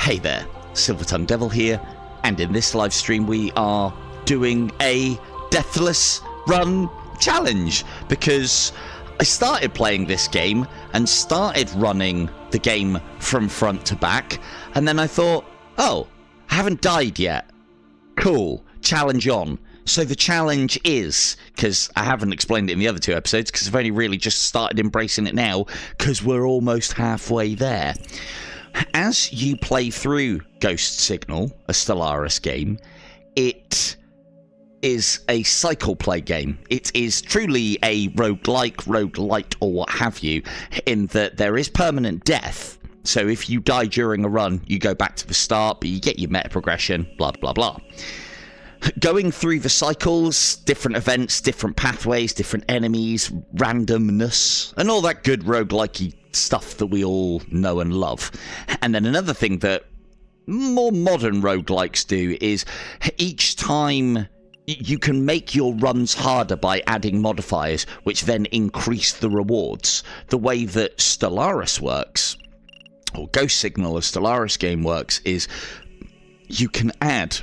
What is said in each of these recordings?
Hey there, Silver-Tongued Devil here, and in this live stream we are doing a Deathless run challenge because I started playing this game and started running the game from front to back, and then I thought, oh, I haven't died yet. Cool, challenge on. So the challenge is, because I haven't explained it in the other two episodes, because I've only really just started embracing it now, because we're almost halfway there. As you play through Ghost Signal, a Stellaris game, it is a cycle play game. It is truly a roguelike, roguelite, or what have you, in that there is permanent death. So if you die during a run, you go back to the start, but you get your meta progression, blah, blah, blah. Going through the cycles, different events, different pathways, different enemies, randomness, and all that good roguelikey stuff that we all know and love. And then another thing that more modern roguelikes do is each time you can make your runs harder by adding modifiers, which then increase the rewards. The way that Stellaris works, or Ghost Signal, a Stellaris game works, is you can add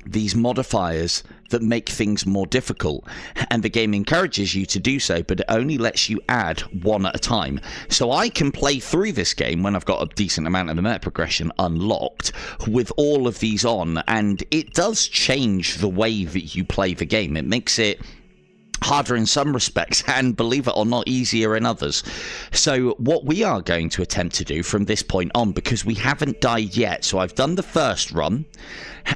these modifiers that make things more difficult, and the game encourages you to do so, but it only lets you add one at a time. So I can play through this game when I've got a decent amount of the meta progression unlocked with all of these on, and it does change the way that you play the game. It makes it harder in some respects, and believe it or not, easier in others. So what we are going to attempt to do from this point on, because we haven't died yet, so I've done the first run,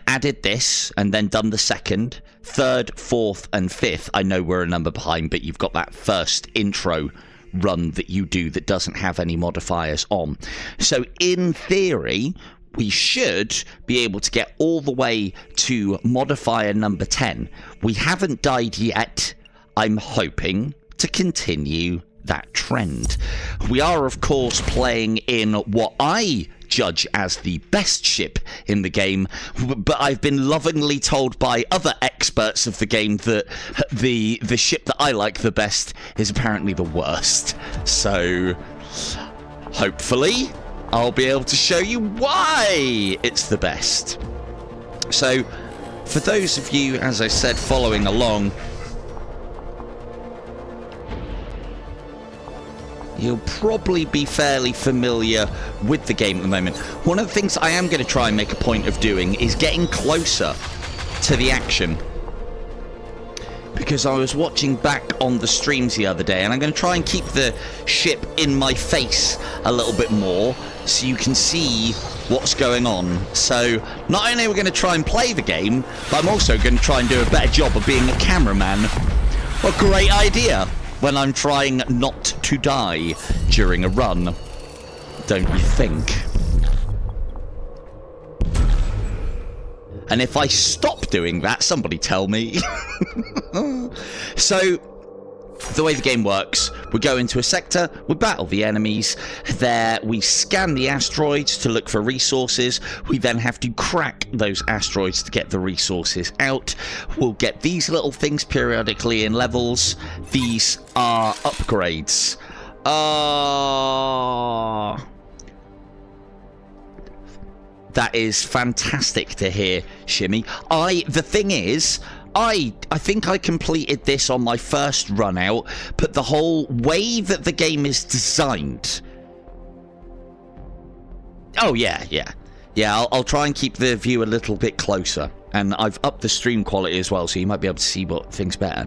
added this, and then done the second, third, fourth, and fifth. I know we're a number behind, but you've got that first intro run that you do that doesn't have any modifiers on. So in theory, we should be able to get all the way to modifier number 10. We haven't died yet. I'm hoping to continue that trend. We are, of course, playing in what I judge as the best ship in the game, but I've been lovingly told by other experts of the game that the ship that I like the best is apparently the worst. So, hopefully, I'll be able to show you why it's the best. So, for those of you, as I said, following along, you'll probably be fairly familiar with the game at the moment. One of the things I am going to try and make a point of doing is getting closer to the action, because I was watching back on the streams the other day, and I'm going to try and keep the ship in my face a little bit more so you can see what's going on. So not only are we going to try and play the game, but I'm also going to try and do a better job of being a cameraman. What a great idea when I'm trying not to die during a run, don't you think? And if I stop doing that, somebody tell me. So, the way the game works, we go into a sector, we battle the enemies, there we scan the asteroids to look for resources, we then have to crack those asteroids to get the resources out. We'll get these little things periodically in levels. These are upgrades. That is fantastic to hear, Shimmy. The thing is, I think I completed this on my first run out, but the whole way that the game is designed... Oh, yeah. I'll try and keep the view a little bit closer, and I've upped the stream quality as well, so you might be able to see things better.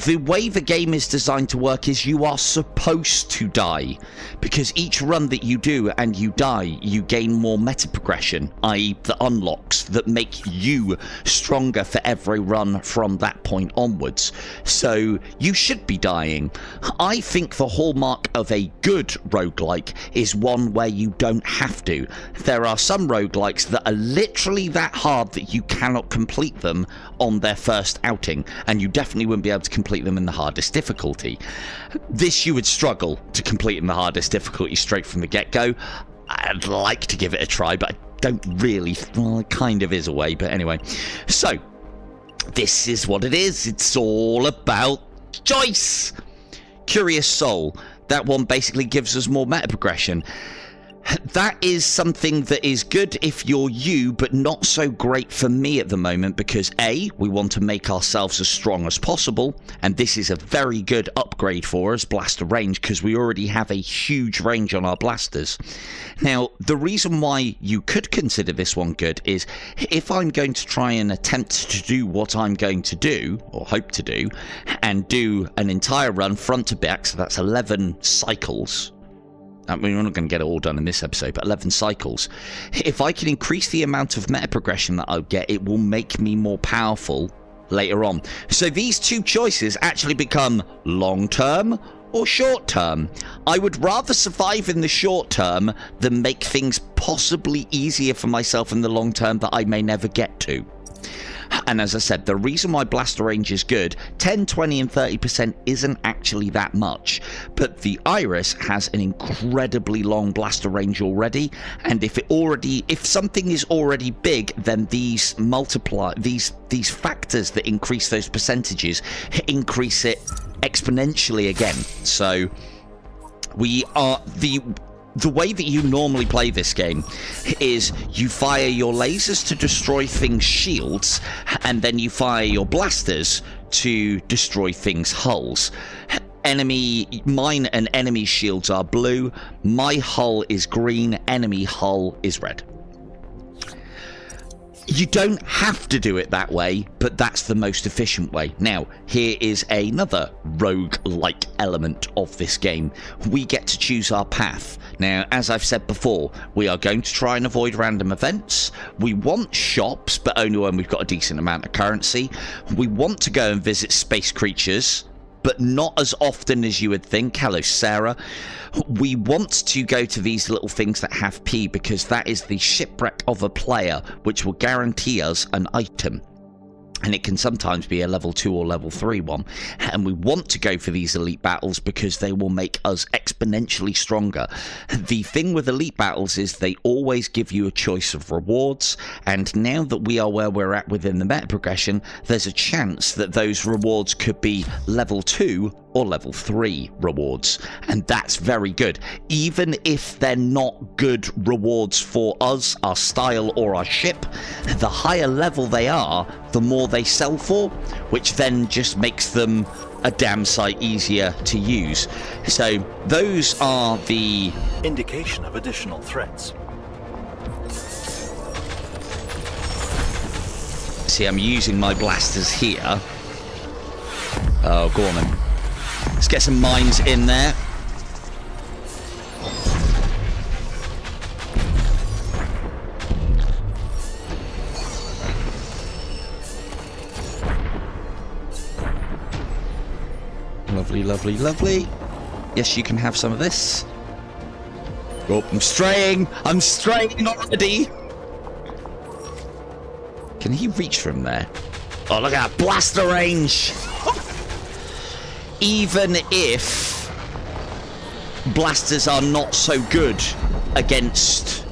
The way the game is designed to work is you are supposed to die, because each run that you do and you die, you gain more meta progression, i.e. the unlocks that make you stronger for every run from that point onwards. So you should be dying. I think the hallmark of a good roguelike is one where you don't have to. There are some roguelikes that are literally that hard that you cannot complete them on their first outing, and you definitely wouldn't be able to complete them in the hardest difficulty. This you would struggle to complete in the hardest difficulty straight from the get-go. I'd like to give it a try, but I don't really. Well, it kind of is a way, but anyway. So, this is what it is. It's all about choice. Curious Soul. That one basically gives us more meta progression. That is something that is good if you're you, but not so great for me at the moment, because A, we want to make ourselves as strong as possible, and this is a very good upgrade for us, blaster range, because we already have a huge range on our blasters. Now, the reason why you could consider this one good is if I'm going to try and attempt to do what I'm going to do, or hope to do, and do an entire run front to back, so that's 11 cycles. I mean, we're not going to get it all done in this episode, but 11 cycles. If I can increase the amount of meta progression that I'll get, it will make me more powerful later on. So these two choices actually become long-term or short-term. I would rather survive in the short term than make things possibly easier for myself in the long term that I may never get to. And as I said, the reason why blaster range is good, 10, 20 and 30% isn't actually that much, but the Iris has an incredibly long blaster range already, and if something is already big, then these factors that increase those percentages increase it exponentially again. So the way that you normally play this game is you fire your lasers to destroy things' shields, and then you fire your blasters to destroy things' hulls. Mine and enemy shields are blue, my hull is green, enemy hull is red. You don't have to do it that way, but that's the most efficient way. Now, here is another rogue-like element of this game. We get to choose our path. Now, as I've said before, we are going to try and avoid random events. We want shops, but only when we've got a decent amount of currency. We want to go and visit space creatures, but not as often as you would think. Hello, Sarah. We want to go to these little things that have P, because that is the shipwreck of a player, which will guarantee us an item. And it can sometimes be a level 2 or level 3 one. And we want to go for these elite battles because they will make us exponentially stronger. The thing with elite battles is they always give you a choice of rewards. And now that we are where we're at within the meta progression, there's a chance that those rewards could be level 2 or level 3 rewards, and that's very good. Even if they're not good rewards for us, our style or our ship, the higher level they are, the more they sell for, which then just makes them a damn sight easier to use. So those are the indication of additional threats. See, I'm using my blasters here. Oh, go on then. Let's get some mines in there. Lovely, lovely, lovely. Yes, you can have some of this. Oh, I'm straying! I'm straying already! Can he reach from there? Oh, look at that blaster range! Even if blasters are not so good against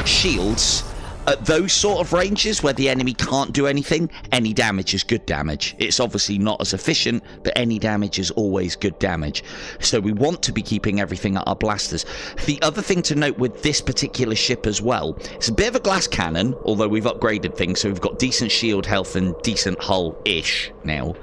shields, at those sort of ranges where the enemy can't do anything, any damage is good damage. It's obviously not as efficient, but any damage is always good damage. So we want to be keeping everything at our blasters. The other thing to note with this particular ship as well, it's a bit of a glass cannon, although we've upgraded things, so we've got decent shield health and decent hull-ish now.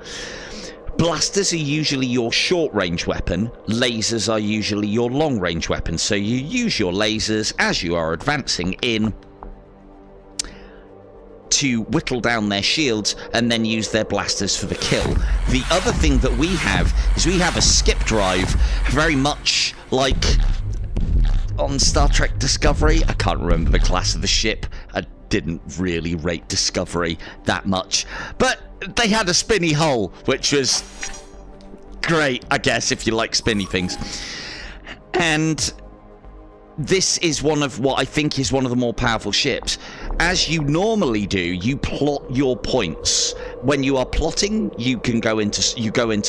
Blasters are usually your short-range weapon. Lasers are usually your long-range weapon. So you use your lasers as you are advancing in to whittle down their shields and then use their blasters for the kill. The other thing that we have is we have a skip drive, very much like on Star Trek Discovery. I can't remember the class of the ship. I didn't really rate Discovery that much, but they had a spinny hull, which was great, I guess, if you like spinny things. And this is one of what I think is one of the more powerful ships. As you normally do, you plot your points when you are plotting, you go into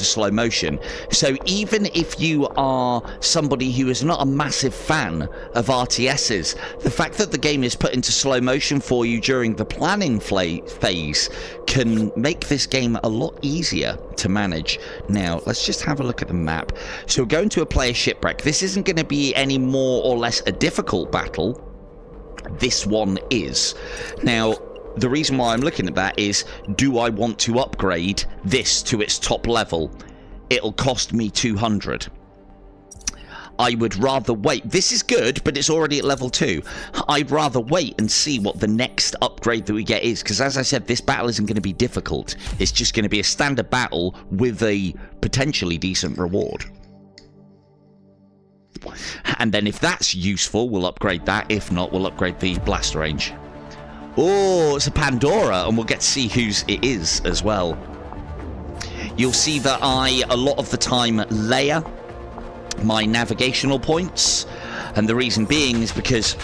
slow motion. So even if you are somebody who is not a massive fan of RTSs, the fact that the game is put into slow motion for you during the planning phase can make this game a lot easier to manage. Now, let's just have a look at the map. So we're going to a player shipwreck. This isn't going to be any more or less a difficult battle. This one is. Now, the reason why I'm looking at that is, do I want to upgrade this to its top level? It'll cost me 200. I would rather wait. This is good, but it's already at level 2. I'd rather wait and see what the next upgrade that we get is, because as I said, this battle isn't going to be difficult. It's just going to be a standard battle with a potentially decent reward. And then if that's useful, we'll upgrade that. If not, we'll upgrade the blast range. Oh, it's a Pandora, and we'll get to see whose it is as well. You'll see that I, a lot of the time, layer my navigational points. And the reason being is because,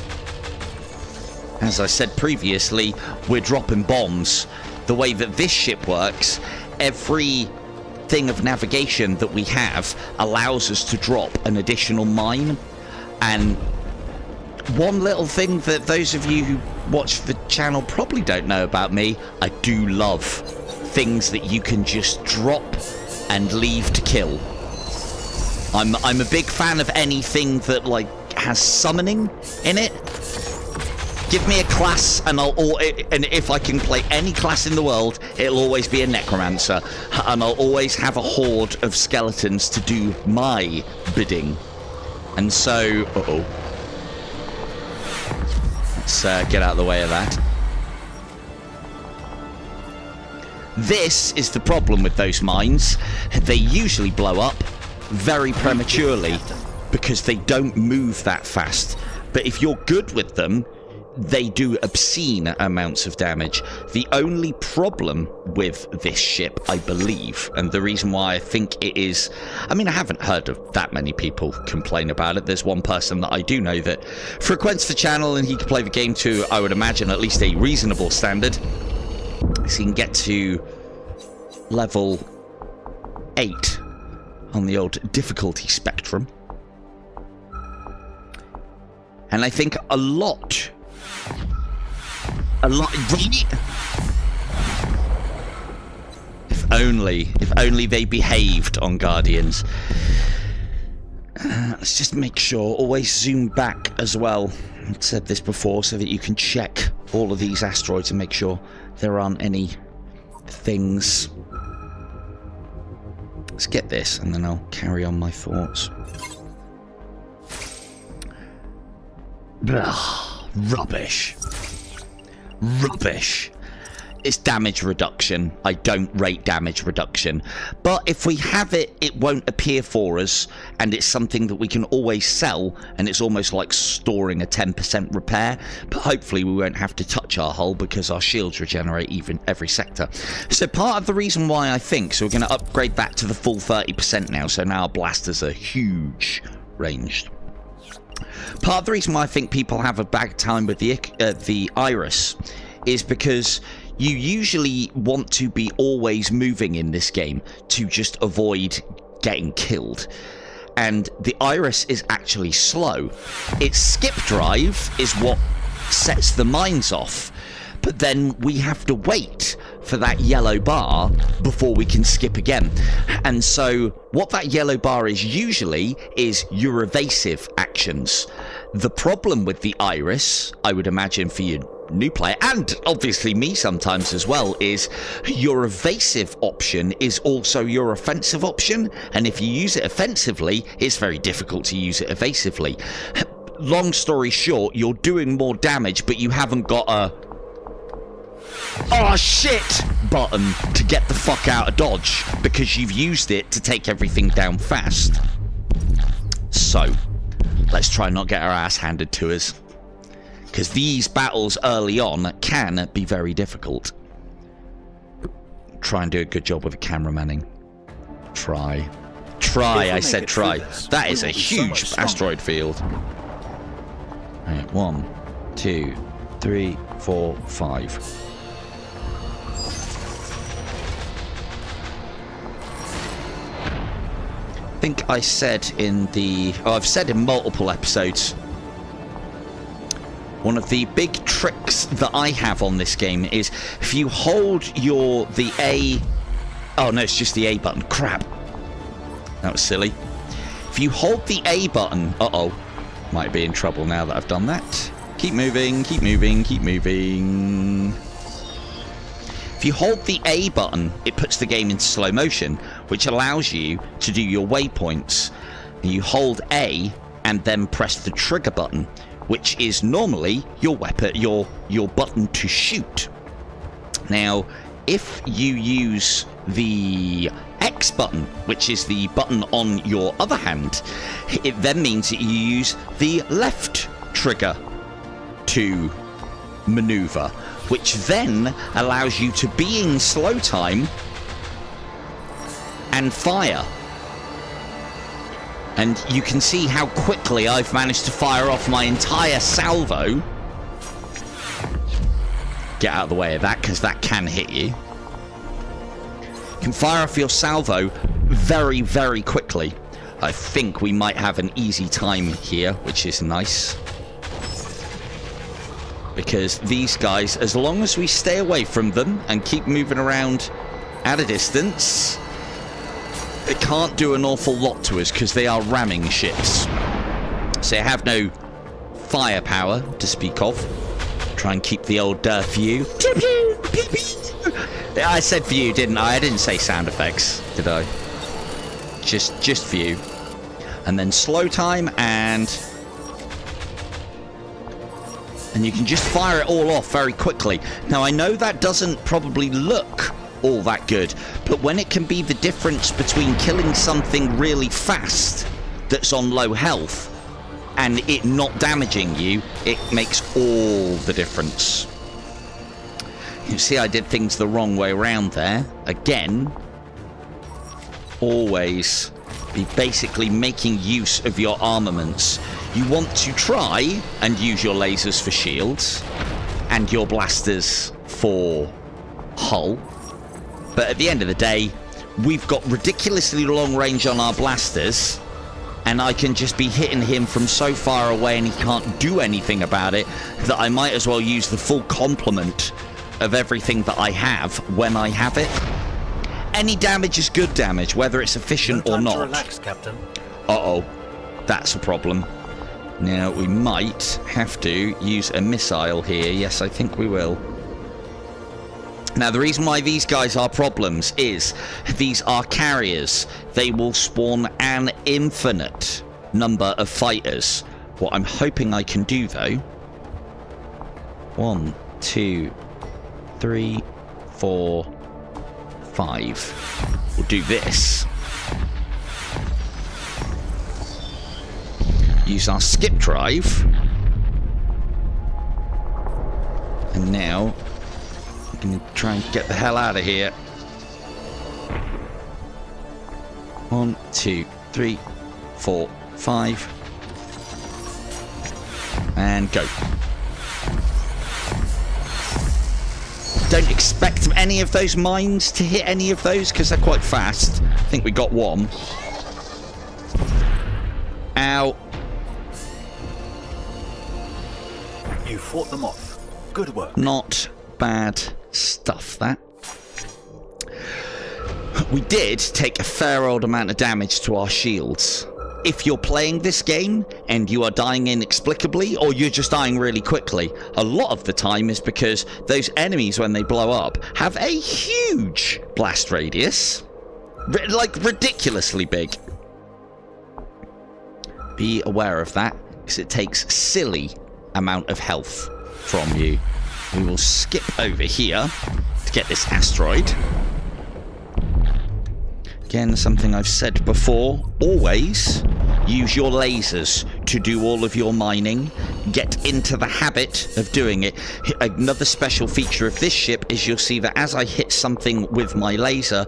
as I said previously, we're dropping bombs. The way that this ship works, every thing of navigation that we have allows us to drop an additional mine. And one little thing that those of you who watch the channel probably don't know about me, I do love things that you can just drop and leave to kill. I'm a big fan of anything that like has summoning in it. Give me a class and and if I can play any class in the world, it'll always be a necromancer, and I'll always have a horde of skeletons to do my bidding. And so, let's get out of the way of that. This is the problem with those mines. They usually blow up very prematurely because they don't move that fast. But if you're good with them, they do obscene amounts of damage. The only problem with this ship, I believe, and the reason why I think it is... I mean, I haven't heard of that many people complain about it. There's one person that I do know that frequents the channel, and he can play the game to, I would imagine, at least a reasonable standard. So he can get to level 8 on the old difficulty spectrum. And I think a lot, really? If only they behaved on Guardians. Let's just make sure, always zoom back as well. I've said this before, so that you can check all of these asteroids and make sure there aren't any things. Let's get this, and then I'll carry on my thoughts. Ugh, rubbish. Rubbish. It's damage reduction. I don't rate damage reduction. But if we have it, it won't appear for us, and it's something that we can always sell, and it's almost like storing a 10% repair. But hopefully we won't have to touch our hull because our shields regenerate even every sector. So part of the reason why I think, so we're going to upgrade that to the full 30% now, so now our blasters are huge ranged. Part of the reason why I think people have a bad time with the Iris is because you usually want to be always moving in this game to just avoid getting killed. And the Iris is actually slow. Its skip drive is what sets the mines off. But then we have to wait for that yellow bar before we can skip again. And so what that yellow bar is usually is your evasive actions. The problem with the Iris, I would imagine for you new player, and obviously me sometimes as well, is your evasive option is also your offensive option, and if you use it offensively, it's very difficult to use it evasively. Long story short, you're doing more damage, but you haven't got a "oh shit" button to get the fuck out of dodge, because you've used it to take everything down fast. So let's try not get our ass handed to us, because these battles early on can be very difficult. Try and do a good job with the cameramanning. Try, I said try. That is a huge asteroid field. Right, 1, 2, 3, 4, 5. think I said in the... Oh, I've said in multiple episodes. One of the big tricks that I have on this game is if you hold the A... Oh, no, it's just the A button. Crap. That was silly. If you hold the A button... Uh-oh. Might be in trouble now that I've done that. Keep moving, keep moving, keep moving. If you hold the A button, it puts the game into slow motion, which allows you to do your waypoints. You hold A and then press the trigger button, which is normally your weapon, your button to shoot. Now, if you use the X button, which is the button on your other hand, it then means that you use the left trigger to maneuver, which then allows you to be in slow time and fire. And you can see how quickly I've managed to fire off my entire salvo. Get out of the way of that, because that can hit you. You can fire off your salvo very, very quickly. I think we might have an easy time here, which is nice. Because these guys, as long as we stay away from them and keep moving around at a distance, it can't do an awful lot to us because they are ramming ships. So they have no firepower to speak of. Try and keep the old view. I said view, didn't I? I didn't say sound effects, did I? Just view. And then slow time and you can just fire it all off very quickly. Now, I know that doesn't probably look all that good, but when it can be the difference between killing something really fast that's on low health and it not damaging you, it makes all the difference. You see, I did things the wrong way around there. Again, always be basically making use of your armaments. You want to try and use your lasers for shields and your blasters for hull. But at the end of the day, we've got ridiculously long range on our blasters, and I can just be hitting him from so far away and he can't do anything about it that I might as well use the full complement of everything that I have when I have it. Any damage is good damage, whether it's efficient or not. Relax, Captain. Uh-oh. That's a problem. Now, we might have to use a missile here. Yes, I think we will. Now, the reason why these guys are problems is these are carriers. They will spawn an infinite number of fighters. What I'm hoping I can do, though... 1, 2, 3, 4, 5. We'll do this. Use our skip drive. And now I'm going to try and get the hell out of here. 1, 2, 3, 4, 5. And go. Don't expect any of those mines to hit any of those because they're quite fast. I think we got one. Ow. You fought them off. Good work. Not bad stuff, that. We did take a fair old amount of damage to our shields. If you're playing this game and you are dying inexplicably, or you're just dying really quickly, a lot of the time is because those enemies, when they blow up, have a huge blast radius. Like, ridiculously big. Be aware of that, because it takes silly amount of health from you. We will skip over here to get this asteroid. Again, something I've said before, always use your lasers to do all of your mining. Get into the habit of doing it. Another special feature of this ship is you'll see that as I hit something with my laser,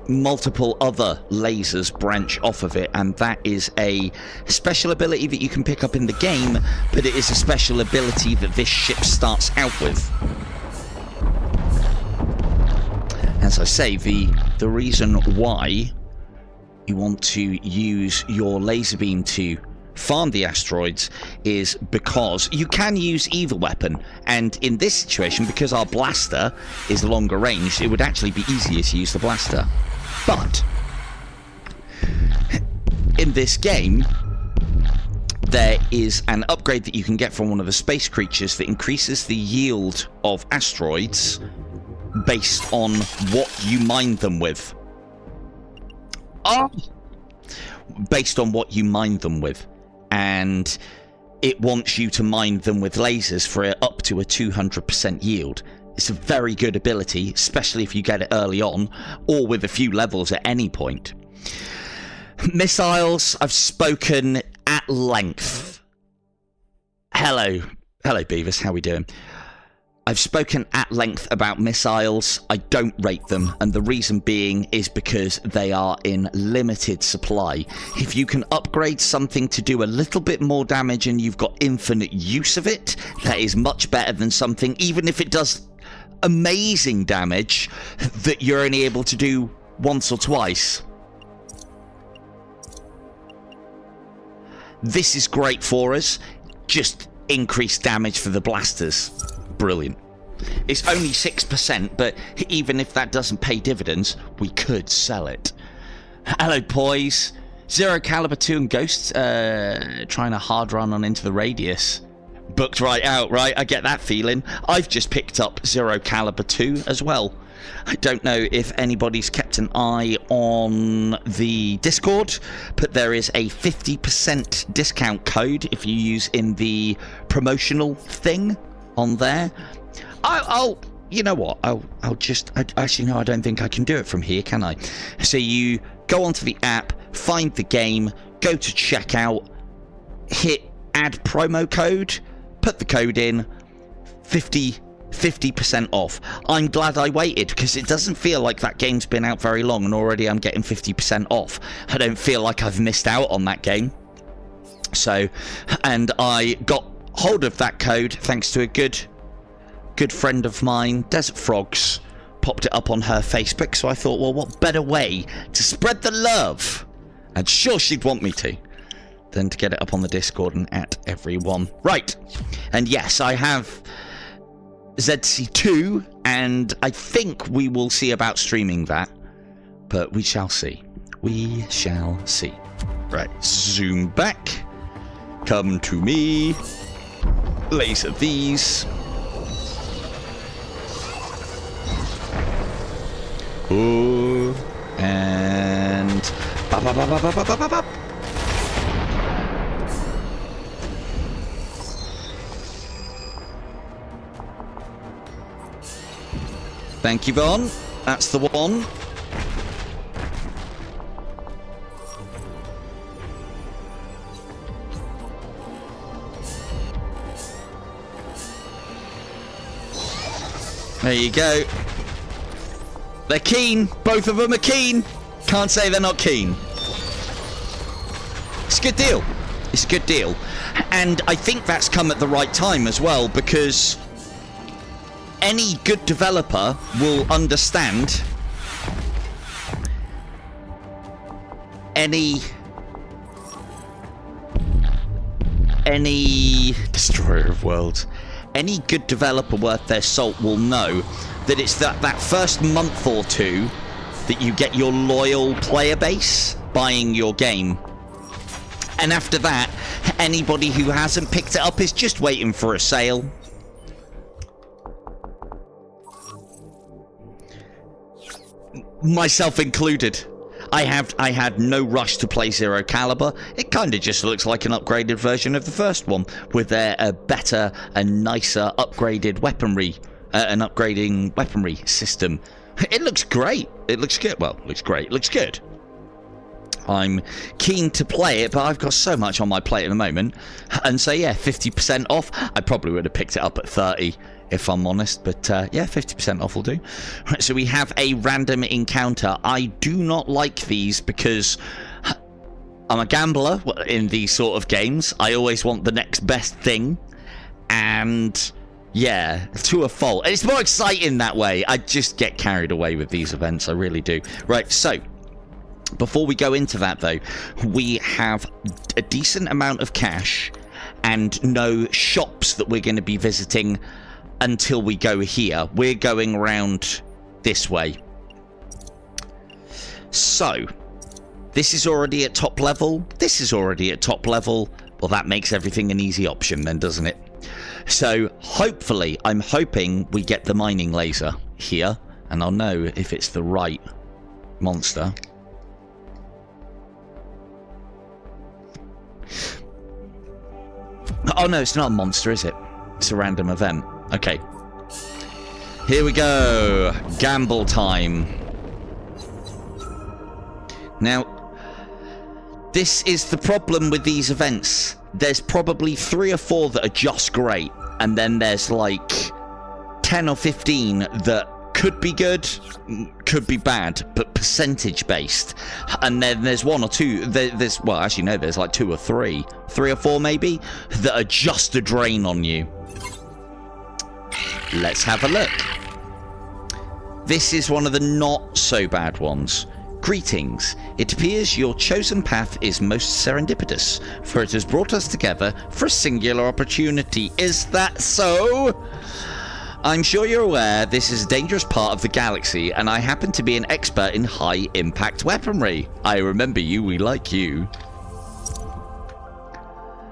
multiple other lasers branch off of it, and that is a special ability that you can pick up in the game, but it is a special ability that this ship starts out with. As I say, the reason why you want to use your laser beam to farm the asteroids is because you can use either weapon, and in this situation, because our blaster is longer range, it would actually be easier to use the blaster. But in this game, there is an upgrade that you can get from one of the space creatures that increases the yield of asteroids based on what you mine them with. Based on what you mine them with. And it wants you to mine them with lasers for up to a 200% yield. It's a very good ability, especially if you get it early on, or with a few levels at any point. Missiles, I've spoken at length. Hello Beavis, how we doing? I've spoken at length about missiles. I don't rate them, and the reason being is because they are in limited supply. If you can upgrade something to do a little bit more damage and you've got infinite use of it, that is much better than something, even if it does amazing damage, that you're only able to do once or twice. This is great for us. Just increased damage for the blasters. Brilliant. It's only 6%, but even if that doesn't pay dividends, we could sell it. Hello, boys. Zero Caliber 2 and Ghosts trying a hard run on Into the Radius. Booked right out, right? I get that feeling. I've just picked up Zero Caliber 2 as well. I don't know if anybody's kept an eye on the Discord, but there is a 50% discount code if you use in the promotional thing on there. You know what? Actually, no, I don't think I can do it from here, can I? So you go onto the app, find the game, go to checkout, hit add promo code, put the code in, 50% off. I'm glad I waited, because it doesn't feel like that game's been out very long and already I'm getting 50% off. I don't feel like I've missed out on that game. So, and I got hold of that code thanks to a good friend of mine, Desert Frogs, popped it up on her Facebook, so I thought, well, what better way to spread the love, and sure she'd want me to, than to get it up on the Discord and at everyone. Right, and yes, I have ZC2, and I think we will see about streaming that, but we shall see. We shall see. Right, zoom back, come to me, laser these. Ooh, and bop, bop, bop, bop, bop, bop, bop. Thank you, Vaughn. That's the one. There you go. They're keen. Both of them are keen. Can't say they're not keen. It's a good deal. It's a good deal. And I think that's come at the right time as well, because any good developer will understand any destroyer of worlds. Any good developer worth their salt will know that it's that first month or two that you get your loyal player base buying your game. And after that, anybody who hasn't picked it up is just waiting for a sale. Myself included. I had no rush to play Zero Caliber. It kind of just looks like an upgraded version of the first one, with a better and nicer upgraded weaponry, an upgrading weaponry system. It looks great. It looks good. Well, it looks great. It looks good. I'm keen to play it, but I've got so much on my plate at the moment. And so, yeah, 50% off. I probably would have picked it up at 30, if I'm honest. But, yeah, 50% off will do. Right, so we have a random encounter. I do not like these because I'm a gambler in these sort of games. I always want the next best thing. And yeah, to a fault. It's more exciting that way. I just get carried away with these events. I really do. Right, so Before we go into that, though, we have a decent amount of cash and no shops that we're going to be visiting until we go here. We're going around this way. So, this is already at top level. This is already at top level. Well, that makes everything an easy option then, doesn't it? So, hopefully, I'm hoping we get the mining laser here. And I'll know if it's the right monster. Oh no, it's not a monster, is it? It's a random event. Okay. Here we go. Gamble time. Now, this is the problem with these events. There's probably 3 or 4 that are just great. And then there's like 10 or 15 that could be good, could be bad, but percentage based. And then there's 1 or 2, there's, well, actually no, there's like 2 or 3 or 4 maybe, that are just a drain on you. Let's have a look. This is one of the not so bad ones. Greetings. It appears your chosen path is most serendipitous, for it has brought us together for a singular opportunity. Is that so? I'm sure you're aware this is a dangerous part of the galaxy, and I happen to be an expert in high-impact weaponry. I remember you, we like you.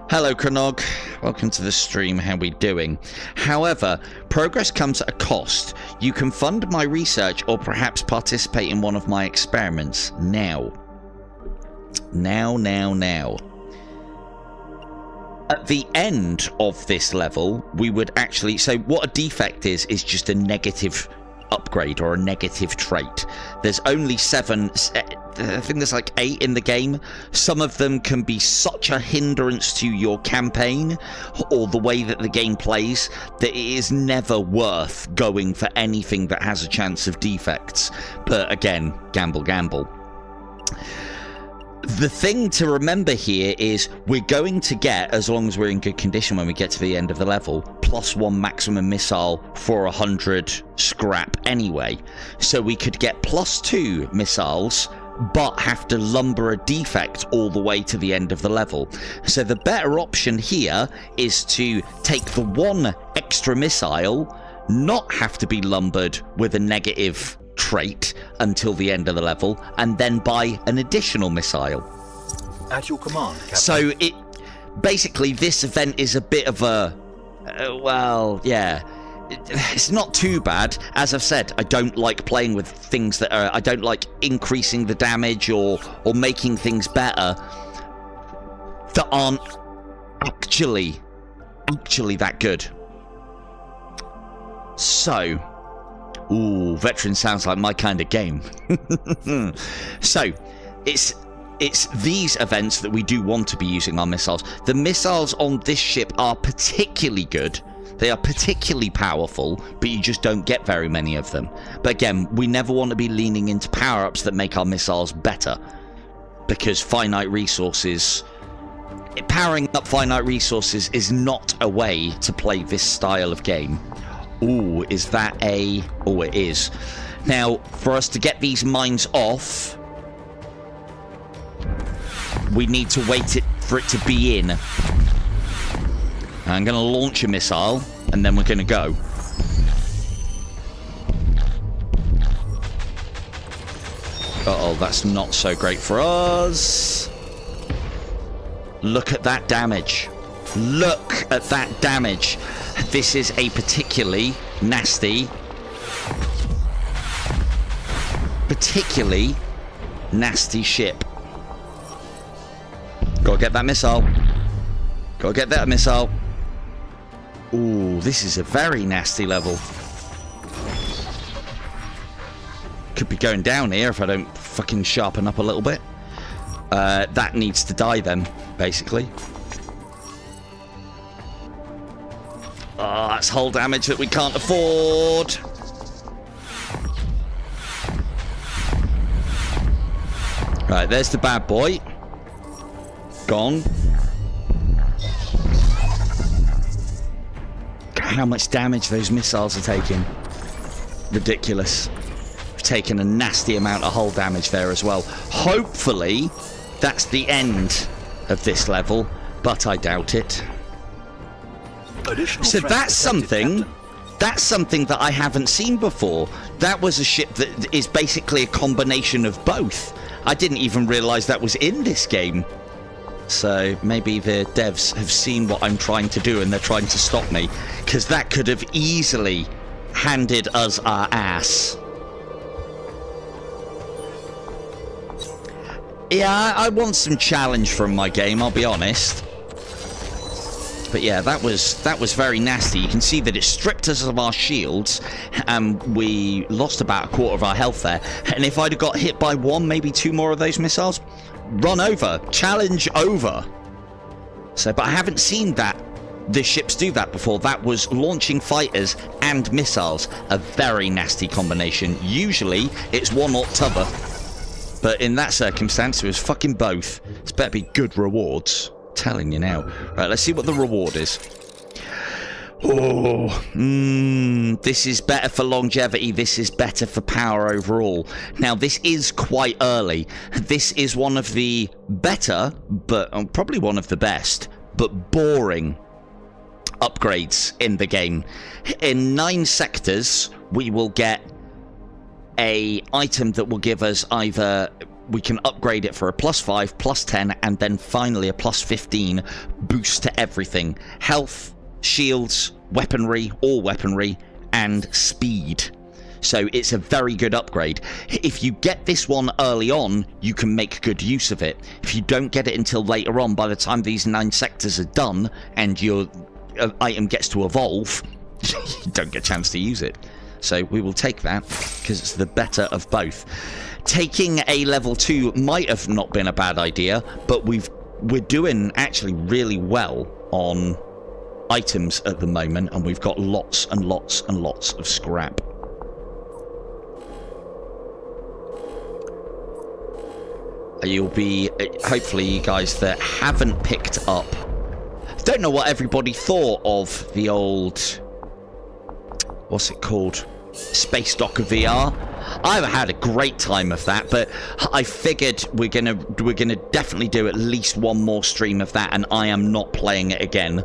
Hello, Cronog. Welcome to the stream. How we doing? However, progress comes at a cost. You can fund my research or perhaps participate in one of my experiments. Now. At the end of this level, we would actually... So what a defect is just a negative upgrade or a negative trait. There's only 7... I think there's like 8 in the game. Some of them can be such a hindrance to your campaign or the way that the game plays that it is never worth going for anything that has a chance of defects. But again, gamble. The thing to remember here is we're going to get, as long as we're in good condition when we get to the end of the level, +1 maximum missile for 100 scrap anyway. So we could get +2 missiles, but have to lumber a defect all the way to the end of the level. So the better option here is to take the 1 extra missile, not have to be lumbered with a negative trait until the end of the level, and then buy an additional missile. At your command, Captain. So it basically, this event is a bit of a well, yeah, it's not too bad. As I've said, I don't like playing with things that are, I don't like increasing the damage or making things better that aren't actually that good. So, ooh, veteran sounds like my kind of game. So, it's these events that we do want to be using our missiles. The missiles on this ship are particularly good. They are particularly powerful, but you just don't get very many of them. But again, we never want to be leaning into power-ups that make our missiles better, because finite resources... Powering up finite resources is not a way to play this style of game. Ooh, is that a... Oh, it is. Now, for us to get these mines off, we need to wait for it to be in. I'm going to launch a missile, and then we're going to go. Uh-oh, that's not so great for us. Look at that damage. Look at that damage. This is a particularly nasty ship. Gotta get that missile. Gotta get that missile. Ooh, this is a very nasty level. Could be going down here if I don't fucking sharpen up a little bit. That needs to die then, basically. Oh, that's hull damage that we can't afford. Right, there's the bad boy. Gone. How much damage those missiles are taking. Ridiculous. We've taken a nasty amount of hull damage there as well. Hopefully, that's the end of this level, but I doubt it. So that's something. That's something that I haven't seen before. That was a ship that is basically a combination of both. I didn't even realise that was in this game. So maybe the devs have seen what I'm trying to do and they're trying to stop me, because that could have easily handed us our ass. Yeah, I want some challenge from my game, I'll be honest. But yeah, that was very nasty. You can see that it stripped us of our shields, and we lost about a quarter of our health there. And if I'd have got hit by one, maybe two more of those missiles, run over, challenge over. So, but I haven't seen the ships do that before. That was launching fighters and missiles, a very nasty combination. Usually, it's one or t'other. But in that circumstance, it was fucking both. It's better be good rewards. Telling you now. Right, let's see what the reward is. Oh, this is better for longevity. This is better for power overall. Now, this is quite early. This is one of the better, but probably one of the best, but boring upgrades in the game. In 9 sectors, we will get a item that will give us either... We can upgrade it for a +5, +10, and then finally a +15 boost to everything. Health, shields, weaponry, all weaponry, and speed. So it's a very good upgrade. If you get this one early on, you can make good use of it. If you don't get it until later on, by the time these 9 sectors are done and your item gets to evolve, you don't get a chance to use it. So we will take that, because it's the better of both. Taking a level 2 might have not been a bad idea, but we're doing actually really well on items at the moment, and we've got lots and lots and lots of scrap. You'll be, hopefully you guys that haven't picked up, don't know what everybody thought of the old, what's it called? Space Docker VR. I've had a great time of that, but I figured we're gonna definitely do at least one more stream of that, and I am not playing it again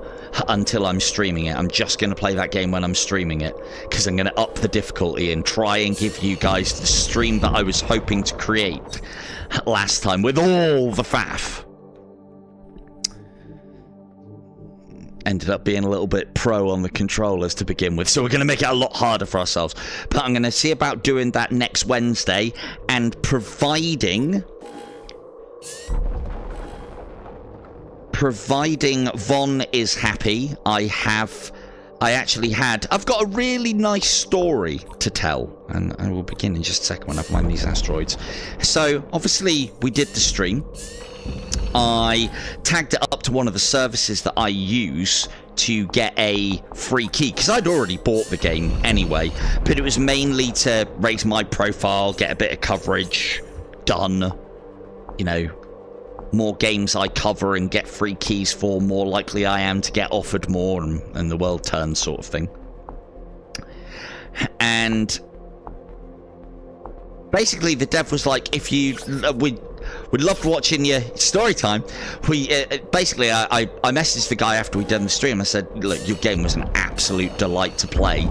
until I'm streaming it. I'm just gonna play that game when I'm streaming it, because I'm gonna up the difficulty and try and give you guys the stream that I was hoping to create last time with all the faff. Ended up being a little bit pro on the controllers to begin with, so we're going to make it a lot harder for ourselves. But I'm going to see about doing that next Wednesday, and providing Von is happy, I've got a really nice story to tell, and I will begin in just a second when I find these asteroids. So obviously we did the stream. I tagged it up to one of the services that I use to get a free key, because I'd already bought the game anyway, but it was mainly to raise my profile, get a bit of coverage done, you know, more games I cover and get free keys for, more likely I am to get offered more, and the world turns sort of thing. And basically the dev was like, if you we'd love watching your story time. Basically I messaged the guy after we'd done the stream. I said, look, your game was an absolute delight to play.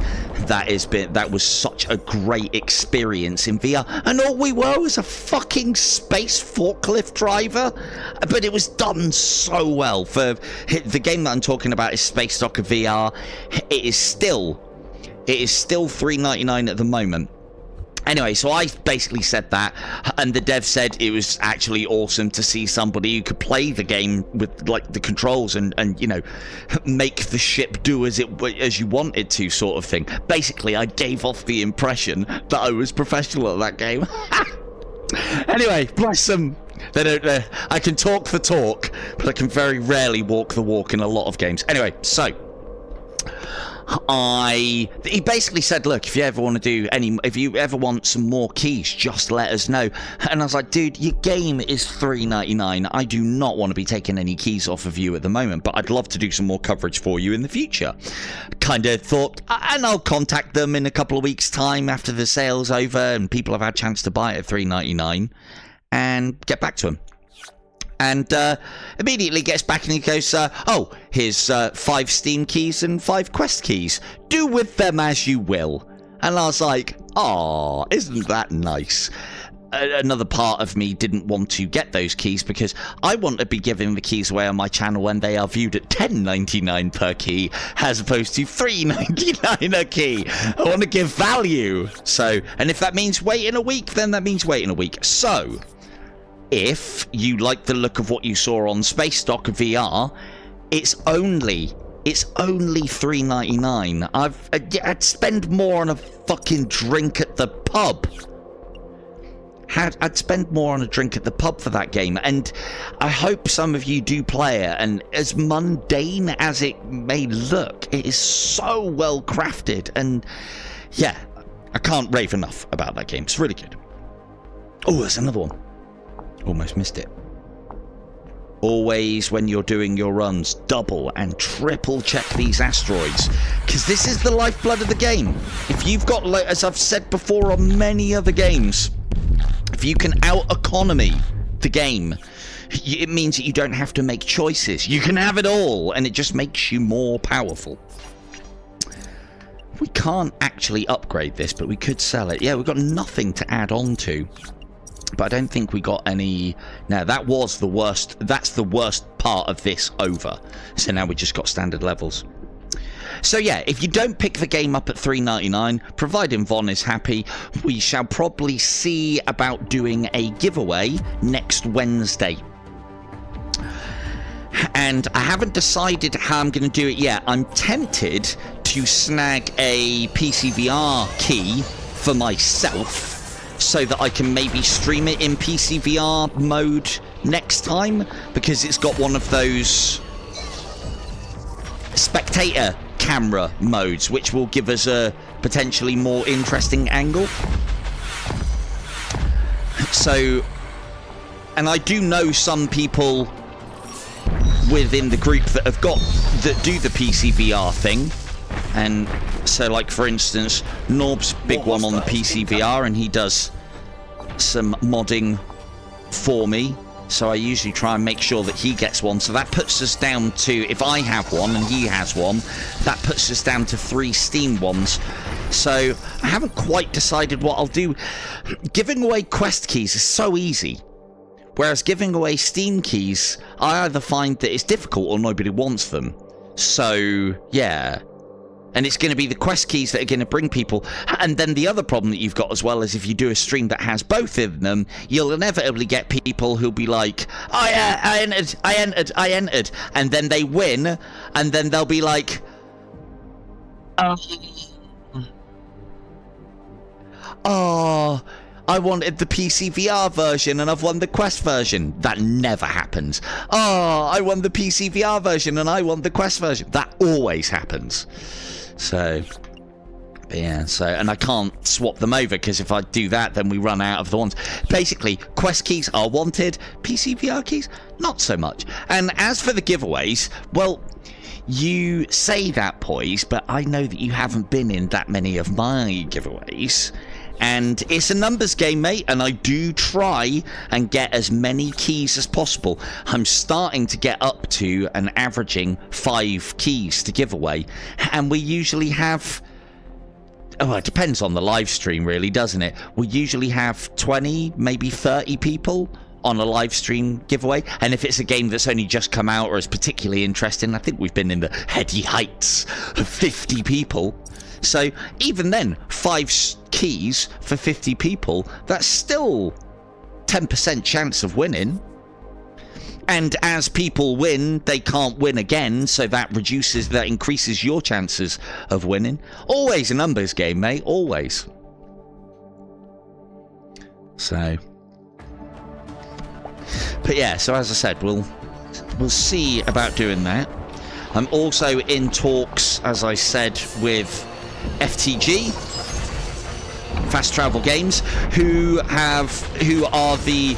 That was such a great experience in VR, and all we were was a fucking space forklift driver, but it was done so well. For the game that I'm talking about is Space Docker VR. It is still $3.99 at the moment. Anyway, so I basically said that, and the dev said it was actually awesome to see somebody who could play the game with, like, the controls and you know, make the ship do as you wanted to, sort of thing. Basically, I gave off the impression that I was professional at that game. Anyway, bless them. They don't. I can talk the talk, but I can very rarely walk the walk in a lot of games. Anyway, so he basically said, look, if you ever want to if you ever want some more keys, just let us know. And I was like, dude, your game is $3.99. I do not want to be taking any keys off of you at the moment, but I'd love to do some more coverage for you in the future. Kind of thought, and I'll contact them in a couple of weeks' time after the sale's over and people have had a chance to buy it at $3.99 and get back to them. And immediately gets back and he goes, oh, here's 5 Steam keys and 5 Quest keys. Do with them as you will. And I was like, oh, isn't that nice? Another part of me didn't want to get those keys because I want to be giving the keys away on my channel when they are viewed at $10.99 per key as opposed to $3.99 a key. I want to give value. So, and if that means waiting a week, then that means waiting a week. So, if you like the look of what you saw on Space Dock VR, it's only $3.99. I'd spend more on a fucking drink at the pub. I'd spend more on a drink at the pub for that game, and I hope some of you do play it. And as mundane as it may look, it is so well crafted, and yeah, I can't rave enough about that game. It's really good. Oh, there's another one. Almost missed it. Always, when you're doing your runs, double and triple check these asteroids, because this is the lifeblood of the game. If you've got, as I've said before on many other games, if you can out-economy the game, it means that you don't have to make choices. You can have it all, and it just makes you more powerful. We can't actually upgrade this, but we could sell it. Yeah, we've got nothing to add on to. But I don't think we got any. Now that was the worst. That's the worst part of this over. So now we just got standard levels. So yeah, if you don't pick the game up at $3.99, providing Von is happy, we shall probably see about doing a giveaway next Wednesday. And I haven't decided how I'm going to do it yet. I'm tempted to snag a PCVR key for myself, so that I can maybe stream it in PCVR mode next time, because it's got one of those spectator camera modes, which will give us a potentially more interesting angle. So, and I do know some people within the group that do the PCVR thing. And so, like, for instance, Norb's big one on the PCVR, and he does some modding for me. So I usually try and make sure that he gets one. So that puts us down to, if I have one and he has one, that puts us down to 3 Steam ones. So I haven't quite decided what I'll do. Giving away Quest keys is so easy. Whereas giving away Steam keys, I either find that it's difficult or nobody wants them. So, yeah. And it's going to be the Quest keys that are going to bring people. And then the other problem that you've got as well is if you do a stream that has both of them, you'll inevitably get people who'll be like, I entered. And then they win. And then they'll be like, oh, I wanted the PC VR version and I've won the Quest version. That never happens. Oh, I won the PC VR version and I won the Quest version. That always happens. So, yeah, and I can't swap them over, because if I do that, then we run out of the ones. Basically, Quest keys are wanted, PC VR keys, not so much. And as for the giveaways, well, you say that, Poise, but I know that you haven't been in that many of my giveaways. And it's a numbers game, mate, and I do try and get as many keys as possible. I'm starting to get up to an averaging 5 keys to give away, and we usually have, oh, it depends on the live stream, really, doesn't it? We usually have 20, maybe 30 people on a live stream giveaway, and if it's a game that's only just come out or is particularly interesting, I think we've been in the heady heights of 50 people. So even then, 5 keys for 50 people, that's still 10% chance of winning. And as people win, they can't win again, so that increases your chances of winning. Always a numbers game, mate, always. So, but yeah, so as I said, we'll see about doing that. I'm also in talks, as I said, with FTG, Fast Travel Games, who are the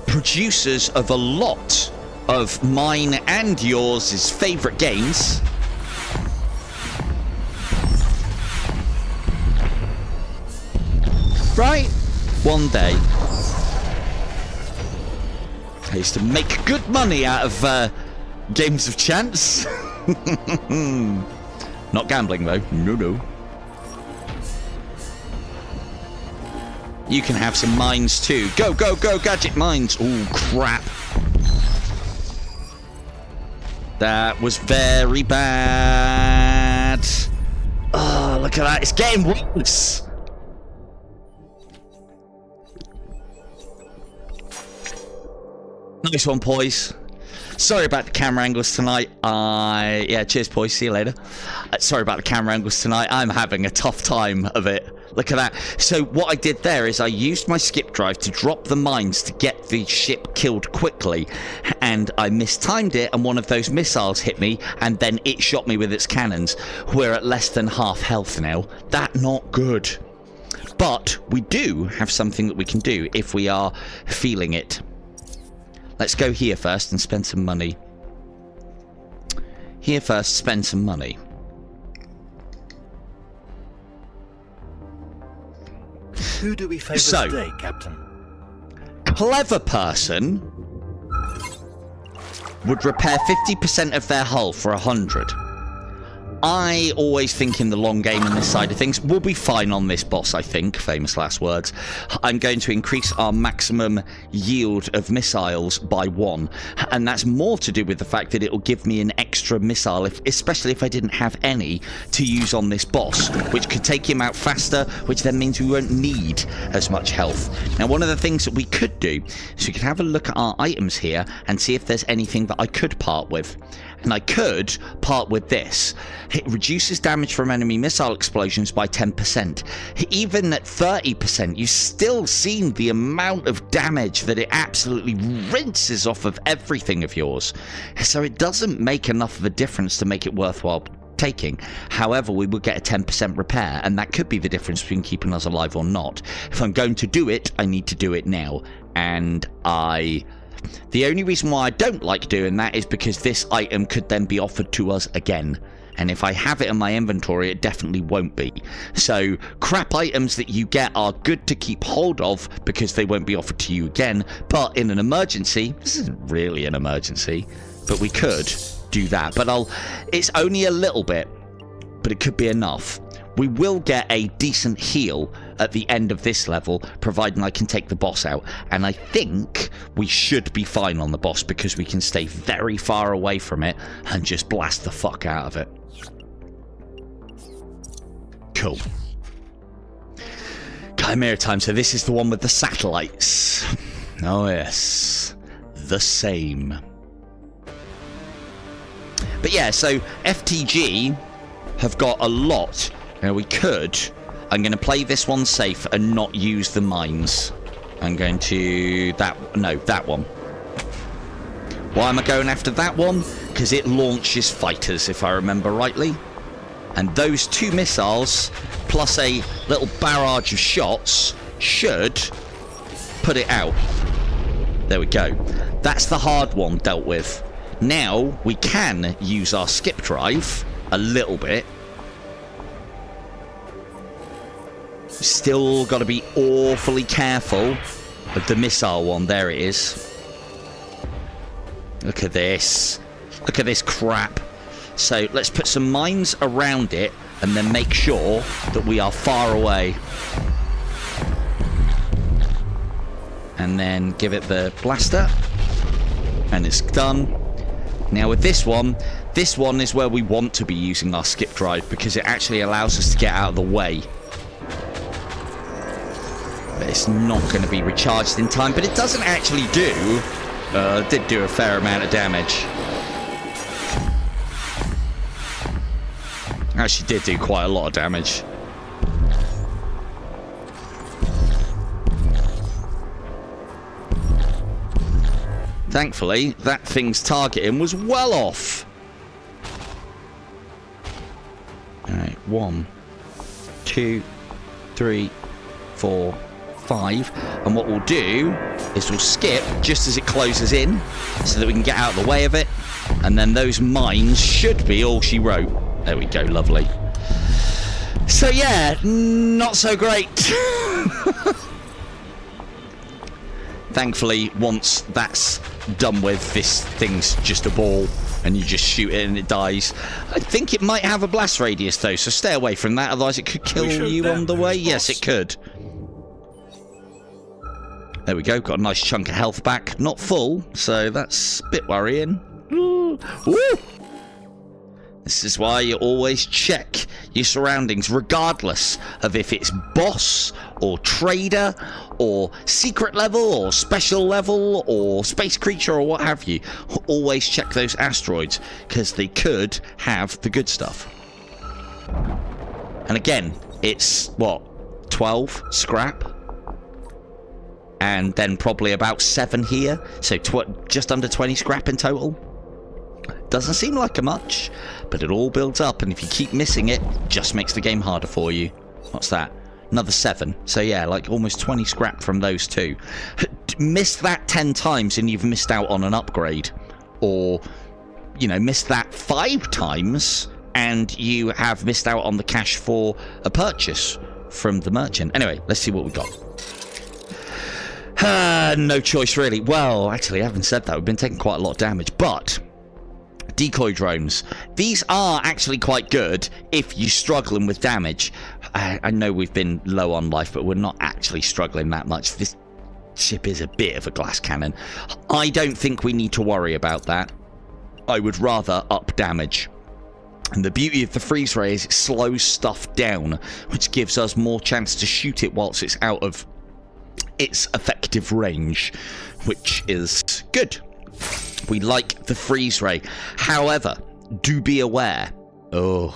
producers of a lot of mine and yours' favourite games. Right? One day. I used to make good money out of games of chance. Not gambling, though. No. You can have some mines, too. Go, go, go, gadget mines. Oh, crap. That was very bad. Oh, look at that. It's getting worse. Nice one, boys. Sorry about the camera angles tonight. Yeah, cheers, boys. See you later. Sorry about the camera angles tonight. I'm having a tough time of it. Look at that. So what I did there is I used my skip drive to drop the mines to get the ship killed quickly. And I mistimed it, and one of those missiles hit me, and then it shot me with its cannons. We're at less than half health now. That not good. But we do have something that we can do if we are feeling it. Let's go here first and spend some money. Here first, spend some money. Who do we favour today, Captain? Clever person would repair 50% of their hull for 100. I always think in the long game on this side of things. We'll be fine on this boss, I think. Famous last words. I'm going to increase our maximum yield of missiles by 1. And that's more to do with the fact that it will give me an extra missile, especially if I didn't have any to use on this boss, which could take him out faster, which then means we won't need as much health. Now, one of the things that we could do is we could have a look at our items here and see if there's anything that I could part with. And I could part with this. It reduces damage from enemy missile explosions by 10%. Even at 30%, you've still seen the amount of damage that it absolutely rinses off of everything of yours. So it doesn't make enough of a difference to make it worthwhile taking. However, we will get a 10% repair, and that could be the difference between keeping us alive or not. If I'm going to do it, I need to do it now. And the only reason why I don't like doing that is because this item could then be offered to us again. And if I have it in my inventory, it definitely won't be. So, crap items that you get are good to keep hold of because they won't be offered to you again. But in an emergency, this isn't really an emergency, but we could do that. But it's only a little bit, but it could be enough. We will get a decent heal at the end of this level, providing I can take the boss out. And I think we should be fine on the boss because we can stay very far away from it and just blast the fuck out of it. Cool. Chimera time. So this is the one with the satellites. Oh yes. The same. But yeah, so FTG have got a lot. Now we could. I'm going to play this one safe and not use the mines. I'm going to that one. Why am I going after that one? Because it launches fighters, if I remember rightly. And those 2 missiles, plus a little barrage of shots, should put it out. There we go. That's the hard one dealt with. Now we can use our skip drive a little bit. Still got to be awfully careful of the missile one. There it is. Look at this. Look at this crap. So let's put some mines around it and then make sure that we are far away. And then give it the blaster. And it's done. Now with this one is where we want to be using our skip drive because it actually allows us to get out of the way. But it's not going to be recharged in time, but it doesn't actually do. It did do a fair amount of damage. Actually did do quite a lot of damage. Thankfully, that thing's targeting was well off. Alright, 1, 2, 3, 4, 5. And what we'll do is we'll skip just as it closes in so that we can get out of the way of it. And then those mines should be all she wrote. There we go, lovely. So yeah, not so great. Thankfully, once that's done with, this thing's just a ball and you just shoot it and it dies. I think it might have a blast radius though, so stay away from that, otherwise it could kill you on the way. Yes, it could. There we go, got a nice chunk of health back. Not full, so that's a bit worrying. Woo! This is why you always check your surroundings, regardless of if it's boss or trader or secret level or special level or space creature or what have you. Always check those asteroids, because they could have the good stuff. And again, it's what, 12 scrap? And then probably about 7 here, so just under 20 scrap in total. Doesn't seem like a much, but it all builds up, and if you keep missing it, just makes the game harder for you. What's that? Another 7. So yeah, like almost 20 scrap from those two. Miss that 10 times and you've missed out on an upgrade. Or, you know, miss that 5 times and you have missed out on the cash for a purchase from the merchant. Anyway, let's see what we got. No choice really. Well, actually, I haven't said that. We've been taking quite a lot of damage, but decoy drones. These are actually quite good if you're struggling with damage. I know we've been low on life, but we're not actually struggling that much. This ship is a bit of a glass cannon. I don't think we need to worry about that. I would rather up damage. And the beauty of the freeze ray is it slows stuff down, which gives us more chance to shoot it whilst it's out of its effective range, which is good. We like the freeze ray. However, do be aware. Oh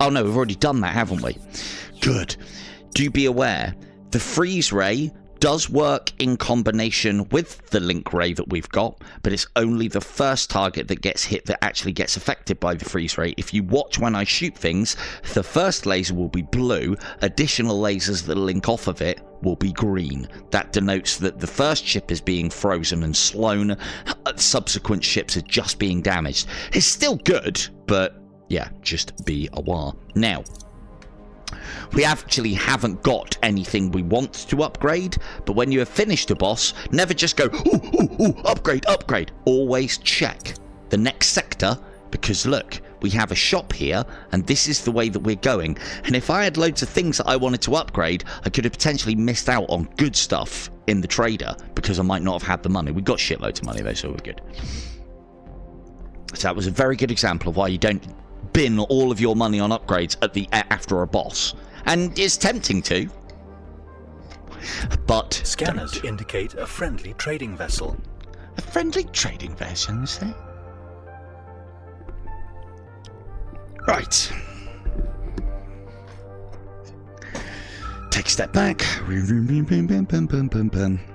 no, we've already done that, haven't we? Good. Do be aware. The freeze ray does work in combination with the link ray that we've got, but it's only the first target that gets hit that actually gets affected by the freeze ray. If you watch when I shoot things, the first laser will be blue. Additional lasers that link off of it will be green. That denotes that the first ship is being frozen and slown. Subsequent ships are just being damaged. It's still good, but yeah, just be aware. Now, we actually haven't got anything we want to upgrade, but when you have finished a boss, never just go, ooh, upgrade, upgrade. Always check the next sector, because look, we have a shop here, and this is the way that we're going. And if I had loads of things that I wanted to upgrade, I could have potentially missed out on good stuff in the trader, because I might not have had the money. We got shitloads of money though, so we're good. So that was a very good example of why you don't bin all of your money on upgrades at the after a boss. And it's tempting to, but Scanners indicate a friendly trading vessel. A friendly trading vessel, is there? Right. Take a step back.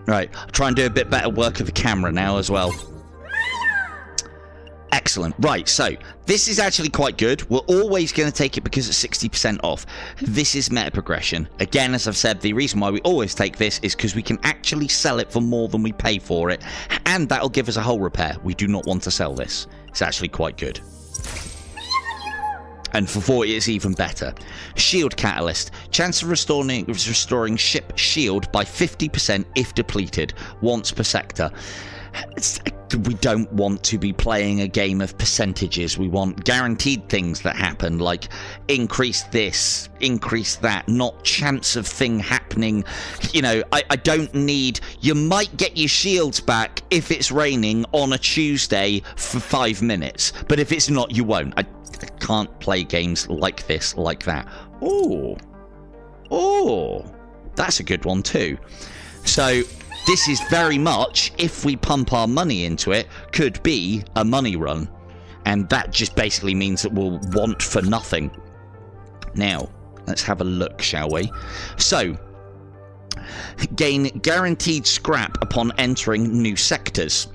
Right, I'll try and do a bit better work of the camera now as well. Excellent. Right, so this is actually quite good. We're always going to take it because it's 60% off. This is meta progression. Again, as I've said, the reason why we always take this is because we can actually sell it for more than we pay for it, and that'll give us a hull repair. We do not want to sell this. It's actually quite good. And for 40, it's even better. Shield Catalyst. Chance of restoring ship shield by 50% if depleted, once per sector. We don't want to be playing a game of percentages. We want guaranteed things that happen, like increase this, increase that, not chance of thing happening. You know, I don't need... You might get your shields back if it's raining on a Tuesday for 5 minutes, but if it's not, you won't. I can't play games like this, like that. Oh, that's a good one too. So this is very much, if we pump our money into it, could be a money run. And that just basically means that we'll want for nothing. Now, let's have a look, shall we? So, gain guaranteed scrap upon entering new sectors.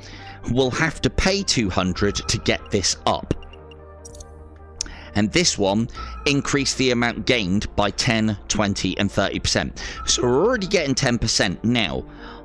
will have to pay 200 to get this up. And this one increased the amount gained by 10, 20 and 30%. So we're already getting 10%. Now,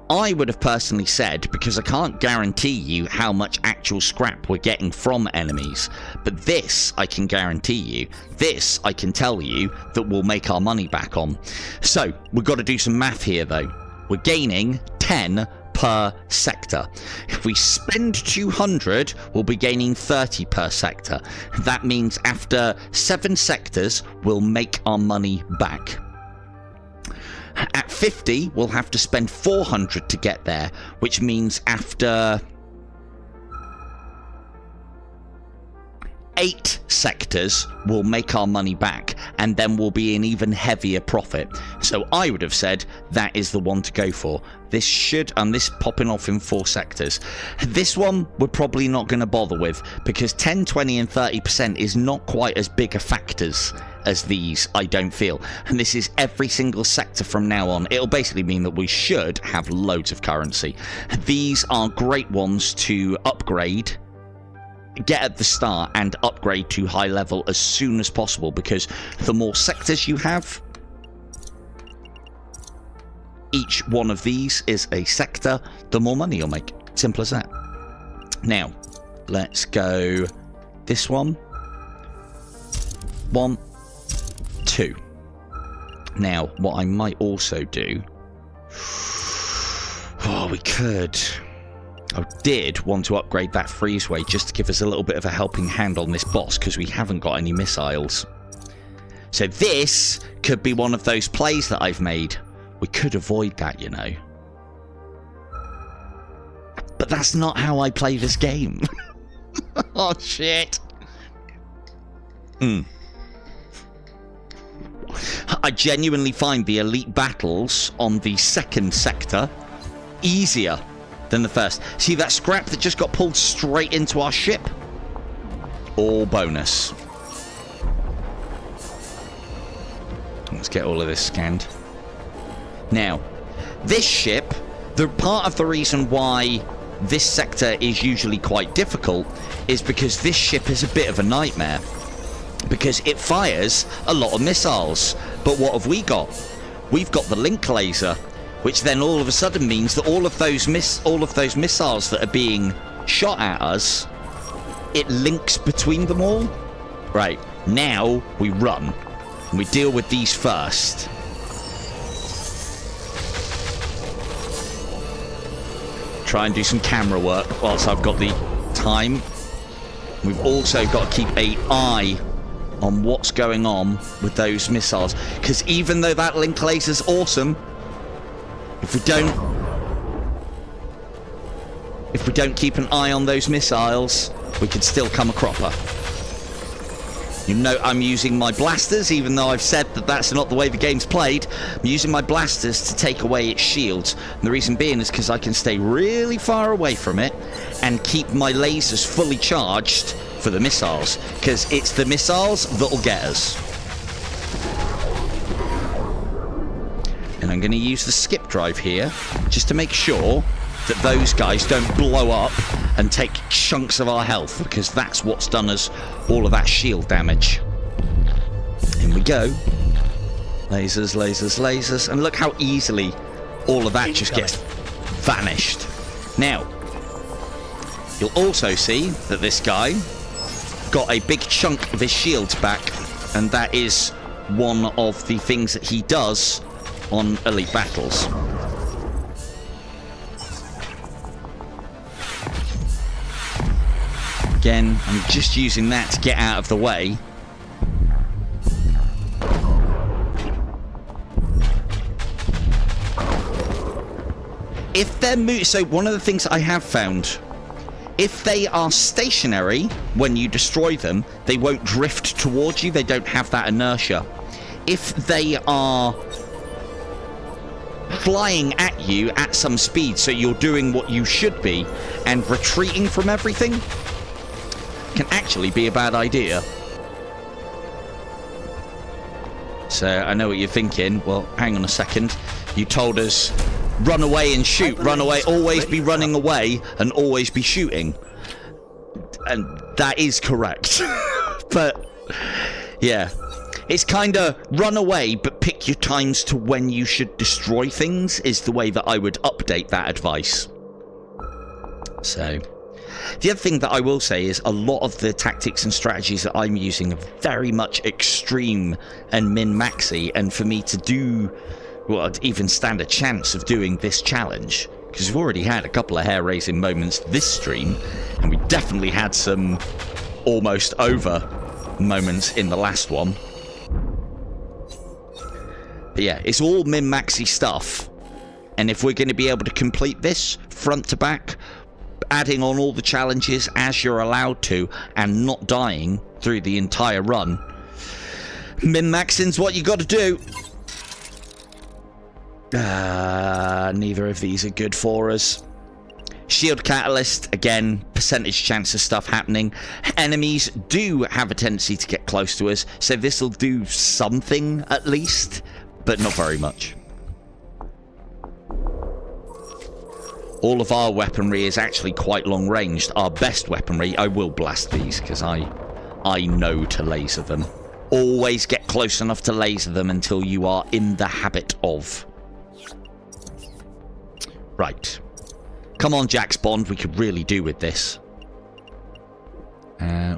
I would have personally said, because I can't guarantee you how much actual scrap we're getting from enemies, but this I can guarantee you, this I can tell you that we'll make our money back on. So we've got to do some math here though. We're gaining 10 per sector. If we spend 200, we'll be gaining 30 per sector. That means after 7 sectors, we'll make our money back. At 50, we'll have to spend 400 to get there, which means after 8 sectors, we'll make our money back, and then we'll be in even heavier profit. So I would have said that is the one to go for. This should, and this popping off in 4 sectors. This one we're probably not going to bother with, because 10, 20 and 30% is not quite as big a factors as these, I don't feel. And this is every single sector from now on. It'll basically mean that we should have loads of currency. These are great ones to upgrade, get at the start and upgrade to high level as soon as possible, because the more sectors you have, each one of these is a sector, the more money you'll make. Simple as that. Now, let's go this one. 1, 2. Now, what I might also do... Oh, we could... I did want to upgrade that freeze ray just to give us a little bit of a helping hand on this boss, because we haven't got any missiles. So this could be one of those plays that I've made. We could avoid that, you know. But that's not how I play this game. Oh, shit. I genuinely find the elite battles on the second sector easier than the first. See that scrap that just got pulled straight into our ship? All bonus. Let's get all of this scanned. Now, this ship, the part of the reason why this sector is usually quite difficult is because this ship is a bit of a nightmare. Because it fires a lot of missiles. But what have we got? We've got the link laser, which then all of a sudden means that all of those missiles that are being shot at us, it links between them all. Right, now we run and we deal with these first. Try and do some camera work whilst I've got the time. We've also got to keep an eye on what's going on with those missiles, because even though that link laser's awesome, if we don't keep an eye on those missiles, we could still come a cropper. You know, I'm using my blasters, even though I've said that that's not the way the game's played. I'm using my blasters to take away its shields. And the reason being is because I can stay really far away from it and keep my lasers fully charged for the missiles. Because it's the missiles that'll get us. And I'm going to use the skip drive here just to make sure that those guys don't blow up and take chunks of our health, because that's what's done us all of that shield damage. In we go. Lasers, lasers, lasers. And look how easily all of that just gets vanished. Now, you'll also see that this guy got a big chunk of his shields back, and that is one of the things that he does on elite battles. Again, I'm just using that to get out of the way. If they're so one of the things I have found, if they are stationary when you destroy them, they won't drift towards you. They don't have that inertia. If they are flying at you at some speed, so you're doing what you should be and retreating from everything, can actually be a bad idea. So I know what you're thinking. Well, hang on a second. You told us run away and shoot, run away, always be running away and always be shooting. And that is correct. But yeah, it's kind of run away but pick your times to when you should destroy things is the way that I would update that advice. So the other thing that I will say is a lot of the tactics and strategies that I'm using are very much extreme and min-maxy, and for me to do, well, I'd even stand a chance of doing this challenge, because we've already had a couple of hair-raising moments this stream, and we definitely had some almost over moments in the last one. But yeah, it's all min-maxy stuff, and if we're going to be able to complete this front to back, adding on all the challenges as you're allowed to and not dying through the entire run, min-maxing's what you got to do. Neither of these are good for us. Shield catalyst, again, percentage chance of stuff happening. Enemies do have a tendency to get close to us, so this will do something at least, but not very much. All of our weaponry is actually quite long ranged. Our best weaponry, I will blast these because I know to laser them. Always get close enough to laser them until you are in the habit of. Right. Come on, Jax Bond, we could really do with this.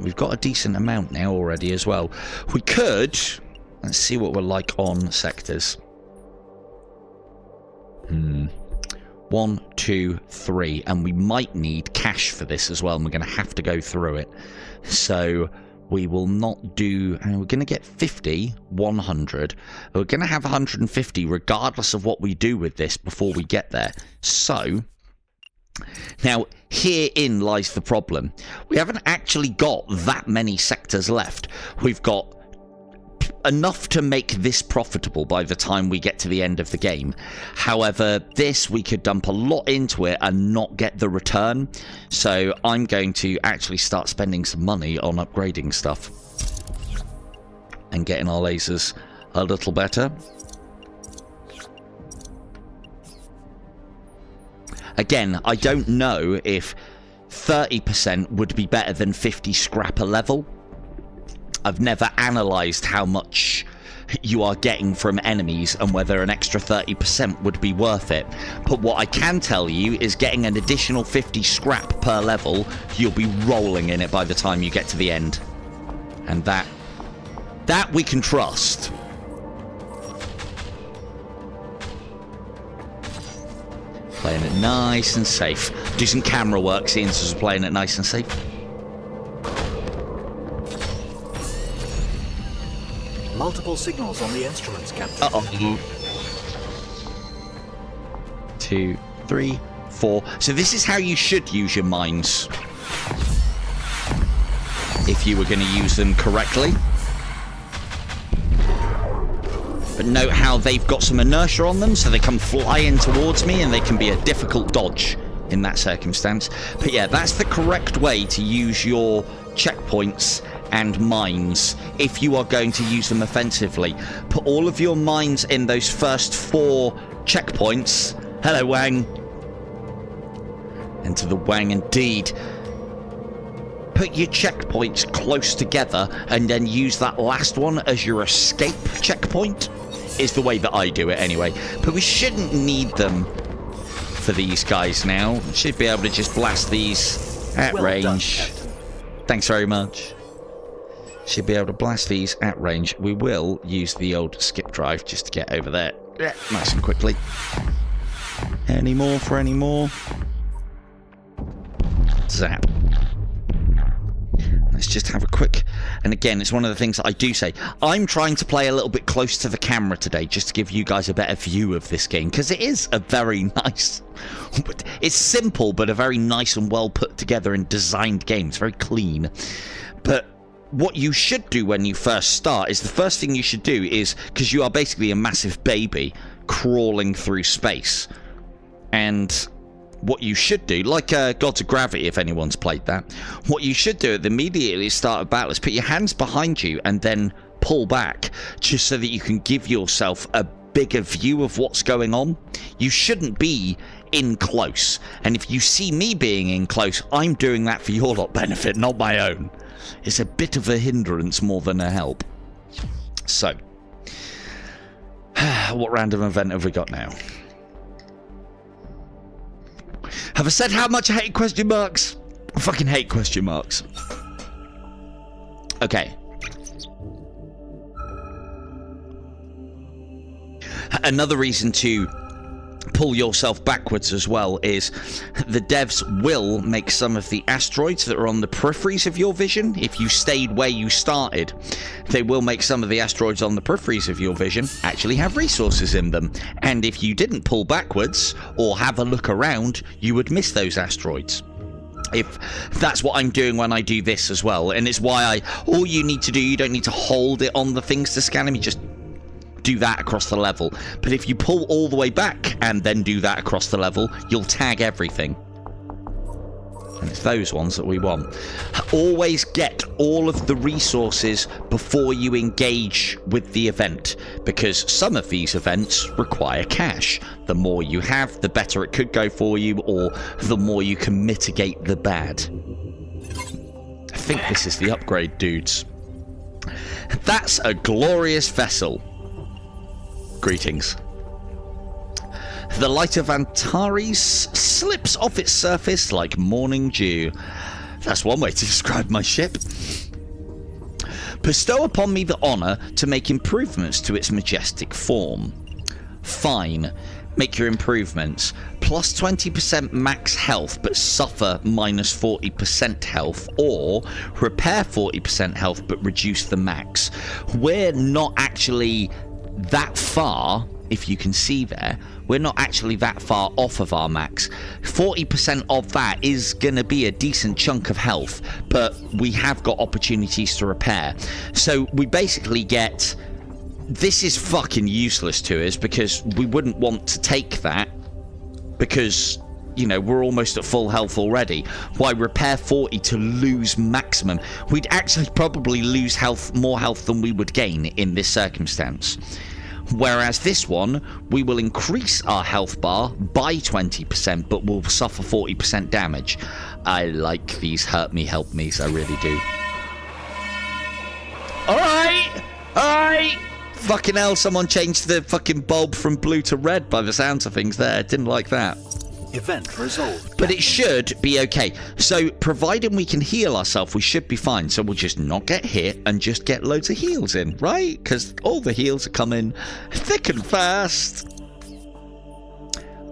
We've got a decent amount now already as well. We could... Let's see what we're like on sectors. 1, 2, 3, and we might need cash for this as well, and we're going to have to go through it. So we will not do, and we're going to get 50, 100. We're going to have 150 regardless of what we do with this before we get there. So now herein lies the problem. We haven't actually got that many sectors left. We've got enough to make this profitable by the time we get to the end of the game. However, this we could dump a lot into it and not get the return. So I'm going to actually start spending some money on upgrading stuff and getting our lasers a little better. Again, I don't know if 30% would be better than 50 scrap a level. I've never analysed how much you are getting from enemies and whether an extra 30% would be worth it. But what I can tell you is getting an additional 50 scrap per level, you'll be rolling in it by the time you get to the end. And that we can trust. Playing it nice and safe. Do some camera work, seeing as we're playing it nice and safe. Multiple signals on the instruments, Captain. Uh-oh. 2, 3, 4. So this is how you should use your mines. If you were going to use them correctly. But note how they've got some inertia on them, so they come flying towards me, and they can be a difficult dodge in that circumstance. But yeah, that's the correct way to use your checkpoints and mines if you are going to use them offensively. Put all of your mines in those first 4 checkpoints. Hello, Wang. Enter the Wang indeed. Put your checkpoints close together and then use that last one as your escape checkpoint, is the way that I do it anyway. But we shouldn't need them for these guys now. We should be able to just blast these at range. Thanks very much. Should be able to blast these at range. We will use the old skip drive just to get over there. Yeah, nice and quickly. Any more for any more? Zap. Let's just have a quick... And again, it's one of the things that I do say. I'm trying to play a little bit close to the camera today just to give you guys a better view of this game, because it is a very nice... It's simple, but a very nice and well put together and designed game. It's very clean. But what you should do when you first start is the first thing you should do is, because you are basically a massive baby crawling through space, and what you should do, like Gods of Gravity, if anyone's played that, what you should do at the immediately start of battle is put your hands behind you and then pull back, just so that you can give yourself a bigger view of what's going on. You shouldn't be in close. And if you see me being in close, I'm doing that for your lot benefit, not my own. It's a bit of a hindrance more than a help. So, what random event have we got now? Have I said how much I hate question marks? I fucking hate question marks. Okay. Another reason to pull yourself backwards as well is the devs will make some of the asteroids that are on the peripheries of your vision. If you stayed where you started, they will make some of the asteroids on the peripheries of your vision actually have resources in them. And if you didn't pull backwards or have a look around, you would miss those asteroids. If that's what I'm doing when I do this as well. And it's why all you need to do, you don't need to hold it on the things to scan them, you just do that across the level. But if you pull all the way back and then do that across the level, you'll tag everything. And it's those ones that we want. Always get all of the resources before you engage with the event, because some of these events require cash. The more you have, the better it could go for you, or the more you can mitigate the bad. I think this is the upgrade, dudes. That's a glorious vessel. Greetings. The light of Antares slips off its surface like morning dew. That's one way to describe my ship. Bestow upon me the honour to make improvements to its majestic form. Fine. Make your improvements. Plus 20% max health, but suffer minus 40% health. Or repair 40% health, but reduce the max. We're not actually that far, if you can see there, we're not actually that far off of our max. 40% of that is going to be a decent chunk of health, but we have got opportunities to repair. So we basically get... This is fucking useless to us, because we wouldn't want to take that, because, you know, we're almost at full health already. Why repair 40 to lose maximum? We'd actually probably lose health, more health than we would gain in this circumstance. Whereas this one, we will increase our health bar by 20%, but we'll suffer 40% damage. I like these hurt me, help me's, I really do. Alright! Fucking hell, someone changed the fucking bulb from blue to red by the sounds of things there. Didn't like that. Event resolved. But it should be okay. So, providing we can heal ourselves, we should be fine. So we'll just not get hit and just get loads of heals in, right? Because all the heals are coming thick and fast.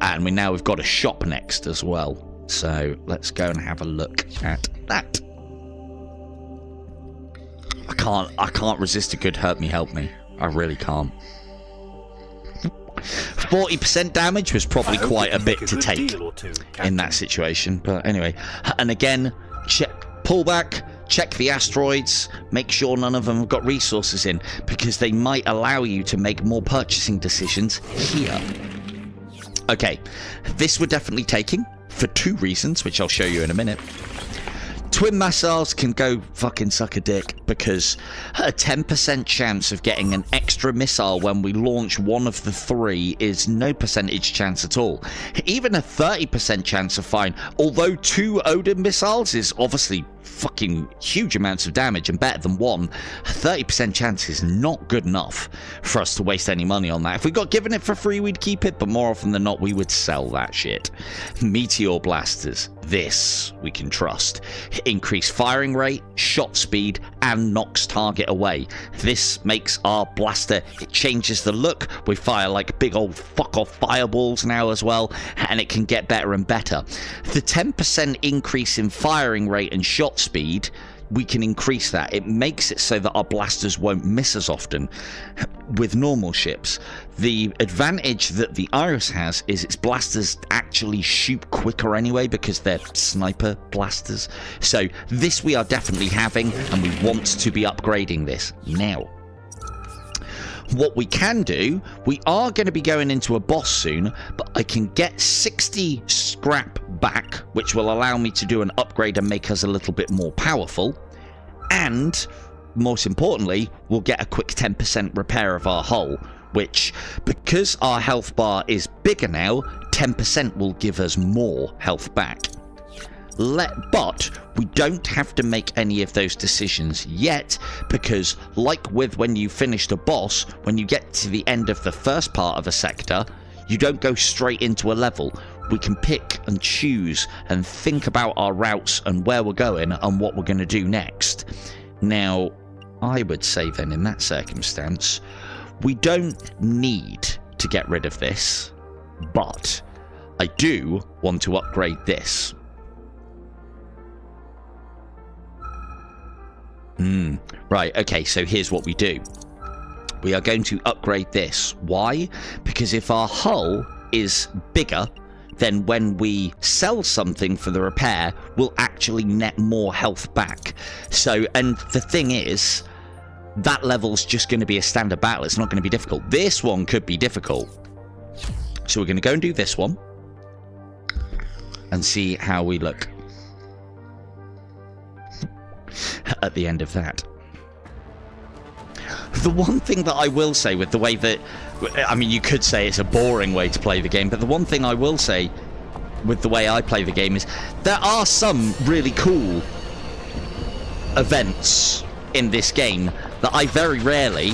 And we've got a shop next as well. So let's go and have a look at that. I can't resist a good hurt me, help me. I really can't. 40% damage was probably quite a bit to take in that situation, but anyway. And again, pull back, check the asteroids, make sure none of them have got resources in, because they might allow you to make more purchasing decisions here. Okay, this we're definitely taking for 2 reasons, which I'll show you in a minute. Twin missiles can go fucking suck a dick, because a 10% chance of getting an extra missile when we launch one of the 3 is no percentage chance at all. Even a 30% chance of fine, although 2 Odin missiles is obviously fucking huge amounts of damage and better than 1, a 30% chance is not good enough for us to waste any money on that. If we got given it for free, we'd keep it, but more often than not, we would sell that shit. Meteor blasters. This we can trust. Increase firing rate, shot speed, and knocks target away. This makes our blaster, it changes the look. We fire like big old fuck off fireballs now as well, and it can get better and better. The 10% increase in firing rate and shot speed, we can increase that. It makes it so that our blasters won't miss as often with normal ships. The advantage that the Iris has is its blasters actually shoot quicker anyway, because they're sniper blasters. So this we are definitely having, and we want to be upgrading this now. What we can do, we are going to be going into a boss soon, but I can get 60 scrap back, which will allow me to do an upgrade and make us a little bit more powerful. And, most importantly, we'll get a quick 10% repair of our hull, which, because our health bar is bigger now, 10% will give us more health back. But we don't have to make any of those decisions yet, because like with when you finished a boss, when you get to the end of the first part of a sector, you don't go straight into a level. We can pick and choose and think about our routes and where we're going and what we're going to do next. Now, I would say then in that circumstance, we don't need to get rid of this, but I do want to upgrade this. Right, okay, so here's what we do. We are going to upgrade this. Why? Because if our hull is bigger, then when we sell something for the repair, we'll actually net more health back. So, and the thing is, that level's just going to be a standard battle. It's not going to be difficult. This one could be difficult. So we're going to go and do this one and see how we look at the end of that. The one thing that I will say with the way that, I mean, you could say it's a boring way to play the game, but the one thing I will say with the way I play the game is there are some really cool events in this game that I very rarely,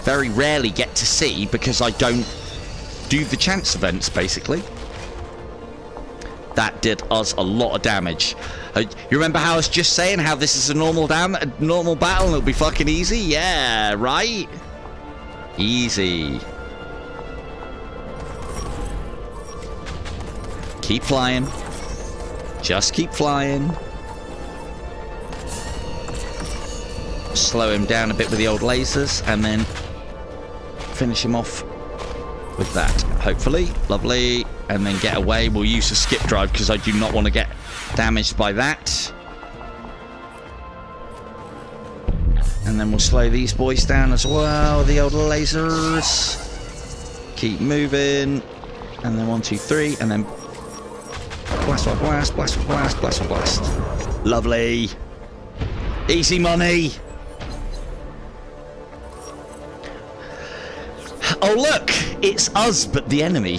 very rarely get to see because I don't do the chance events, basically. That did us a lot of damage. You remember how I was just saying how this is a normal battle and it'll be fucking easy? Yeah, right? Easy. Keep flying. Just keep flying. Slow him down a bit with the old lasers and then finish him off with that, hopefully. Lovely. And then get away. We'll use a skip drive because I do not want to get damaged by that. And then we'll slow these boys down as well, the old lasers. Keep moving. And then 1, 2, 3, and then blast, blast, blast, blast, blast, blast. Lovely. Easy money. Oh look, it's us but the enemy.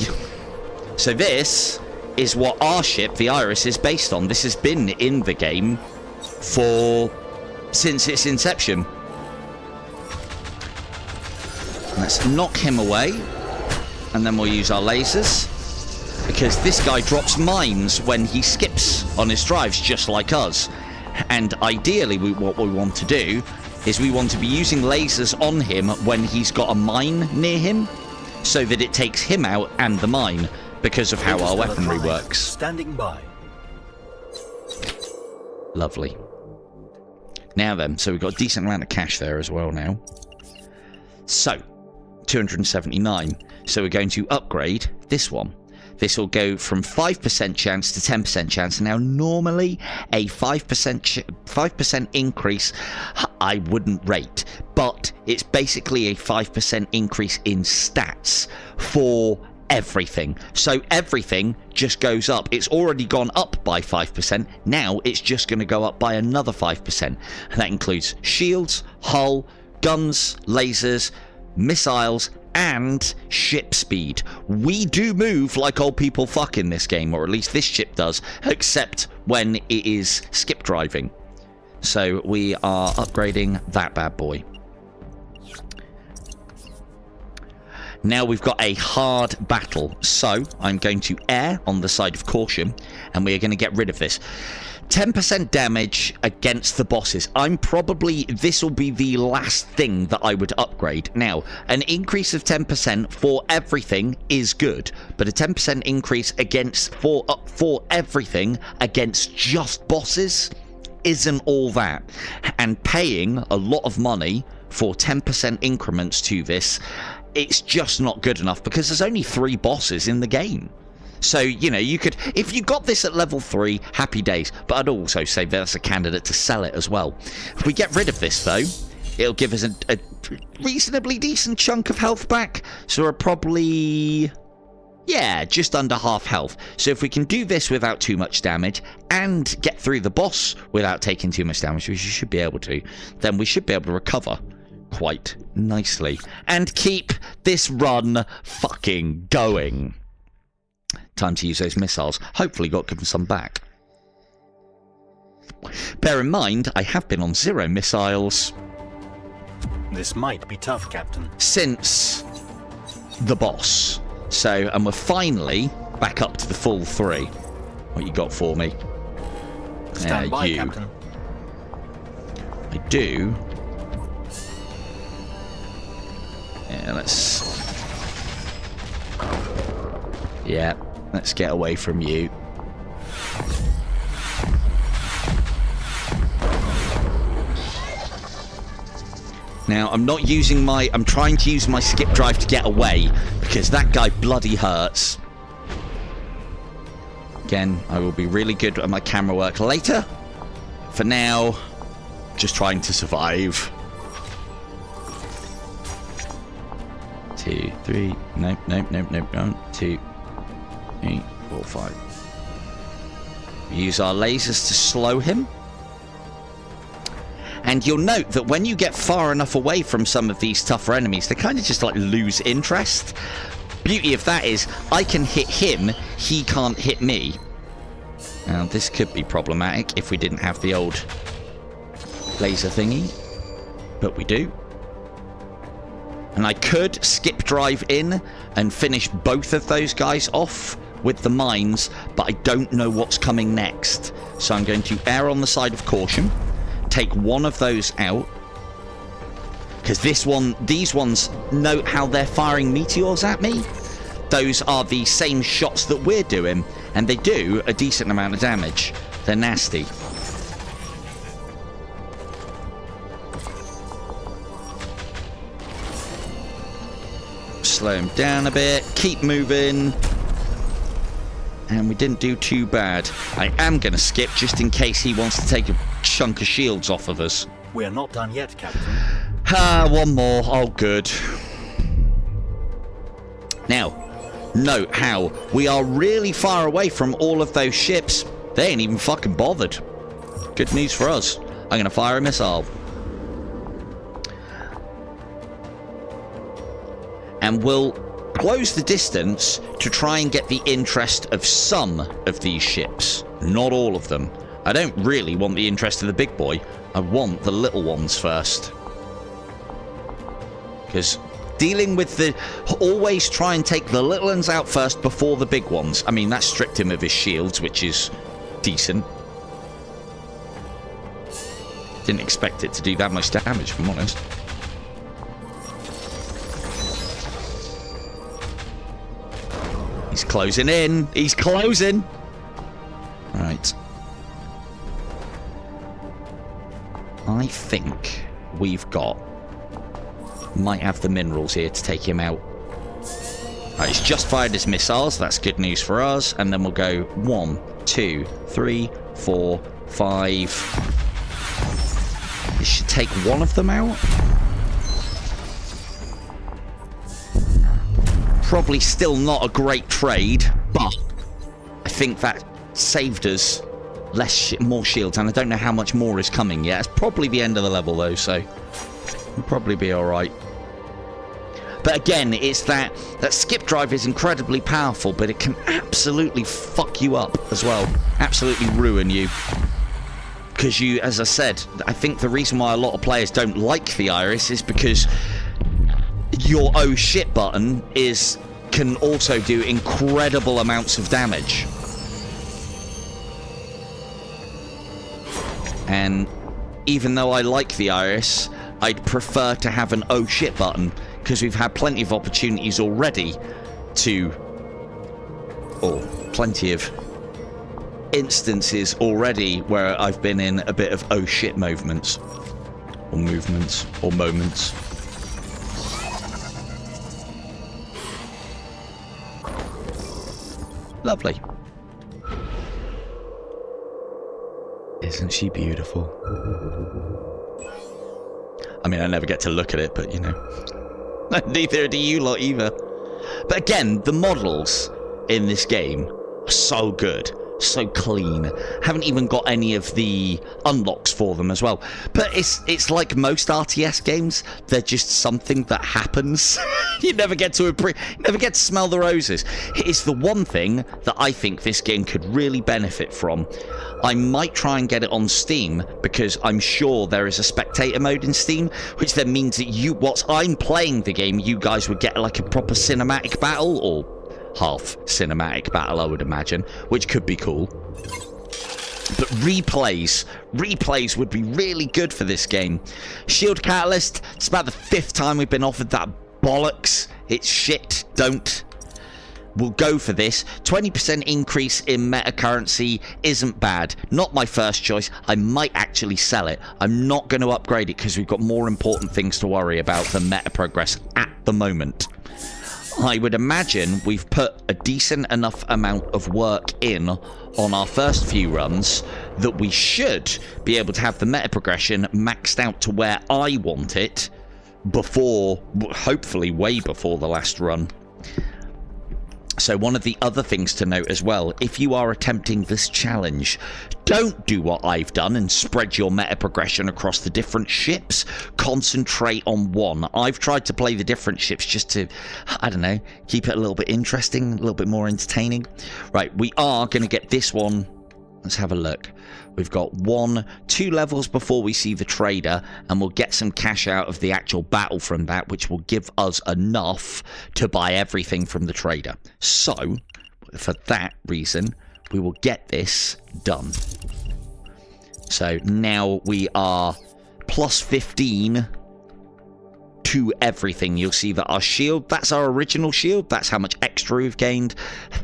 So this is what our ship, the Iris, is based on. This has been in the game since its inception. Let's knock him away, and then we'll use our lasers, because this guy drops mines when he skips on his drives, just like us. And ideally, what we want to do is we want to be using lasers on him when he's got a mine near him, so that it takes him out and the mine, because of how our weaponry works. Standing by. Lovely. Now then, so we've got a decent amount of cash there as well now. So, 279. So we're going to upgrade this one. This will go from 5% chance to 10% chance. Now, normally a 5% increase I wouldn't rate, but it's basically a 5% increase in stats for everything. So everything just goes up. It's already gone up by 5%. Now it's just going to go up by another 5%. And that includes shields, hull, guns, lasers, missiles, and ship speed. We do move like old people fuck in this game, or at least this ship does, except when it is skip driving. So we are upgrading that bad boy. Now we've got a hard battle, so I'm going to err on the side of caution, and we are going to get rid of this. 10% damage against the bosses. This will be the last thing that I would upgrade. Now, an increase of 10% for everything is good, but a 10% increase for everything against just bosses isn't all that. And paying a lot of money for 10% increments to this, it's just not good enough, because there's only 3 bosses in the game. So, you know, you could, if you got this at level 3, happy days. But I'd also say that's a candidate to sell it as well. If we get rid of this, though, it'll give us a reasonably decent chunk of health back. So we're probably, yeah, just under half health. So if we can do this without too much damage and get through the boss without taking too much damage, which you should be able to, then we should be able to recover quite nicely. And keep this run fucking going. Time to use those missiles. Hopefully got given some back. Bear in mind, I have been on 0 missiles. This might be tough, Captain. Since the boss. So, and we're finally back up to the full 3. What you got for me? Stand by, Captain. I do. Yeah, let's get away from you. Now, I'm trying to use my skip drive to get away, because that guy bloody hurts. Again, I will be really good at my camera work later. For now, just trying to survive. 2, 3, nope, 2, 3, 4, 5. Use our lasers to slow him. And you'll note that when you get far enough away from some of these tougher enemies, they kind of just like lose interest. Beauty of that is, I can hit him, he can't hit me. Now, this could be problematic if we didn't have the old laser thingy, but we do. And I could skip drive in and finish both of those guys off with the mines, but I don't know what's coming next. So I'm going to err on the side of caution. Take one of those out, because these ones, note how they're firing meteors at me. Those are the same shots that we're doing, and they do a decent amount of damage. They're nasty. Slow him down a bit, keep moving. And we didn't do too bad. I am going to skip just in case he wants to take a chunk of shields off of us. We're not done yet, Captain. One more. Oh, good. Now, note how we are really far away from all of those ships. They ain't even fucking bothered. Good news for us. I'm going to fire a missile. And we'll close the distance to try and get the interest of some of these ships. Not all of them. I don't really want the interest of the big boy. I want the little ones first. Because dealing with the... Always try and take the little ones out first before the big ones. I mean, that stripped him of his shields, which is decent. Didn't expect it to do that much damage, if I'm honest. He's closing in. He's closing. Right. I think we've got... Might have the minerals here to take him out. Right, he's just fired his missiles. That's good news for us. And then we'll go 1, 2, 3, 4, 5. This should take one of them out. Probably still not a great trade, but I think that saved us more shields, and I don't know how much more is coming yet. It's probably the end of the level though, so we'll probably be alright. But again, it's that skip drive is incredibly powerful, but it can absolutely fuck you up as well. Absolutely ruin you. Because you, as I said, I think the reason why a lot of players don't like the Iris is because your oh shit button can also do incredible amounts of damage. And even though I like the Iris, I'd prefer to have an oh shit button, because we've had plenty of opportunities already plenty of instances already where I've been in a bit of oh shit moments. Lovely. Isn't she beautiful? I mean, I never get to look at it, but you know. Neither do you lot either. But again, the models in this game are so good. so clean. Haven't even got any of the unlocks for them as well. But it's like most RTS games, they're just something that happens. You never get to smell the roses. It's the one thing that I think this game could really benefit from. I might try and get it on Steam, because I'm sure there is a spectator mode in Steam, which then means that whilst I'm playing the game, you guys would get like a proper cinematic battle, or half cinematic battle, I would imagine, which could be cool. But replays would be really good for this game. Shield Catalyst, it's about the 5th time we've been offered that bollocks. It's shit, don't. We'll go for this. 20% increase in meta currency isn't bad. Not my first choice. I might actually sell it. I'm not going to upgrade it because we've got more important things to worry about than meta progress at the moment. I would imagine we've put a decent enough amount of work in on our first few runs that we should be able to have the meta progression maxed out to where I want it before, hopefully way before the last run. So one of the other things to note as well, if you are attempting this challenge, don't do what I've done and spread your meta progression across the different ships. Concentrate on one. I've tried to play the different ships just to, I don't know, keep it a little bit interesting, a little bit more entertaining. Right, we are going to get this one. Let's have a look. We've got 2 levels before we see the trader, and we'll get some cash out of the actual battle from that, which will give us enough to buy everything from the trader. So, for that reason, we will get this done. So now we are plus 15 to everything. You'll see that our shield, that's our original shield. That's how much extra we've gained.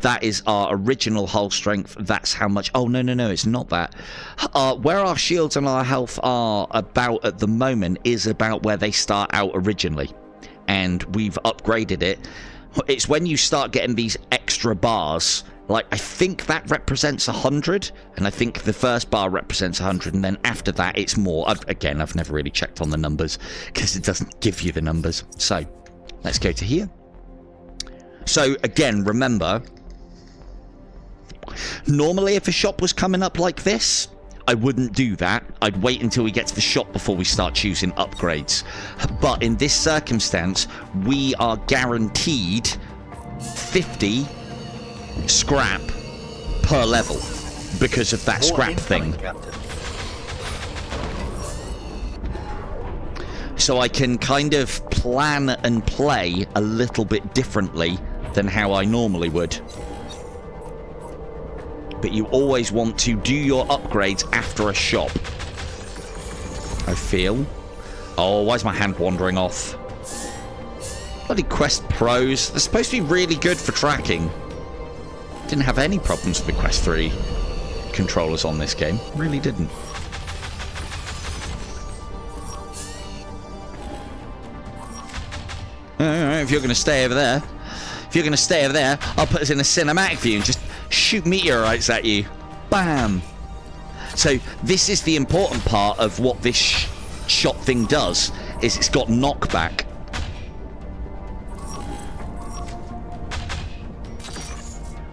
That is our original hull strength. That's how much... Oh, no, it's not that. Where our shields and our health are about at the moment is about where they start out originally. And we've upgraded it. It's when you start getting these extra bars. Like, I think that represents 100, and I think the first bar represents 100, and then after that, it's more. Again, I've never really checked on the numbers, because it doesn't give you the numbers. So, let's go to here. So, again, remember, normally if a shop was coming up like this, I wouldn't do that. I'd wait until we get to the shop before we start choosing upgrades. But in this circumstance, we are guaranteed 50 scrap per level because of that scrap thing. So I can kind of plan and play a little bit differently than how I normally would. But you always want to do your upgrades after a shop, I feel. Oh, why is my hand wandering off? Bloody Quest Pros. They're supposed to be really good for tracking. Didn't have any problems with the Quest 3 controllers on this game. Really didn't. Alright, if you're going to stay over there, I'll put us in a cinematic view and just shoot meteorites at you. Bam! So this is the important part of what this shot thing does, is it's got knockback.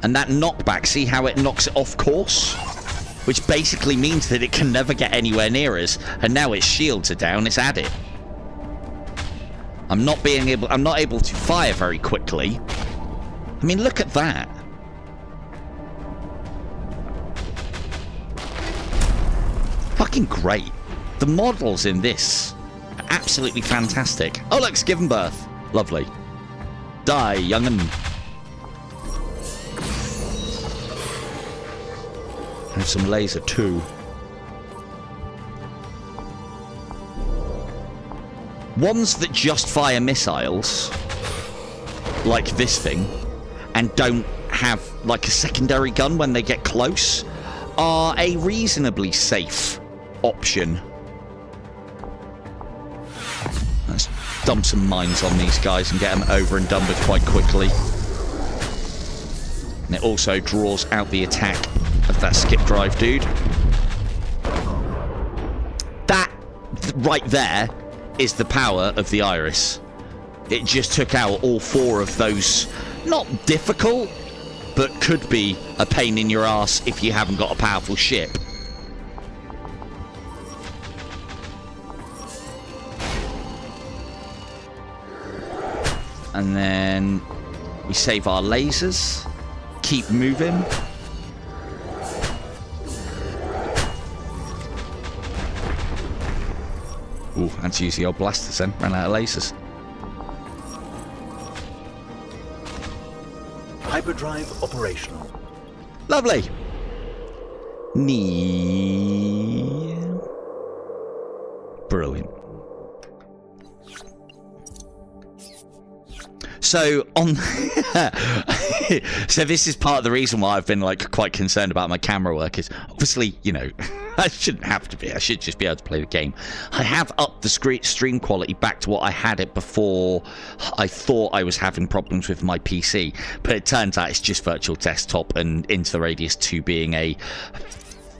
And that knockback, see how it knocks it off course? Which basically means that it can never get anywhere near us. And now its shields are down, it's at it. I'm not able to fire very quickly. I mean, look at that. Fucking great. The models in this are absolutely fantastic. Oh, look, it's given birth. Lovely. Die, young'un. Have some laser too. Ones that just fire missiles, like this thing, and don't have like a secondary gun when they get close, are a reasonably safe option. Let's dump some mines on these guys and get them over and done with quite quickly. And it also draws out the attack of that skip drive dude. That right there is the power of the Iris. It just took out all 4 of those, not difficult, but could be a pain in your ass if you haven't got a powerful ship. And then we save our lasers, keep moving. Ooh, had to use the old blasters then, ran out of lasers. Hyperdrive operational. Lovely. Brilliant. So on so this is part of the reason why I've been like quite concerned about my camera work is obviously, you know, I shouldn't have to be. I should just be able to play the game. I have upped the stream quality back to what I had it before. I thought I was having problems with my PC, but it turns out it's just virtual desktop and Into the Radius 2 being a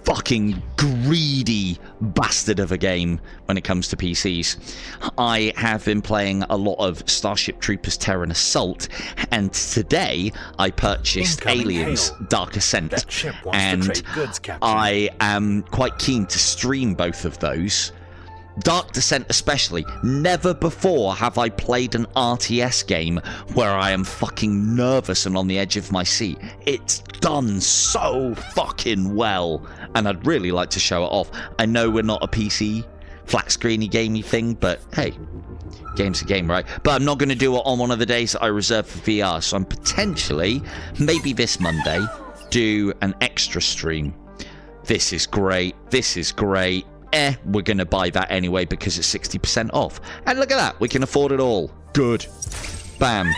fucking greedy bastard of a game when it comes to PCs. I have been playing a lot of Starship Troopers Terran Assault, and today I purchased Incoming Aliens hail. Dark Ascent, That ship wants to and trade goods, Captain. I am quite keen to stream both of those. Dark Descent especially. Never before have I played an RTS game where I am fucking nervous and on the edge of my seat. It's done so fucking well, and I'd really like to show it off. I know we're not a PC flat screeny gamey thing, but hey, game's a game, right? But I'm not going to do it on one of the days that I reserve for VR, so I'm potentially, maybe this Monday, do an extra stream. This is great. This is great. We're going to buy that anyway because it's 60% off. And look at that. We can afford it all. Good. Bam.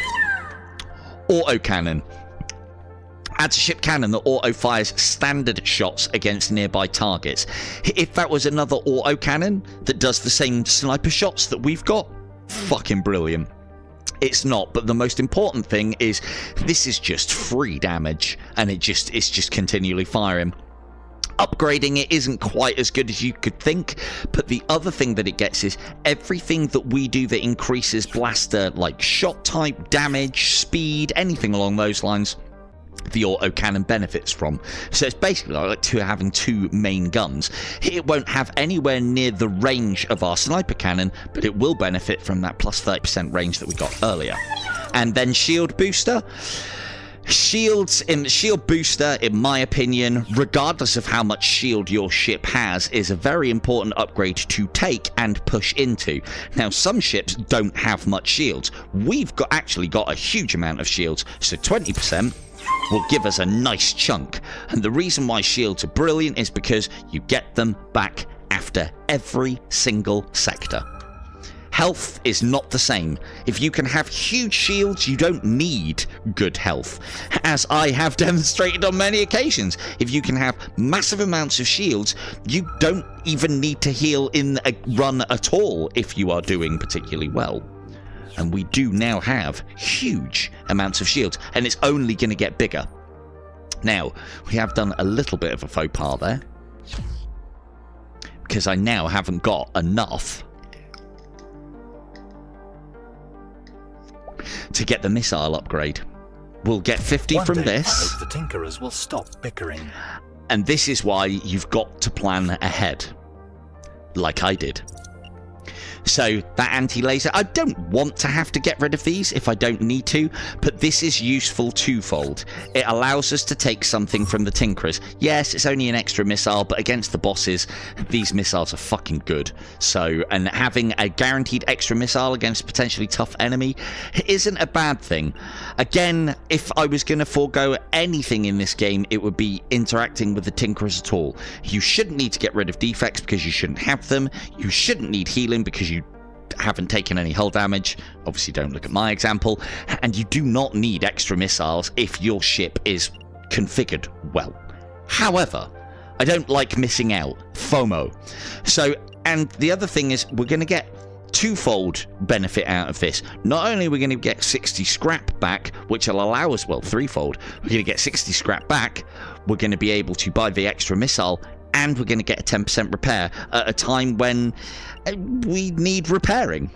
Autocannon. Adds a ship cannon that auto-fires standard shots against nearby targets. If that was another autocannon that does the same sniper shots that we've got, fucking brilliant. It's not, but the most important thing is this is just free damage, and it's just continually firing. Upgrading it isn't quite as good as you could think, but the other thing that it gets is everything that we do that increases blaster, like shot type, damage, speed, anything along those lines, the autocannon benefits from. So it's basically like having two main guns. It won't have anywhere near the range of our sniper cannon, but it will benefit from that plus 30% range that we got earlier. And then shield booster. Shield booster, in my opinion, regardless of how much shield your ship has, is a very important upgrade to take and push into. Now, some ships don't have much shields. We've actually got a huge amount of shields, so 20% will give us a nice chunk. And the reason why shields are brilliant is because you get them back after every single sector. Health is not the same. If you can have huge shields, you don't need good health. As I have demonstrated on many occasions, if you can have massive amounts of shields, you don't even need to heal in a run at all if you are doing particularly well. And we do now have huge amounts of shields, and it's only going to get bigger. Now, we have done a little bit of a faux pas there, because I now haven't got enough to get the missile upgrade. We'll get 50 One from day, this. I hope the Tinkerers will stop bickering. And this is why you've got to plan ahead, like I did. So that anti-laser, I don't want to have to get rid of these if I don't need to, but this is useful twofold. It allows us to take something from the Tinkerers. Yes, it's only an extra missile, but against the bosses, these missiles are fucking good. So, and having a guaranteed extra missile against a potentially tough enemy isn't a bad thing. Again, if I was going to forego anything in this game, it would be interacting with the Tinkerers at all. You shouldn't need to get rid of defects because you shouldn't have them. You shouldn't need healing because you haven't taken any hull damage. Obviously, don't look at my example. And you do not need extra missiles if your ship is configured well. However, I don't like missing out. FOMO. So, and the other thing is we're going to get twofold benefit out of this. Not only are we going to get 60 scrap back, which will allow us, well, threefold. We're going to get 60 scrap back. We're going to be able to buy the extra missile, and we're going to get a 10% repair at a time when we need repairing.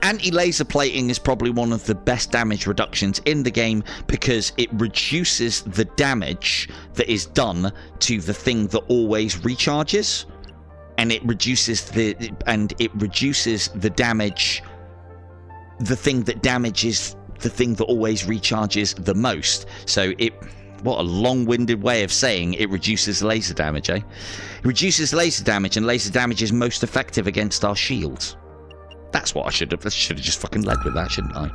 Anti-laser plating is probably one of the best damage reductions in the game because it reduces the damage that is done to the thing that always recharges, and it reduces the damage, the thing that damages the thing that always recharges the most. So what a long-winded way of saying it reduces laser damage, eh? It reduces laser damage, and laser damage is most effective against our shields. That's what I should have just fucking led with that, shouldn't I?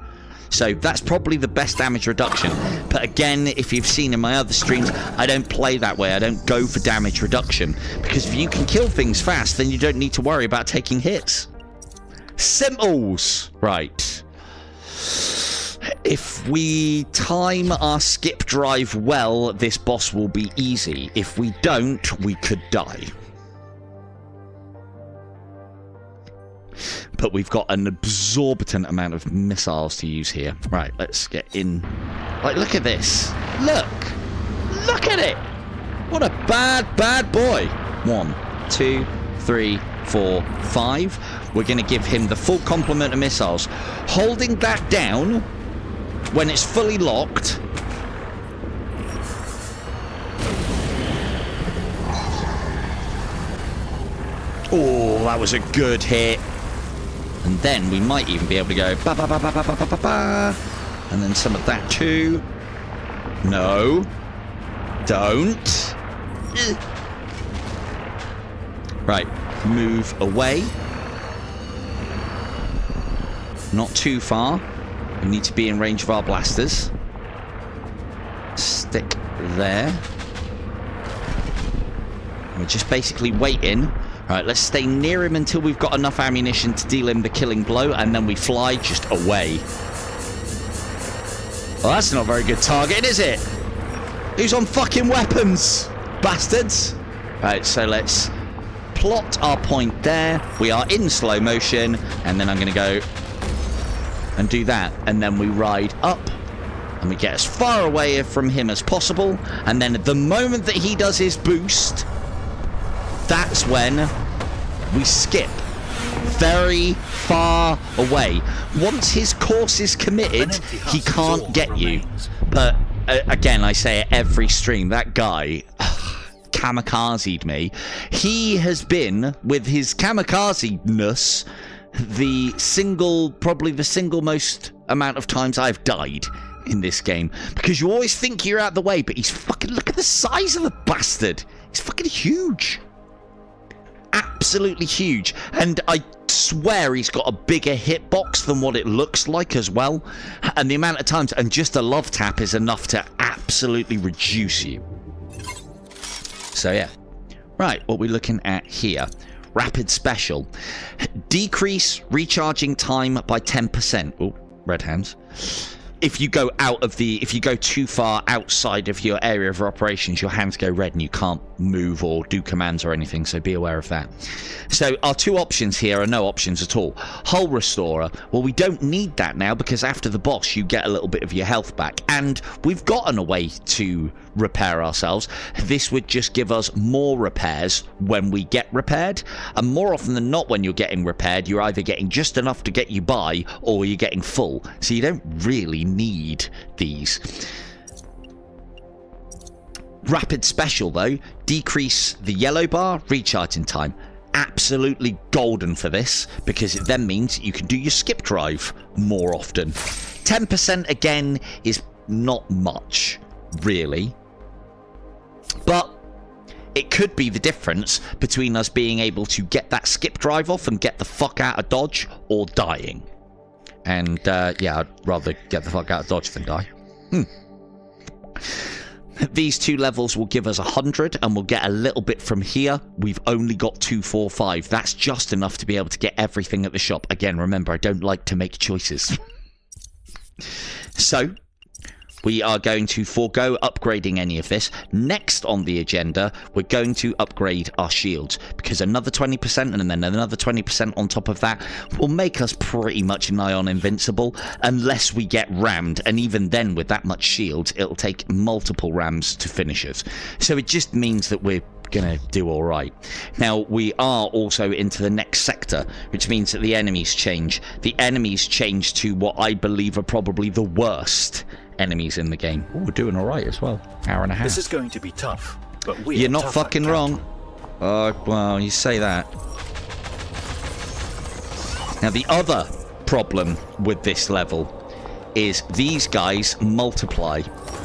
So that's probably the best damage reduction. But again, if you've seen in my other streams, I don't play that way. I don't go for damage reduction. Because if you can kill things fast, then you don't need to worry about taking hits. Simples! Right. If we time our skip drive well, this boss will be easy. If we don't, we could die. But we've got an exorbitant amount of missiles to use here. Right, let's get in. Like, look at this. Look! Look at it! What a bad, bad boy. 1, 2, 3, 4, 5. We're going to give him the full complement of missiles. Holding that down when it's fully locked. Oh, that was a good hit. And then we might even be able to go ba ba ba ba ba ba ba ba ba, and then some of that too. No, don't. Right, move away. Not too far. We need to be in range of our blasters. Stick there. We're just basically waiting. Right, let's stay near him until we've got enough ammunition to deal him the killing blow, and then we fly just away. Well, that's not a very good targeting, is it? Who's on fucking weapons? Bastards! Right, so let's plot our point there. We are in slow motion, and then I'm going to go and do that. And then we ride up, and we get as far away from him as possible. And then at the moment that he does his boost, that's when we skip very far away. Once his course is committed, he can't get you. But again, I say it every stream, that guy kamikazed me. He has been, with his kamikaze-ness, probably the single most amount of times I've died in this game. Because you always think you're out the way, but he's fucking, look at the size of the bastard. He's fucking huge. Absolutely huge. And I swear he's got a bigger hitbox than what it looks like as well. And the amount of times, and just a love tap is enough to absolutely reduce you. So yeah. Right, what we're looking at here. Rapid special. Decrease recharging time by 10%. Oh, red hands. If you go too far outside of your area of operations, your hands go red and you can't move or do commands or anything, so be aware of that. So our two options here are no options at all. Hull Restorer, well, we don't need that now because after the boss you get a little bit of your health back, and we've gotten a way to repair ourselves. This would just give us more repairs when we get repaired, and more often than not when you're getting repaired, you're either getting just enough to get you by or you're getting full, so you don't really need these. Rapid special though, decrease the yellow bar recharging time. Absolutely golden for this, because it then means you can do your skip drive more often. 10% again is not much really, but it could be the difference between us being able to get that skip drive off and get the fuck out of dodge, or dying. And yeah, I'd rather get the fuck out of dodge than die. These two levels will give us 100, and we'll get a little bit from here. We've only got 245. That's just enough to be able to get everything at the shop. Again, remember, I don't like to make choices. So we are going to forego upgrading any of this. Next on the agenda, we're going to upgrade our shields, because another 20% and then another 20% on top of that will make us pretty much nigh on invincible, unless we get rammed, and even then with that much shields, it'll take multiple rams to finish us. So it just means that we're gonna do all right. Now, we are also into the next sector, which means that the enemies change. The enemies change to what I believe are probably the worst enemies in the game. Oh, we're doing all right as well. Hour and a half. This is going to be tough, but we You're are not tougher fucking counter. wrong. Well, you say that. Now, the other problem with this level is these guys multiply.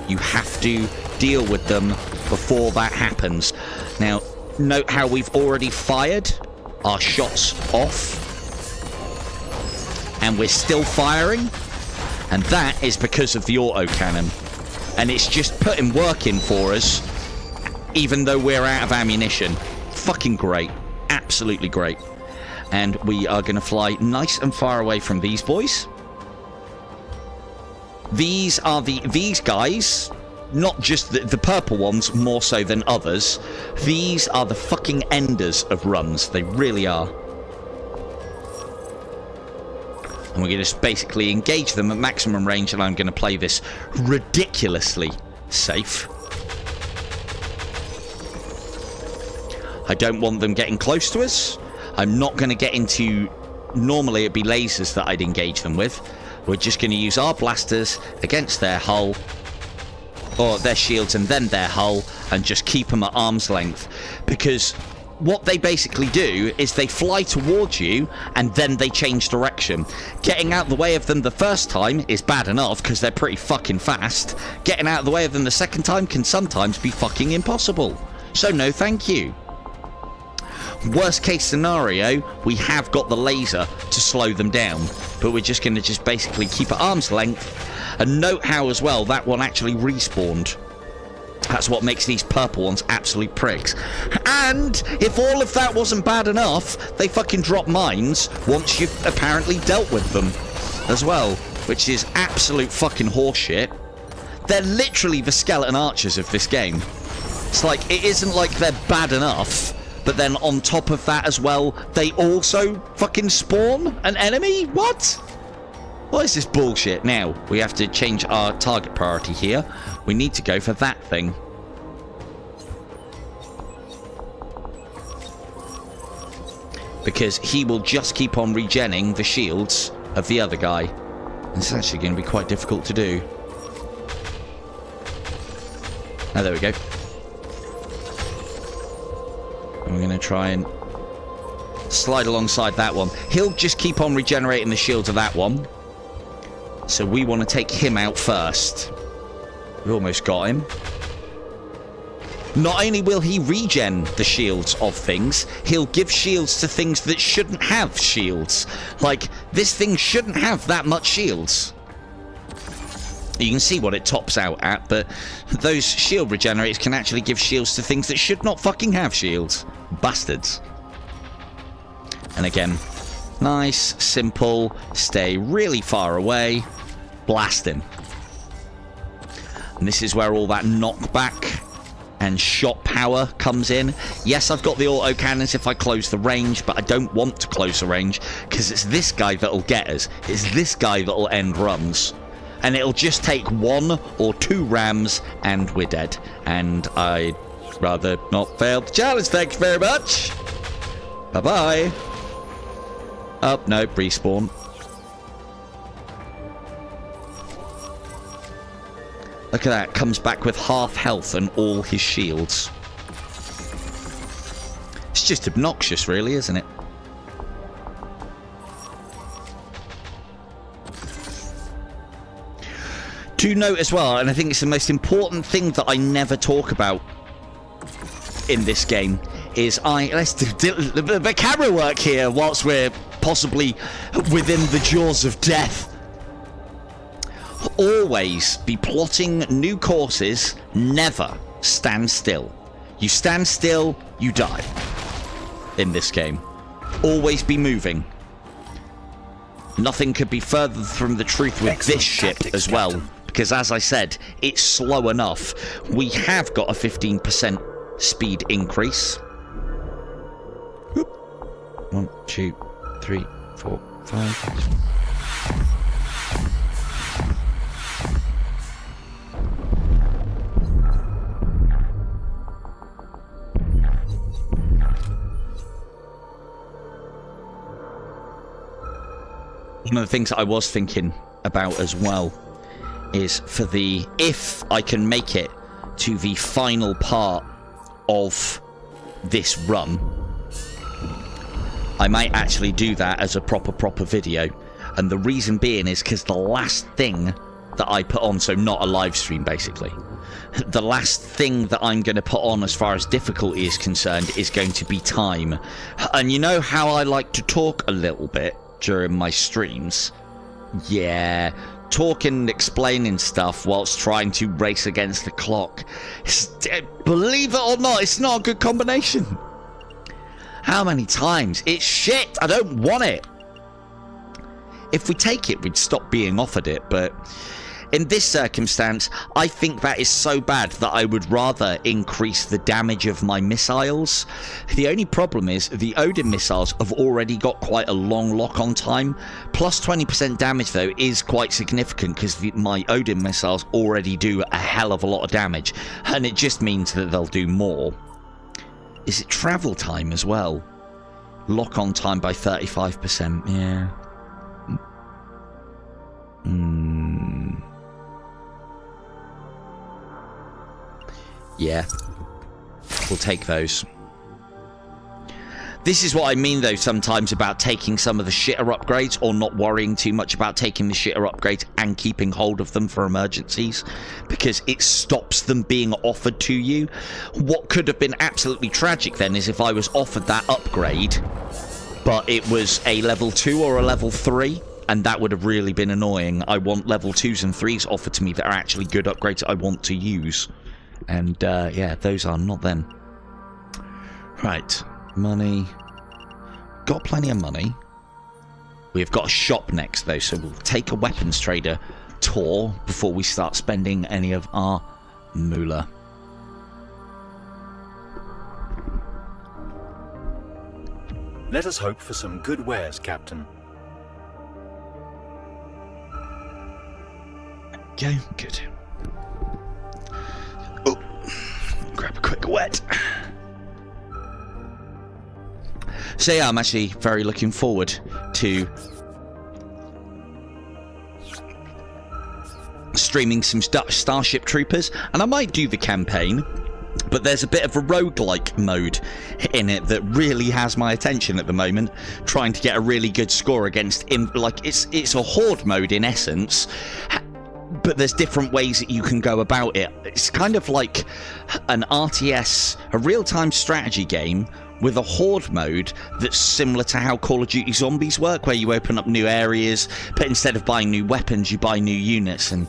You have to deal with them before that happens. Now, note how we've already fired our shots off, and we're still firing, and that is because of the autocannon. And it's just putting work in for us, even though we're out of ammunition. Fucking great. Absolutely great. And we are going to fly nice and far away from these boys. These guys, not just the purple ones, more so than others. These are the fucking enders of runs. They really are. And we're going to just basically engage them at maximum range, and I'm going to play this ridiculously safe. I don't want them getting close to us. I'm not going to get into... Normally it'd be lasers that I'd engage them with. We're just going to use our blasters against their hull, or their shields and then their hull, and just keep them at arm's length. Because what they basically do is they fly towards you and then they change direction. Getting out the way of them the first time is bad enough because they're pretty fucking fast. Getting out of the way of them the second time can sometimes be fucking impossible. So no thank you. Worst case scenario, we have got the laser to slow them down, but we're just going to basically keep at arm's length. And note how as well that one actually respawned. That's what makes these purple ones absolute pricks. And if all of that wasn't bad enough, they fucking drop mines once you've apparently dealt with them as well, which is absolute fucking horseshit. They're literally the skeleton archers of this game. It's like, it isn't like they're bad enough, but then on top of that as well, they also fucking spawn an enemy? What? What is this bullshit? Now, we have to change our target priority here. We need to go for that thing. Because he will just keep on regenning the shields of the other guy. It's actually going to be quite difficult to do. Oh, there we go. And we're going to try and slide alongside that one. He'll just keep on regenerating the shields of that one. So we want to take him out first. We almost got him. Not only will he regen the shields of things, he'll give shields to things that shouldn't have shields. Like, this thing shouldn't have that much shields. You can see what it tops out at, but those shield regenerators can actually give shields to things that should not fucking have shields. Bastards. And again, nice, simple, stay really far away, blast him. And this is where all that knockback and shot power comes in. Yes, I've got the autocannons if I close the range, but I don't want to close the range because it's this guy that'll get us. It's this guy that'll end runs. And it'll just take 1 or 2 rams and we're dead. And I'd rather not fail the challenge. Thanks very much. Bye-bye. Oh, no, respawn. Look at that. Comes back with half health and all his shields. It's just obnoxious, really, isn't it? Do note as well, and I think it's the most important thing that I never talk about in this game, is let's do the camera work here whilst we're possibly within the jaws of death. Always be plotting new courses, never stand still. You stand still, you die in this game. Always be moving. Nothing could be further from the truth with this ship as well. Because as I said, it's slow enough. We have got a 15% speed increase. Whoop. 1, 2, 3, 4, 5. One of the things that I was thinking about as well is for the, if I can make it to the final part of this run, I might actually do that as a proper video. And the reason being is because the last thing that I put on, so not a live stream basically, the last thing that I'm going to put on as far as difficulty is concerned is going to be time. And you know how I like to talk a little bit during my streams? Yeah, talking and explaining stuff whilst trying to race against the clock. Believe it or not, it's not a good combination. How many times? It's shit. I don't want it. If we take it, we'd stop being offered it, but in this circumstance, I think that is so bad that I would rather increase the damage of my missiles. The only problem is the Odin missiles have already got quite a long lock-on time. Plus 20% damage, though, is quite significant because my Odin missiles already do a hell of a lot of damage, and it just means that they'll do more. Is it travel time as well? Lock-on time by 35%, yeah. Yeah, we'll take those. This is what I mean, though, sometimes about taking some of the shitter upgrades or not worrying too much about taking the shitter upgrades and keeping hold of them for emergencies, because it stops them being offered to you. What could have been absolutely tragic then is if I was offered that upgrade, but it was a level 2 or a level 3, and that would have really been annoying. I want level 2s and 3s offered to me that are actually good upgrades I want to use. And, yeah, those are not them. Right. Money. Got plenty of money. We've got a shop next, though, so we'll take a weapons trader tour before we start spending any of our moolah. Let us hope for some good wares, Captain. Okay, good. Oh, grab a quick wet. So yeah, I'm actually very looking forward to streaming some Starship Troopers, and I might do the campaign, but there's a bit of a roguelike mode in it that really has my attention at the moment, trying to get a really good score against like it's a horde mode in essence, but there's different ways that you can go about it. It's kind of like an RTS, a real-time strategy game with a horde mode that's similar to how Call of Duty Zombies work, where you open up new areas, but instead of buying new weapons, you buy new units, and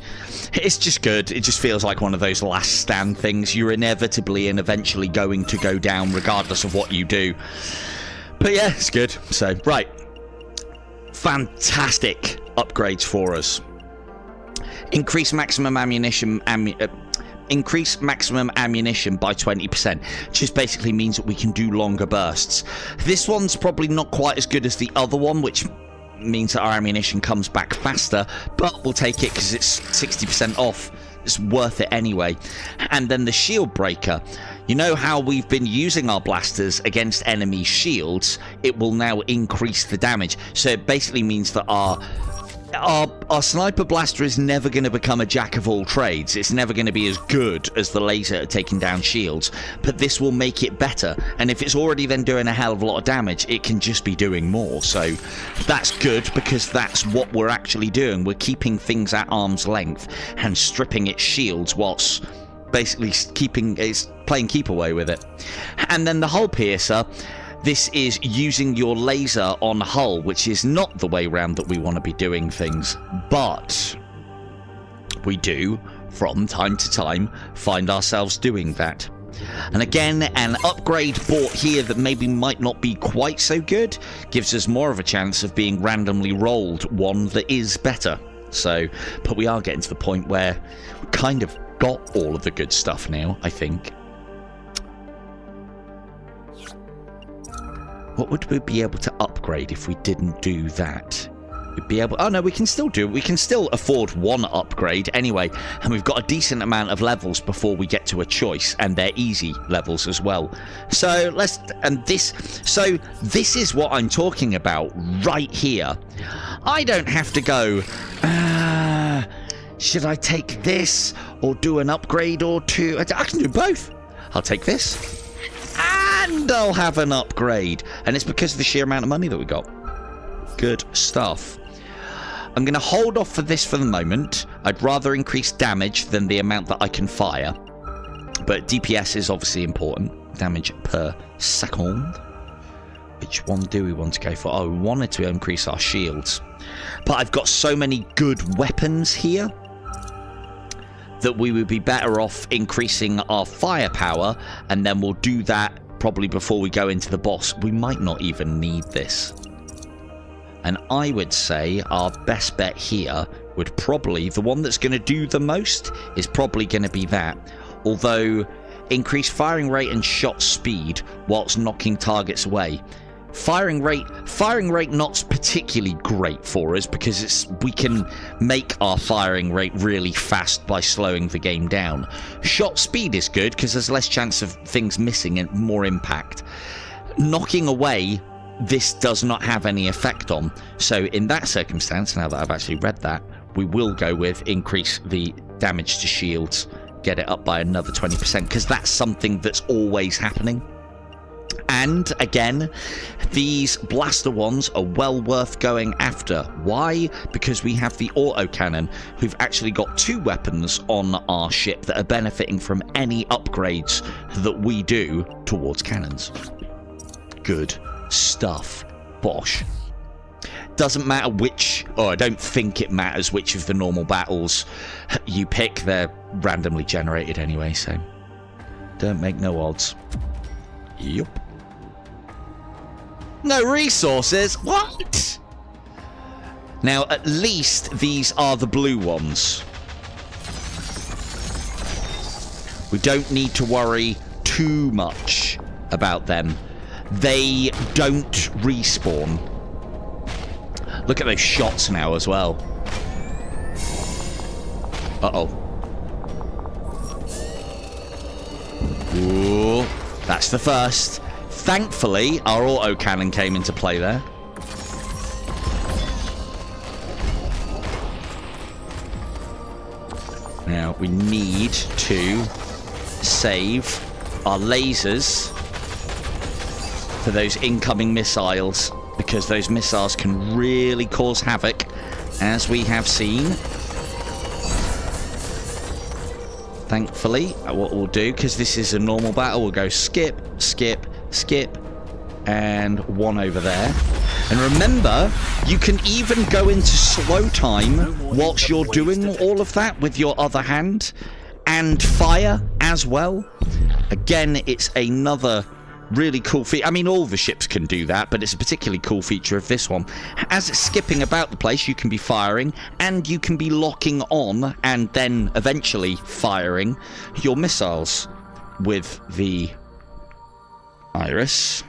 it's just good. It just feels like one of those last stand things. You're inevitably and eventually going to go down regardless of what you do. But yeah, it's good. So, right. Fantastic upgrades for us. Increase maximum ammunition... Increase maximum ammunition by 20%, just basically means that we can do longer bursts. This one's probably not quite as good as the other one, which means that our ammunition comes back faster, but we'll take it because it's 60% off. It's worth it anyway. And then the shield breaker. You know how we've been using our blasters against enemy shields? It will now increase the damage. So it basically means that our sniper blaster is never going to become a jack of all trades. It's never going to be as good as the laser at taking down shields, but this will make it better. And if it's already then doing a hell of a lot of damage, it can just be doing more. So that's good, because that's what we're actually doing. We're keeping things at arm's length and stripping its shields whilst basically playing keep away with it. And then the hull piercer. This is using your laser on hull, which is not the way round that we want to be doing things, but we do, from time to time, find ourselves doing that. And again, an upgrade bought here that maybe might not be quite so good gives us more of a chance of being randomly rolled one that is better. So, but we are getting to the point where we kind of got all of the good stuff now, I think. What would we be able to upgrade if we didn't do that? We'd be able... Oh, no, we can still do it. We can still afford one upgrade anyway. And we've got a decent amount of levels before we get to a choice. And they're easy levels as well. So, let's... And this... So, this is what I'm talking about right here. I don't have to go, should I take this or do an upgrade or two? I can do both. I'll take this and I'll have an upgrade. And it's because of the sheer amount of money that we got. Good stuff. I'm going to hold off for this for the moment. I'd rather increase damage than the amount that I can fire. But DPS is obviously important. Damage per second. Which one do we want to go for? Oh, we wanted to increase our shields. But I've got so many good weapons here that we would be better off increasing our firepower. And then we'll do that probably before we go into the boss. We might not even need this. And I would say our best bet here would probably, the one that's going to do the most is probably going to be that. Although, increase firing rate and shot speed whilst knocking targets away. Firing rate not particularly great for us because we can make our firing rate really fast by slowing the game down. Shot speed is good because there's less chance of things missing and more impact. Knocking away, this does not have any effect on. So in that circumstance, now that I've actually read that, we will go with increase the damage to shields, get it up by another 20% because that's something that's always happening. And again, these blaster ones are well worth going after. Why? Because we have the autocannon, who've actually got 2 weapons on our ship that are benefiting from any upgrades that we do towards cannons. Good stuff. Bosh. Doesn't matter which, or I don't think it matters which of the normal battles you pick. They're randomly generated anyway, so don't make no odds. Yup. No resources? What? Now, at least these are the blue ones. We don't need to worry too much about them. They don't respawn. Look at those shots now as well. Uh-oh. Ooh, that's the first. Thankfully, our autocannon came into play there. Now, we need to save our lasers for those incoming missiles, because those missiles can really cause havoc, as we have seen. Thankfully, what we'll do, because this is a normal battle, we'll go skip, skip, skip, and 1 over there. And remember, you can even go into slow time whilst you're doing all of that with your other hand, and fire as well. Again, it's another really cool feature. I mean, all the ships can do that, but it's a particularly cool feature of this one. As it's skipping about the place, you can be firing, and you can be locking on, and then eventually firing your missiles with the Iris.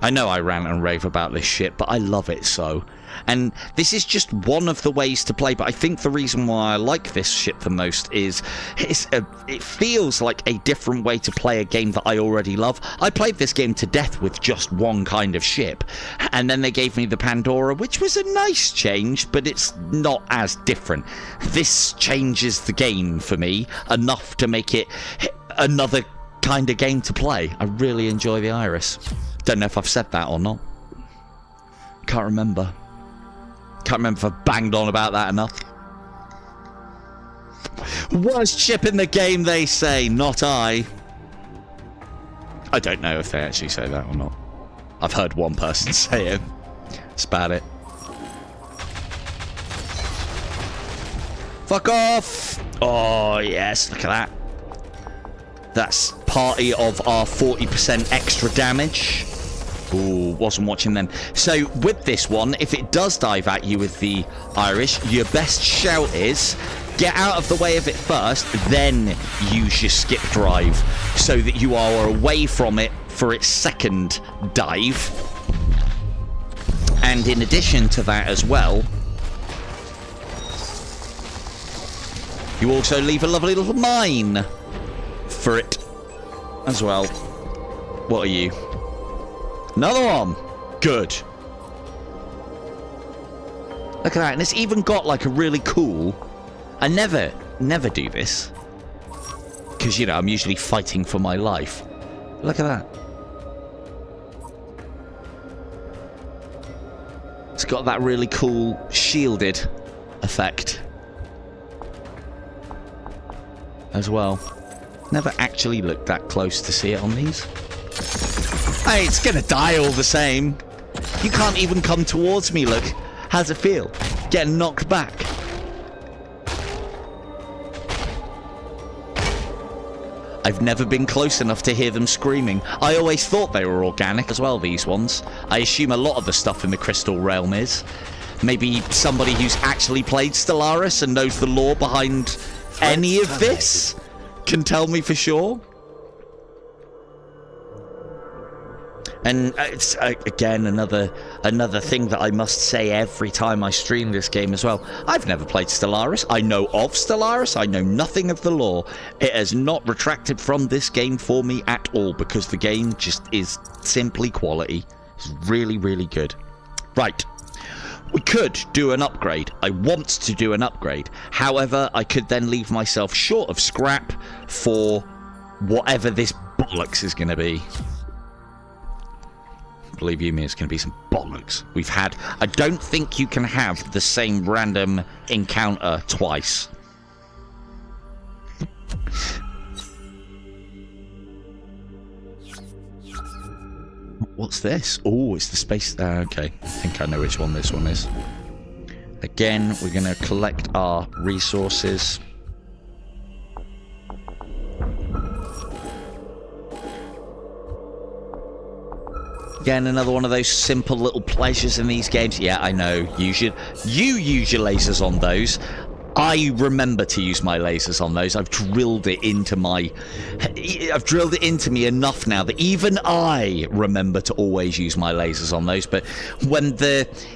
I know I rant and rave about this ship, but I love it so. And this is just one of the ways to play, but I think the reason why I like this ship the most is it feels like a different way to play a game that I already love. I played this game to death with just one kind of ship, and then they gave me the Pandora, which was a nice change, but it's not as different. This changes the game for me enough to make it another kind of game to play. I really enjoy the Iris. Don't know if I've said that or not. Can't remember. Can't remember if I've banged on about that enough. Worst ship in the game, they say, not I. I don't know if they actually say that or not. I've heard one person say it. That's about it. Fuck off! Oh, yes, look at that. That's party of our 40% extra damage. Ooh, wasn't watching them. So with this one, if it does dive at you with the Irish, your best shout is get out of the way of it first, then use your skip drive so that you are away from it for its second dive. And in addition to that as well, you also leave a lovely little mine for it as well. What are you? Another one. Good. Look at that. And it's even got like a really cool... I never do this. Because, you know, I'm usually fighting for my life. Look at that. It's got that really cool shielded effect. As well. Never actually looked that close to see it on these. Hey, it's gonna die all the same. You can't even come towards me, look. How's it feel? Getting knocked back. I've never been close enough to hear them screaming. I always thought they were organic as well, these ones. I assume a lot of the stuff in the Crystal Realm is. Maybe somebody who's actually played Stellaris and knows the lore behind any of this can tell me for sure. And it's, again, another thing that I must say every time I stream this game as well. I've never played Stellaris. I know of Stellaris. I know nothing of the lore. It has not retracted from this game for me at all, because the game just is simply quality. It's really, really good. Right. We could do an upgrade. I want to do an upgrade. However, I could then leave myself short of scrap for whatever this bollocks is going to be. Believe you me, it's going to be some bollocks. We've had... I don't think you can have the same random encounter twice. What's this? Oh, it's the space... okay, I think I know which one this one is. Again, we're going to collect our resources. Again, another one of those simple little pleasures in these games. Yeah, I know. You use your lasers on those. I remember to use my lasers on those. I've drilled it into me enough now that even I remember to always use my lasers on those. But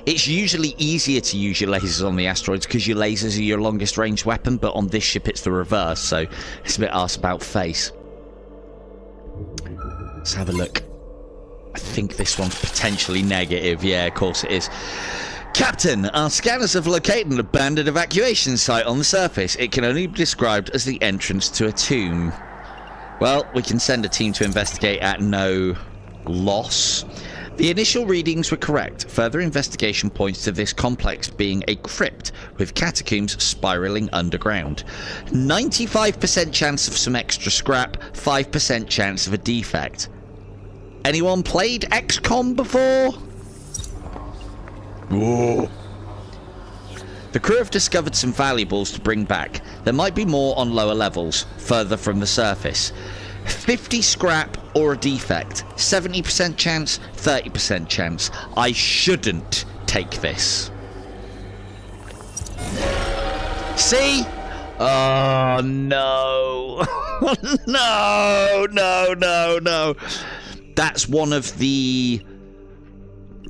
it's usually easier to use your lasers on the asteroids because your lasers are your longest range weapon. But on this ship, it's the reverse. So it's a bit arse about face. Let's have a look. I think this one's potentially negative. Yeah, of course it is. Captain, our scanners have located an abandoned evacuation site on the surface. It can only be described as the entrance to a tomb. Well, we can send a team to investigate at no loss. The initial readings were correct. Further investigation points to this complex being a crypt with catacombs spiraling underground. 95% chance of some extra scrap, 5% chance of a defect. Anyone played XCOM before? Whoa. The crew have discovered some valuables to bring back. There might be more on lower levels, further from the surface. 50 scrap or a defect. 70% chance, 30% chance. I shouldn't take this. See? Oh, no. No. That's one of the...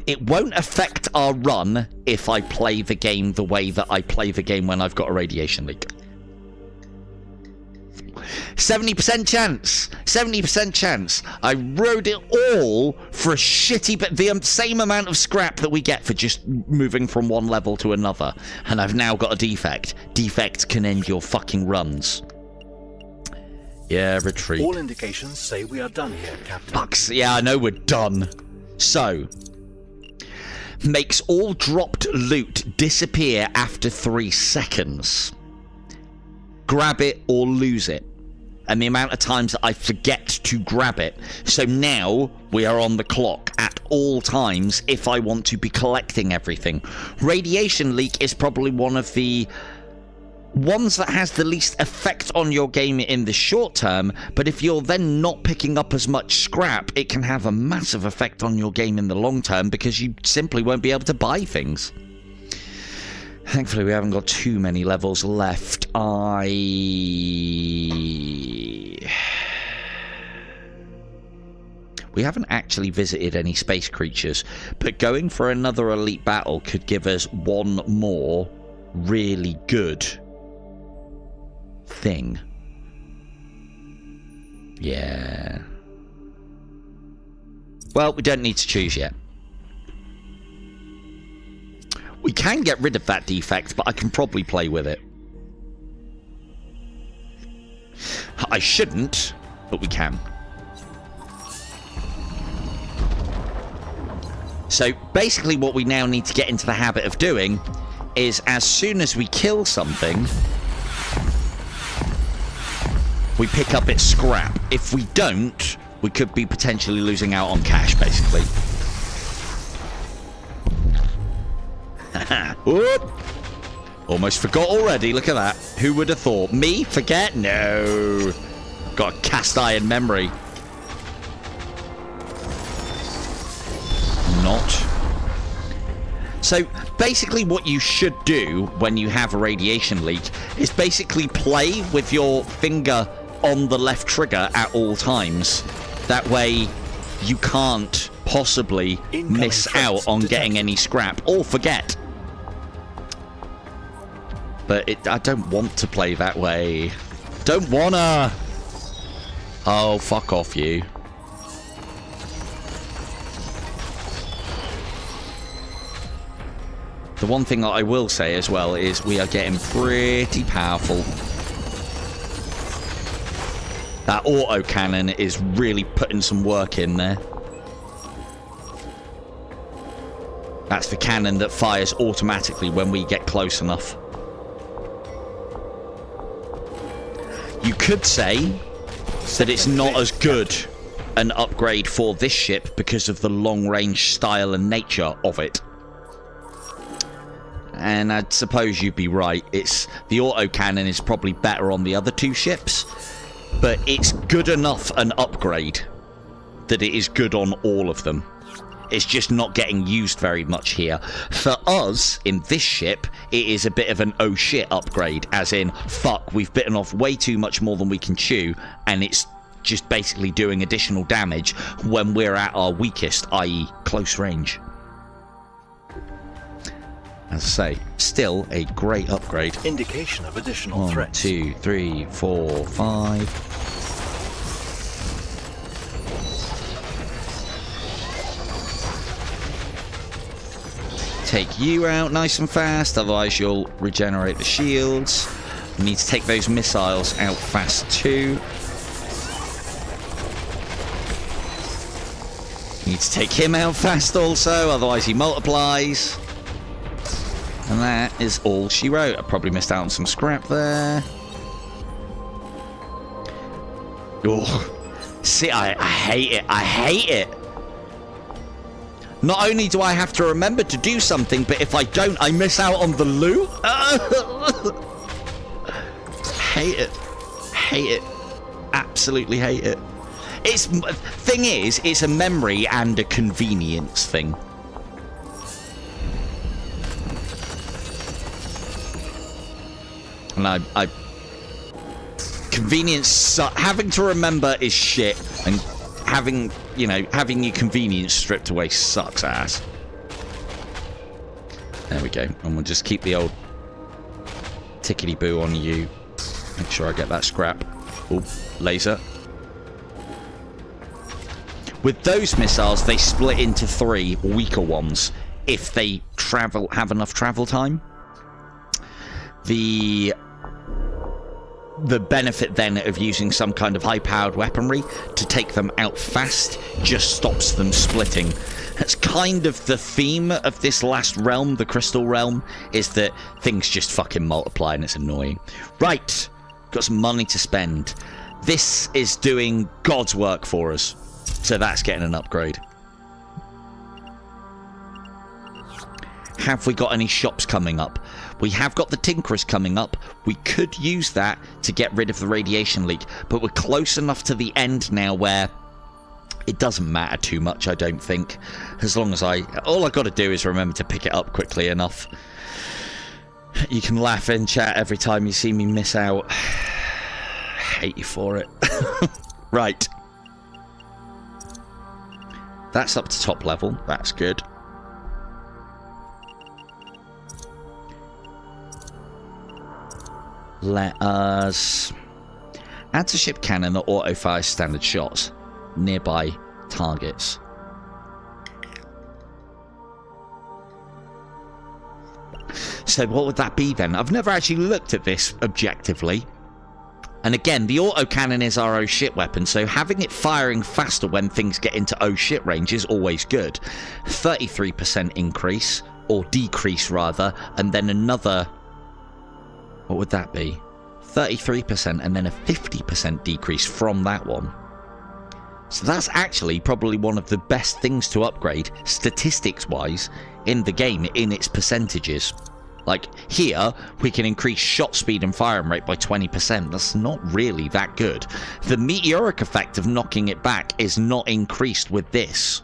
It won't affect our run if I play the game the way that I play the game when I've got a radiation leak. 70% chance. 70% chance. I rode it all for a shitty, but the same amount of scrap that we get for just moving from one level to another. And I've now got a defect. Defects can end your fucking runs. Yeah, retreat. All indications say we are done here, Captain. Fucks. Yeah, I know we're done. So, makes all dropped loot disappear after 3 seconds. Grab it or lose it. And the amount of times that I forget to grab it. So now we are on the clock at all times if I want to be collecting everything. Radiation leak is probably one of the ones that has the least effect on your game in the short term, but if you're then not picking up as much scrap, it can have a massive effect on your game in the long term because you simply won't be able to buy things. Thankfully, we haven't got too many levels left. We haven't actually visited any space creatures, but going for another elite battle could give us one more really good thing. Yeah. Well, we don't need to choose yet. We can get rid of that defect, but I can probably play with it. I shouldn't, but we can. So basically what we now need to get into the habit of doing is as soon as we kill something, we pick up its scrap. If we don't, we could be potentially losing out on cash, basically. Whoop. Almost forgot already, look at that. Who would have thought? Me? Forget? No. Got a cast iron memory. Not. So basically what you should do when you have a radiation leak is basically play with your finger on the left trigger at all times. That way you can't possibly miss out on getting any scrap or forget. But I don't want to play that way. Don't wanna. Oh, fuck off you. The one thing that I will say as well is we are getting pretty powerful. That autocannon is really putting some work in there. That's the cannon that fires automatically when we get close enough. You could say that it's not as good an upgrade for this ship because of the long-range style and nature of it. And I'd suppose you'd be right. It's the autocannon is probably better on the other two ships, but it's good enough an upgrade that it is good on all of them. It's just not getting used very much here. For us, in this ship, it is a bit of an oh shit upgrade, as in, fuck, we've bitten off way too much more than we can chew, and it's just basically doing additional damage when we're at our weakest, i.e. close range. As I say, still a great upgrade. Indication of additional 1, threats. 2, 3, 4, 5. Take you out nice and fast, otherwise you'll regenerate the shields. We need to take those missiles out fast too. Need to take him out fast also, otherwise he multiplies. And that is all she wrote. I probably missed out on some scrap there. Oh, see, I hate it. I hate it. Not only do I have to remember to do something, but if I don't, I miss out on the loot. Hate it. Hate it. Absolutely hate it. Thing is, it's a memory and a convenience thing. And convenience, having to remember is shit, and having your convenience stripped away sucks ass. There we go, and we'll just keep the old tickety-boo on you. Make sure I get that scrap. Oh, laser. With those missiles, they split into 3 weaker ones if they have enough travel time. The benefit then of using some kind of high-powered weaponry to take them out fast just stops them splitting. That's kind of the theme of this last realm, the Crystal Realm, is that things just fucking multiply and it's annoying. Right, got some money to spend. This is doing God's work for us, so that's getting an upgrade. Have we got any shops coming up? We have got the Tinkerers coming up. We could use that to get rid of the radiation leak, but we're close enough to the end now where it doesn't matter too much, I don't think. As long as all I got to do is remember to pick it up quickly enough. You can laugh in chat every time you see me miss out. I hate you for it. Right. That's up to top level. That's good. Let us add to ship cannon that auto-fires standard shots. Nearby targets. So what would that be then? I've never actually looked at this objectively. And again, the autocannon is our oh shit weapon, so having it firing faster when things get into oh shit range is always good. 33% increase, or decrease rather, and then another... What would that be? 33% and then a 50% decrease from that one. So that's actually probably one of the best things to upgrade, statistics-wise, in the game, in its percentages. Like, here, we can increase shot speed and firing rate by 20%. That's not really that good. The meteoric effect of knocking it back is not increased with this.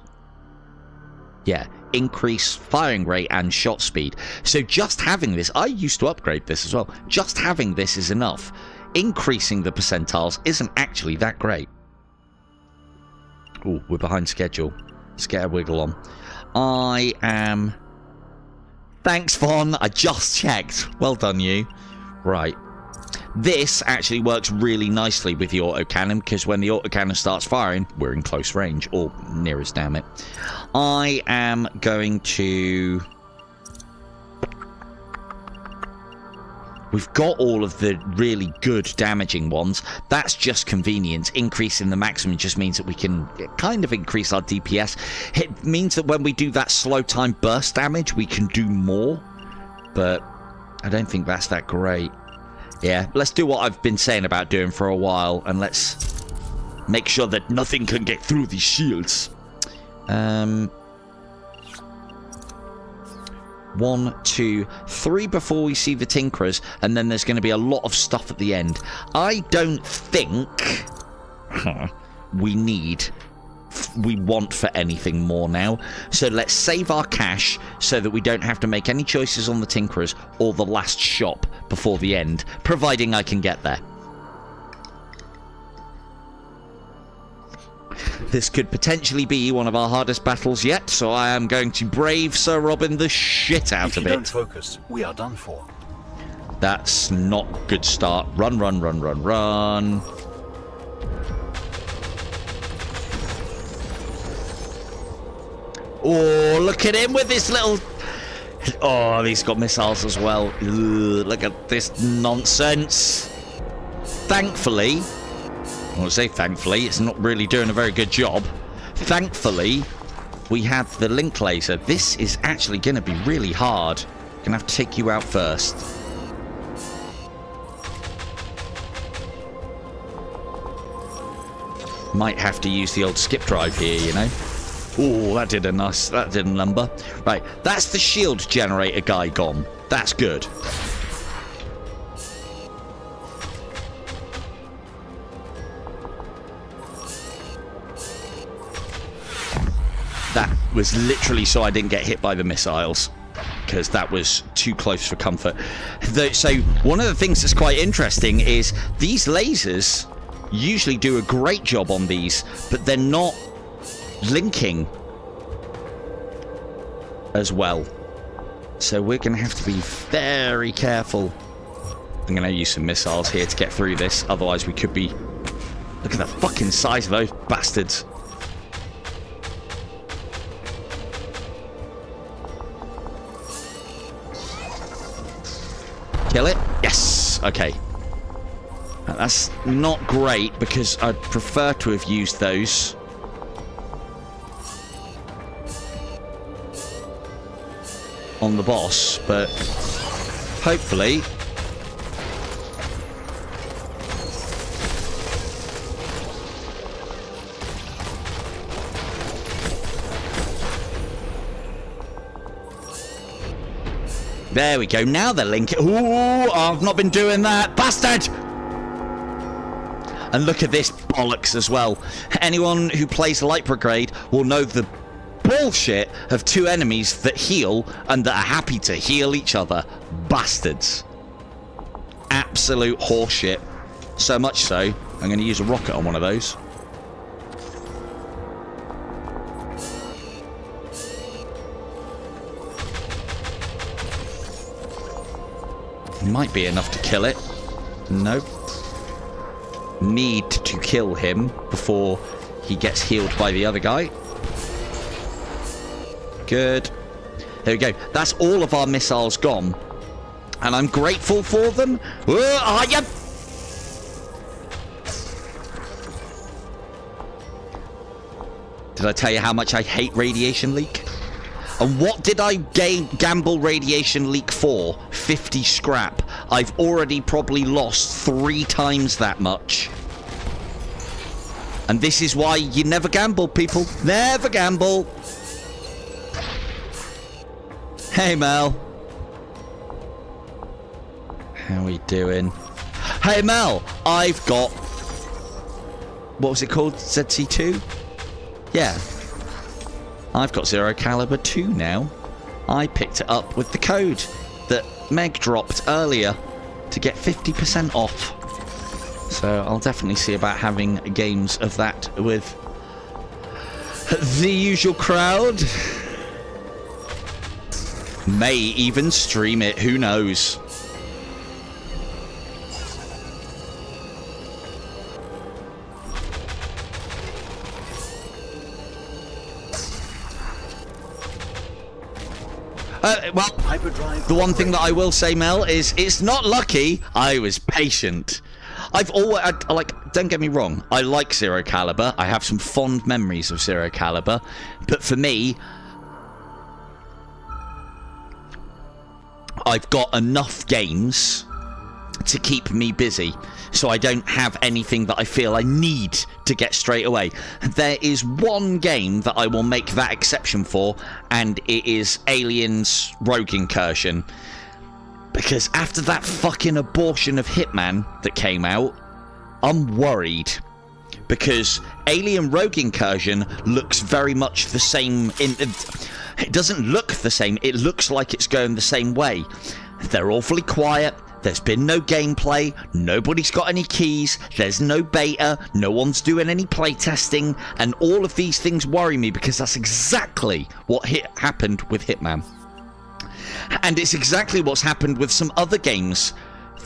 Yeah, increase firing rate and shot speed. So just having this, I used to upgrade this as well. Just having this is enough. Increasing the percentiles isn't actually that great. Oh, we're behind schedule. Let's get a wiggle on. I am... Thanks, Vaughn. I just checked. Well done, you. Right. This actually works really nicely with the autocannon, because when the autocannon starts firing, we're in close range. Or near as damn it. I am going to... We've got all of the really good damaging ones. That's just convenience. Increasing the maximum just means that we can kind of increase our DPS. It means that when we do that slow time burst damage, we can do more. But I don't think that's that great. Yeah, let's do what I've been saying about doing for a while. And let's make sure that nothing can get through these shields. 1, 2, 3 before we see the Tinkerers, and then there's going to be a lot of stuff at the end. I don't think we want for anything more now. So let's save our cash so that we don't have to make any choices on the Tinkerers or the last shop before the end, providing I can get there. This could potentially be one of our hardest battles yet, so I am going to brave Sir Robin the shit out of it. If you don't focus, we are done for. That's not a good start. Run, run, run, run, run. Oh, look at him with this little... Oh, he's got missiles as well. Ugh, look at this nonsense. Thankfully... I want to say thankfully, it's not really doing a very good job. Thankfully, we have the link laser. This is actually going to be really hard. Gonna have to take you out first. Might have to use the old skip drive here, you know. Oh, that did a number. Right, that's the shield generator guy gone. That's good. That was literally so I didn't get hit by the missiles, because that was too close for comfort. So one of the things that's quite interesting is these lasers usually do a great job on these, but they're not linking as well. So we're going to have to be very careful. I'm going to use some missiles here to get through this, otherwise we could be... Look at the fucking size of those bastards. Kill it? Yes. Okay. That's not great because I'd prefer to have used those. On the boss, but hopefully... There we go. Now they're linking. Ooh, I've not been doing that. Bastard! And look at this bollocks as well. Anyone who plays Light Brigade will know the bullshit of two enemies that heal and that are happy to heal each other. Bastards. Absolute horseshit. So much so, I'm going to use a rocket on one of those. Might be enough to kill it. Nope. Need to kill him before he gets healed by the other guy. Good. There we go. That's all of our missiles gone. And I'm grateful for them. Did I tell you how much I hate radiation leak? And what did I gamble radiation leak for? 50 scrap. I've already probably lost 3 times that much. And this is why you never gamble, people. Never gamble. Hey, Mel. How are we doing? Hey, Mel. I've got... What was it called? ZC2? Yeah. I've got Zero Caliber 2 now. I picked it up with the code that Meg dropped earlier to get 50% off. So I'll definitely see about having games of that with the usual crowd. May even stream it, who knows? Well, the one thing that I will say, Mel, is it's not lucky. I was patient. I've always, don't get me wrong, I like Zero Caliber. I have some fond memories of Zero Caliber. But for me, I've got enough games to keep me busy. So I don't have anything that I feel I need to get straight away. There is one game that I will make that exception for, and it is Aliens Rogue Incursion. Because after that fucking abortion of Hitman that came out, I'm worried. Because Alien Rogue Incursion looks very much the same. It doesn't look the same, it looks like it's going the same way. They're awfully quiet. There's been no gameplay, nobody's got any keys, there's no beta, no one's doing any playtesting, and all of these things worry me because that's exactly what happened with Hitman. And it's exactly what's happened with some other games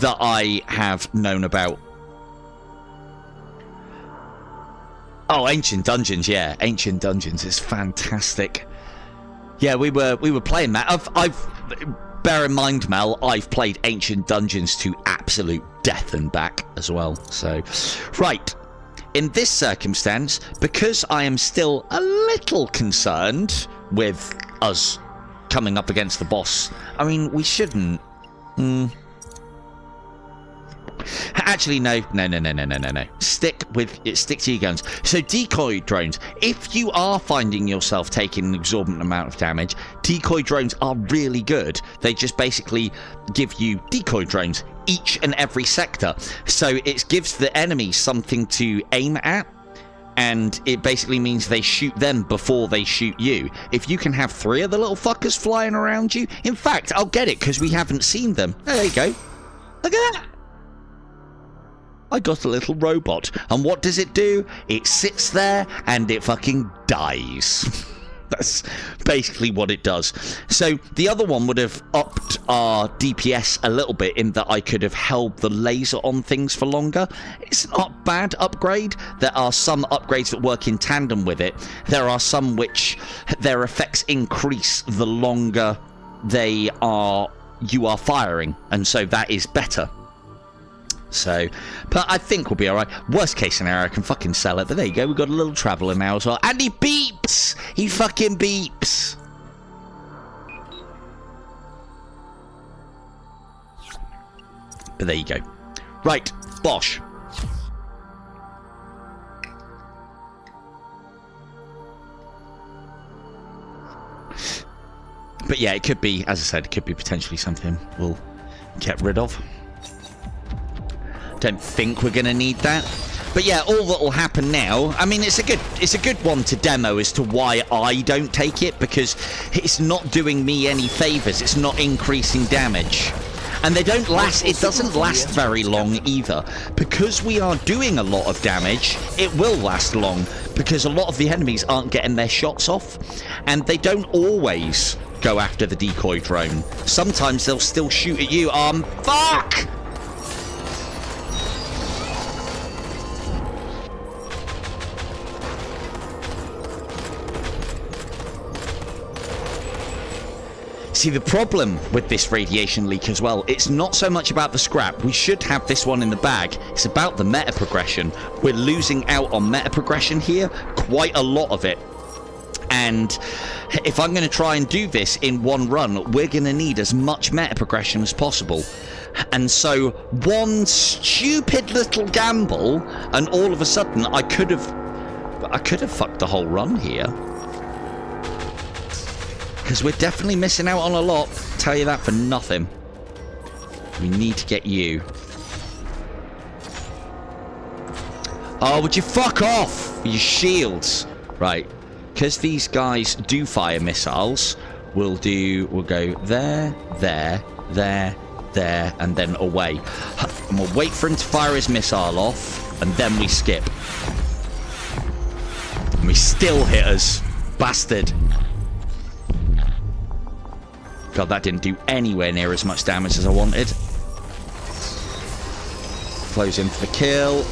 that I have known about. Oh, Ancient Dungeons, yeah, Ancient Dungeons is fantastic. Yeah, we were playing that. Bear in mind, Mel, I've played Ancient Dungeons to absolute death and back as well. So, right. In this circumstance, because I am still a little concerned with us coming up against the boss, I mean, we shouldn't. Actually, no. Stick to your guns. So decoy drones. If you are finding yourself taking an exorbitant amount of damage, decoy drones are really good. They just basically give you decoy drones each and every sector. So it gives the enemy something to aim at. And it basically means they shoot them before they shoot you. If you can have 3 of the little fuckers flying around you. In fact, I'll get it because we haven't seen them. There you go. Look at that. I got a little robot. And what does it do? It sits there and it fucking dies. That's basically what it does. So the other one would have upped our DPS a little bit in that I could have held the laser on things for longer. It's not a bad upgrade. There are some upgrades that work in tandem with it. There are some which their effects increase the longer you are firing. And so that is better. So, but I think we'll be alright. Worst case scenario, I can fucking sell it. But there you go, we've got a little traveller now as well. And he beeps! He fucking beeps! But there you go. Right, Bosch. But yeah, it could be, as I said, it could be potentially something we'll get rid of. Don't think we're going to need that. But yeah, all that will happen now, I mean, it's a good one to demo as to why I don't take it, because it's not doing me any favors. It's not increasing damage. And they don't last, it doesn't last very long either. Because we are doing a lot of damage, it will last long, because a lot of the enemies aren't getting their shots off, and they don't always go after the decoy drone. Sometimes they'll still shoot at you. Fuck! See, the problem with this radiation leak as well, it's not so much about the scrap. We should have this one in the bag. It's about the meta progression. We're losing out on meta progression here, quite a lot of it. And if I'm going to try and do this in one run, we're going to need as much meta progression as possible. And so one stupid little gamble, and all of a sudden I could have fucked the whole run here. Because we're definitely missing out on a lot. Tell you that for nothing. We need to get you. Oh, would you fuck off? Your shields. Right. Because these guys do fire missiles, we'll go there, there, there, there, and then away. And we'll wait for him to fire his missile off, and then we skip. And we still hit us. Bastard. God, that didn't do anywhere near as much damage as I wanted. Flows in for the kill.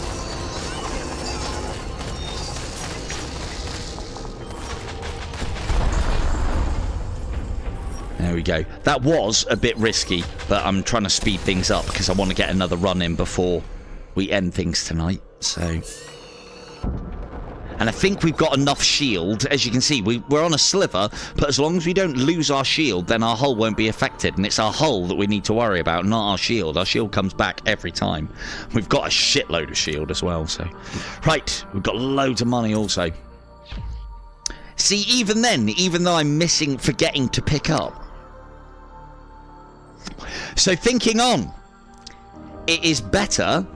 There we go. That was a bit risky, but I'm trying to speed things up because I want to get another run in before we end things tonight. So... And I think we've got enough shield. As you can see, we're on a sliver, but as long as we don't lose our shield, then our hull won't be affected. And it's our hull that we need to worry about, not our shield. Our shield comes back every time. We've got a shitload of shield as well, so... Right, we've got loads of money also. See, even then, even though I'm forgetting to pick up. So thinking on, it is better...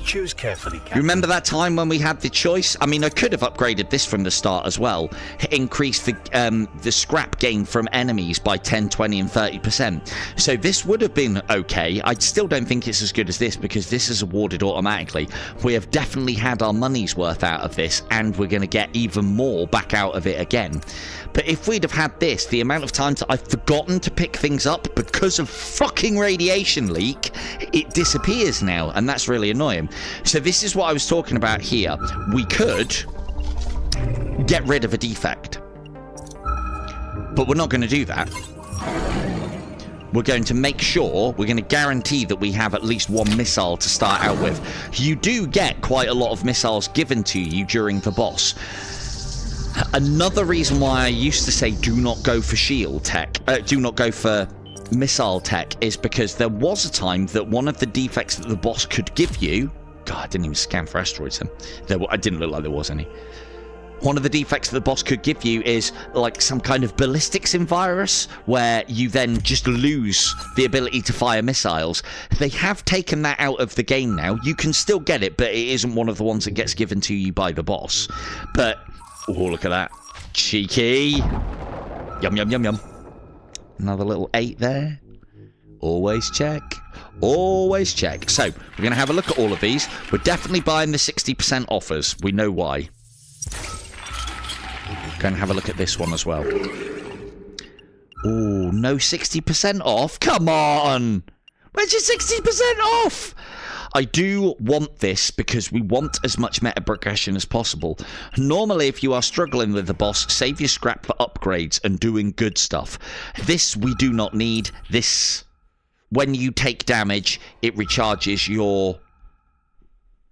Choose carefully, Captain. Remember that time when we had the choice? I mean, I could have upgraded this from the start as well. Increase the scrap gain from enemies by 10, 20 and 30%. So this would have been okay. I still don't think it's as good as this because this is awarded automatically. We have definitely had our money's worth out of this, and we're going to get even more back out of it again. But if we'd have had this, the amount of times that I've forgotten to pick things up because of fucking radiation leak, it disappears now, and that's really annoying. So this is what I was talking about here. We could get rid of a defect, but we're not going to do that. We're going to make sure, we're going to guarantee that we have at least one missile to start out with. You do get quite a lot of missiles given to you during the boss. Another reason why I used to say do not go for shield tech, do not go for missile tech, is because there was a time that one of the defects that the boss could give you... God, I didn't even scan for asteroids then. I didn't look like there was any. One of the defects that the boss could give you is like some kind of ballistics in virus, where you then just lose the ability to fire missiles. They have taken that out of the game now. You can still get it, but it isn't one of the ones that gets given to you by the boss. But, oh, look at that. Cheeky. Yum, yum, yum, yum. Another little 8 there. Always check. Always check. So, we're going to have a look at all of these. We're definitely buying the 60% offers. We know why. Going to have a look at this one as well. Oh, no 60% off? Come on! Where's your 60% off? I do want this because we want as much meta progression as possible. Normally, if you are struggling with the boss, save your scrap for upgrades and doing good stuff. This we do not need. This, when you take damage, it recharges your...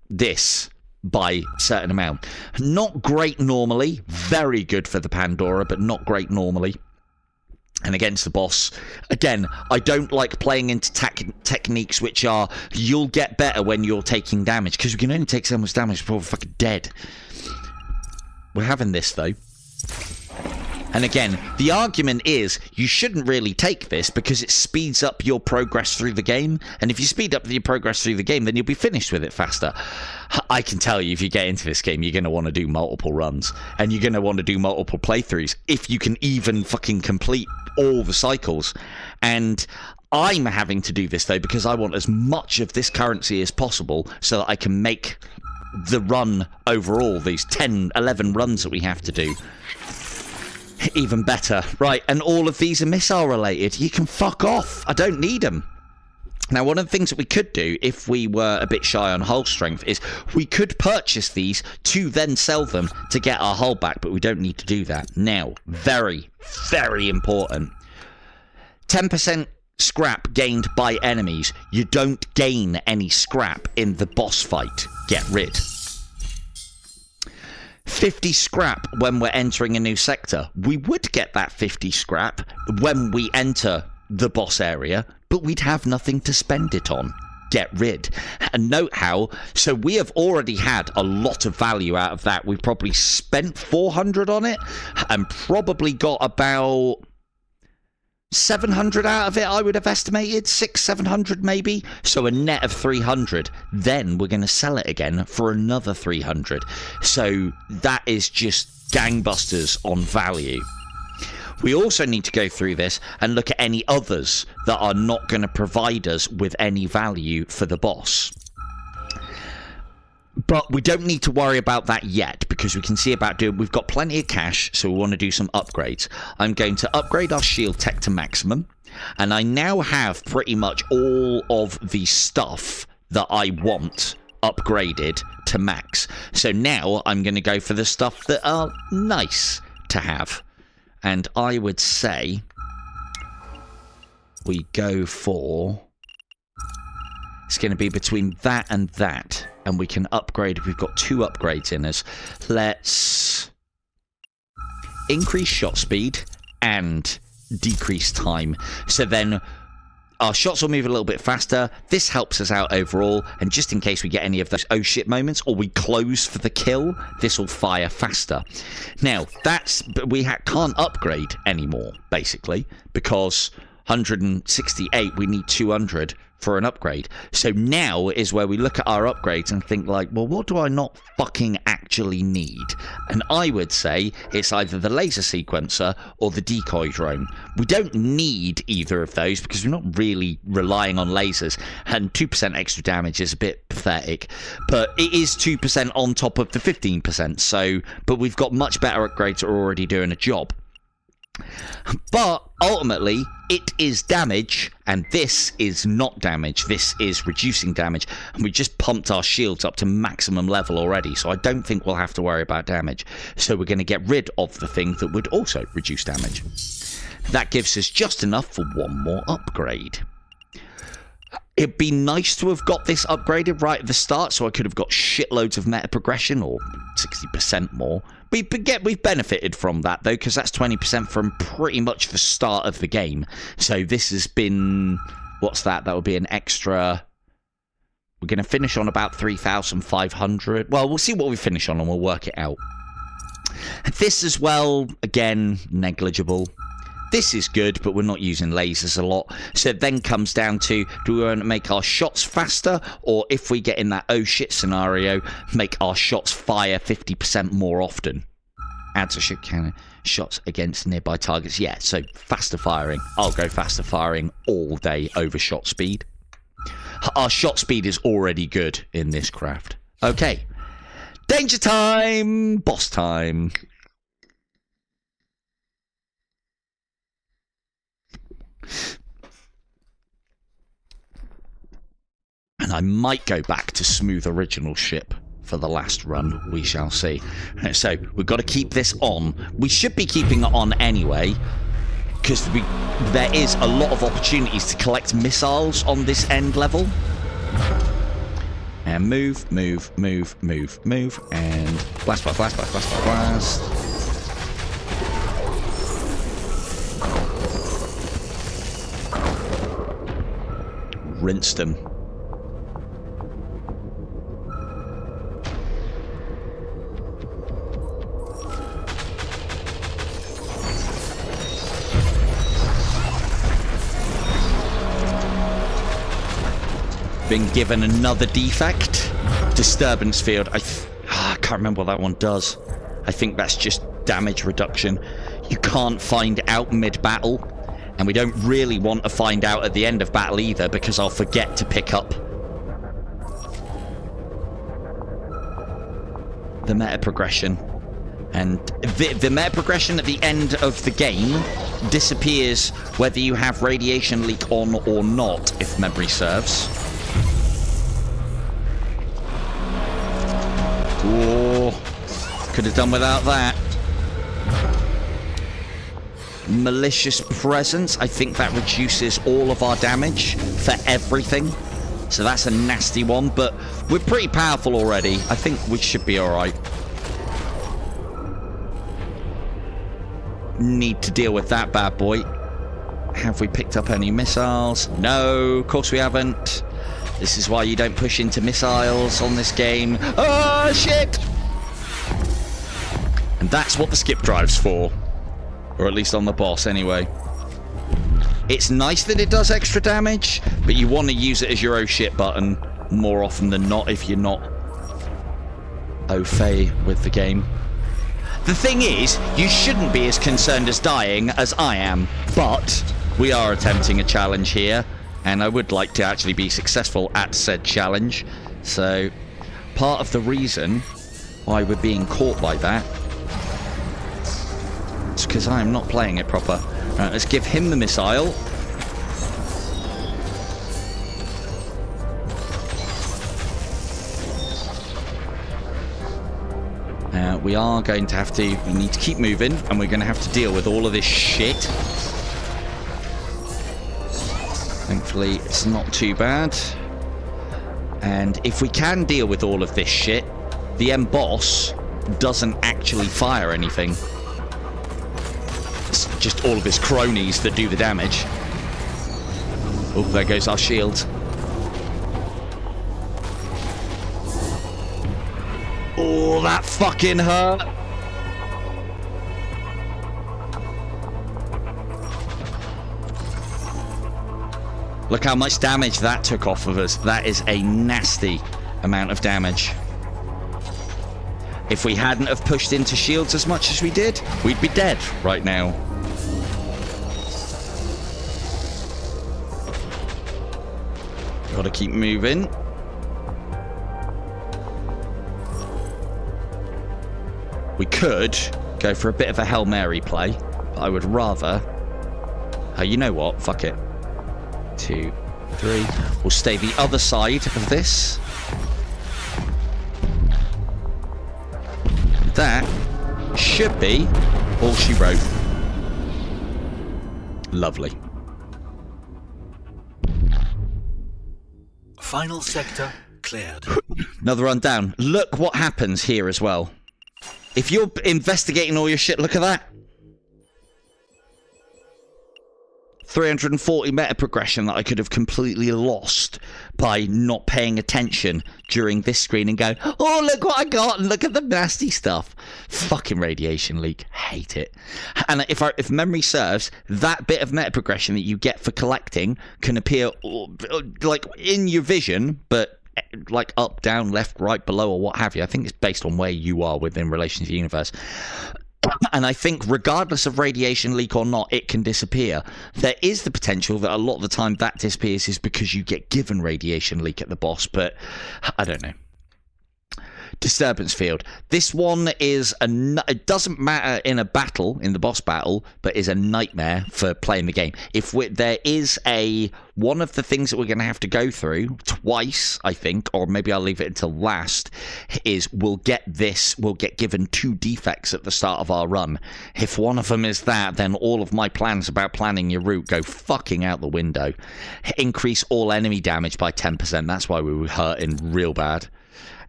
this by a certain amount. Not great normally. Very good for the Pandora, but not great normally. And against the boss, again, I don't like playing into techniques which are, you'll get better when you're taking damage, because we can only take so much damage before we're fucking dead. We're having this, though. And again, the argument is, you shouldn't really take this, because it speeds up your progress through the game, and if you speed up your progress through the game, then you'll be finished with it faster. I can tell you, if you get into this game, you're going to want to do multiple runs, and you're going to want to do multiple playthroughs, if you can even fucking complete all the cycles. And I'm having to do this though because I want as much of this currency as possible so that I can make the run overall, these 10, 11 runs that we have to do, even better. Right, and all of these are missile related. You can fuck off. I don't need them. Now, one of the things that we could do, if we were a bit shy on hull strength, is we could purchase these to then sell them to get our hull back, but we don't need to do that. Now, very, very important. 10% scrap gained by enemies. You don't gain any scrap in the boss fight. Get rid. 50 scrap when we're entering a new sector. We would get that 50 scrap when we enter the boss area, but we'd have nothing to spend it on. Get rid. And note how, so we have already had a lot of value out of that. We've probably spent 400 on it and probably got about 700 out of it, I would have estimated. 600-700 maybe. So a net of 300. Then we're going to sell it again for another 300. So that is just gangbusters on value. We also need to go through this and look at any others that are not going to provide us with any value for the boss. But we don't need to worry about that yet, because we can see about doing... We've got plenty of cash, so we want to do some upgrades. I'm going to upgrade our shield tech to maximum, and I now have pretty much all of the stuff that I want upgraded to max. So now I'm going to go for the stuff that are nice to have. And I would say we go for... It's going to be between that and that. And we can upgrade. We've got 2 upgrades in us. Let's increase shot speed and decrease time. So then our shots will move a little bit faster. This helps us out overall. And just in case we get any of those oh shit moments, or we close for the kill, this will fire faster. Now, we can't upgrade anymore, basically, because 168, we need 200 for an upgrade. So now is where we look at our upgrades and think like, well, what do I not fucking actually need? And I would say it's either the laser sequencer or the decoy drone. We don't need either of those because we're not really relying on lasers, and 2% extra damage is a bit pathetic, but it is 2% on top of the 15%. So, but we've got much better upgrades that are already doing a job. But ultimately, it is damage, and this is not damage. This is reducing damage, and we just pumped our shields up to maximum level already, so I don't think we'll have to worry about damage. So we're going to get rid of the thing that would also reduce damage. That gives us just enough for one more upgrade. It'd be nice to have got this upgraded right at the start, so I could have got shitloads of meta progression, or 60% more. We've benefited from that, though, because that's 20% from pretty much the start of the game. So this has been... What's that? That would be an extra... We're going to finish on about 3,500. Well, we'll see what we finish on, and we'll work it out. This as well, again, negligible. This is good, but we're not using lasers a lot. So it then comes down to, do we want to make our shots faster? Or if we get in that oh shit scenario, make our shots fire 50% more often? Adds a shot cannon shots against nearby targets. Yeah, so faster firing. I'll go faster firing all day over shot speed. Our shot speed is already good in this craft. Okay. Danger time! Boss time. And I might go back to smooth original ship for the last run. We shall see. So we've got to keep this on. We should be keeping it on anyway, because there is a lot of opportunities to collect missiles on this end level. And move, move, move, move, move, and blast, blast, blast, blast, blast, blast. Rinse them. Been given another defect. Disturbance field. I can't remember what that one does. I think that's just damage reduction. You can't find out mid-battle. And we don't really want to find out at the end of battle either, because I'll forget to pick up the meta progression. And the meta progression at the end of the game disappears whether you have radiation leak on or not, if memory serves. Oh, could have done without that. malicious presence. I think that reduces all of our damage for everything. So that's a nasty one, but we're pretty powerful already. I think we should be alright. Need to deal with that bad boy. Have we picked up any missiles? No, of course we haven't. This is why you don't push into missiles on this game. Oh, shit! And that's what the skip drive's for. Or at least on the boss, anyway. It's nice that it does extra damage, but you want to use it as your oh shit button more often than not if you're not au fait with the game. The thing is, you shouldn't be as concerned as dying as I am, but we are attempting a challenge here, and I would like to actually be successful at said challenge. So, part of the reason why we're being caught by that is because I am not playing it proper. Right, let's give him the missile. We are going to have to... We need to keep moving, and we're going to have to deal with all of this shit. Thankfully, it's not too bad. And if we can deal with all of this shit, the end boss doesn't actually fire anything. It's just all of his cronies that do the damage. Oh, there goes our shield. Oh, that fucking hurt. Look how much damage that took off of us. That is a nasty amount of damage. If we hadn't have pushed into shields as much as we did, we'd be dead right now. Gotta keep moving. We could go for a bit of a Hail Mary play, but I would rather... Oh, you know what? Fuck it. 2, 3. We'll stay the other side of this. That should be all she wrote. Lovely. Final sector cleared. Another run down. Look what happens here as well. If you're investigating all your shit, look at that. 340 meta progression that I could have completely lost by not paying attention during this screen and going, oh, look what I got, and look at the nasty stuff. Fucking radiation leak. Hate it. And if memory serves, that bit of meta progression that you get for collecting can appear like in your vision, but like up, down, left, right, below, or what have you. I think it's based on where you are within relation to the universe. And I think regardless of radiation leak or not, it can disappear. There is the potential that a lot of the time that disappears is because you get given radiation leak at the boss, but I don't know. Disturbance field. This one is it doesn't matter in a battle, in the boss battle, but is a nightmare for playing the game. There is one of the things that we're going to have to go through twice, I think, or maybe I'll leave it until last, is we'll get given 2 defects at the start of our run. If one of them is that, then all of my plans about planning your route go fucking out the window. Increase all enemy damage by 10%. That's why we were hurting real bad.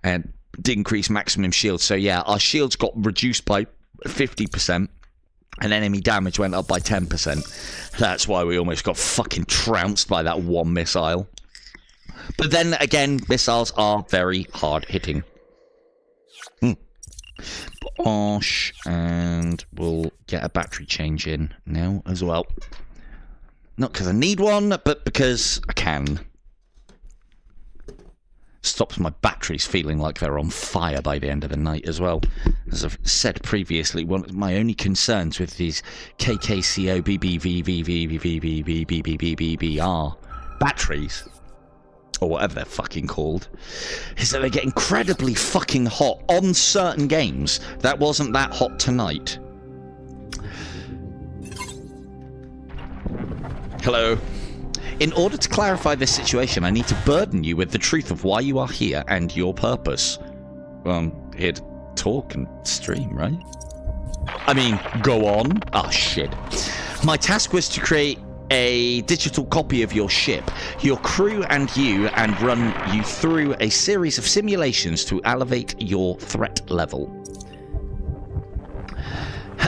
And increase maximum shield. So yeah, our shields got reduced by 50% and enemy damage went up by 10%. That's why we almost got fucking trounced by that one missile. But then again, missiles are very hard hitting. Bosh, and we'll get a battery change in now as well. Not because I need one, but because I can. Stops my batteries feeling like they're on fire by the end of the night as well. As I've said previously, one of my only concerns with these KKCOBBVVVVVVVVVR batteries, or whatever they're fucking called, is that they get incredibly fucking hot on certain games. That wasn't that hot tonight. Hello. In order to clarify this situation, I need to burden you with the truth of why you are here and your purpose. Well, I'm here to talk and stream, right? I mean, go on. Oh, shit. My task was to create a digital copy of your ship, your crew and you, and run you through a series of simulations to elevate your threat level.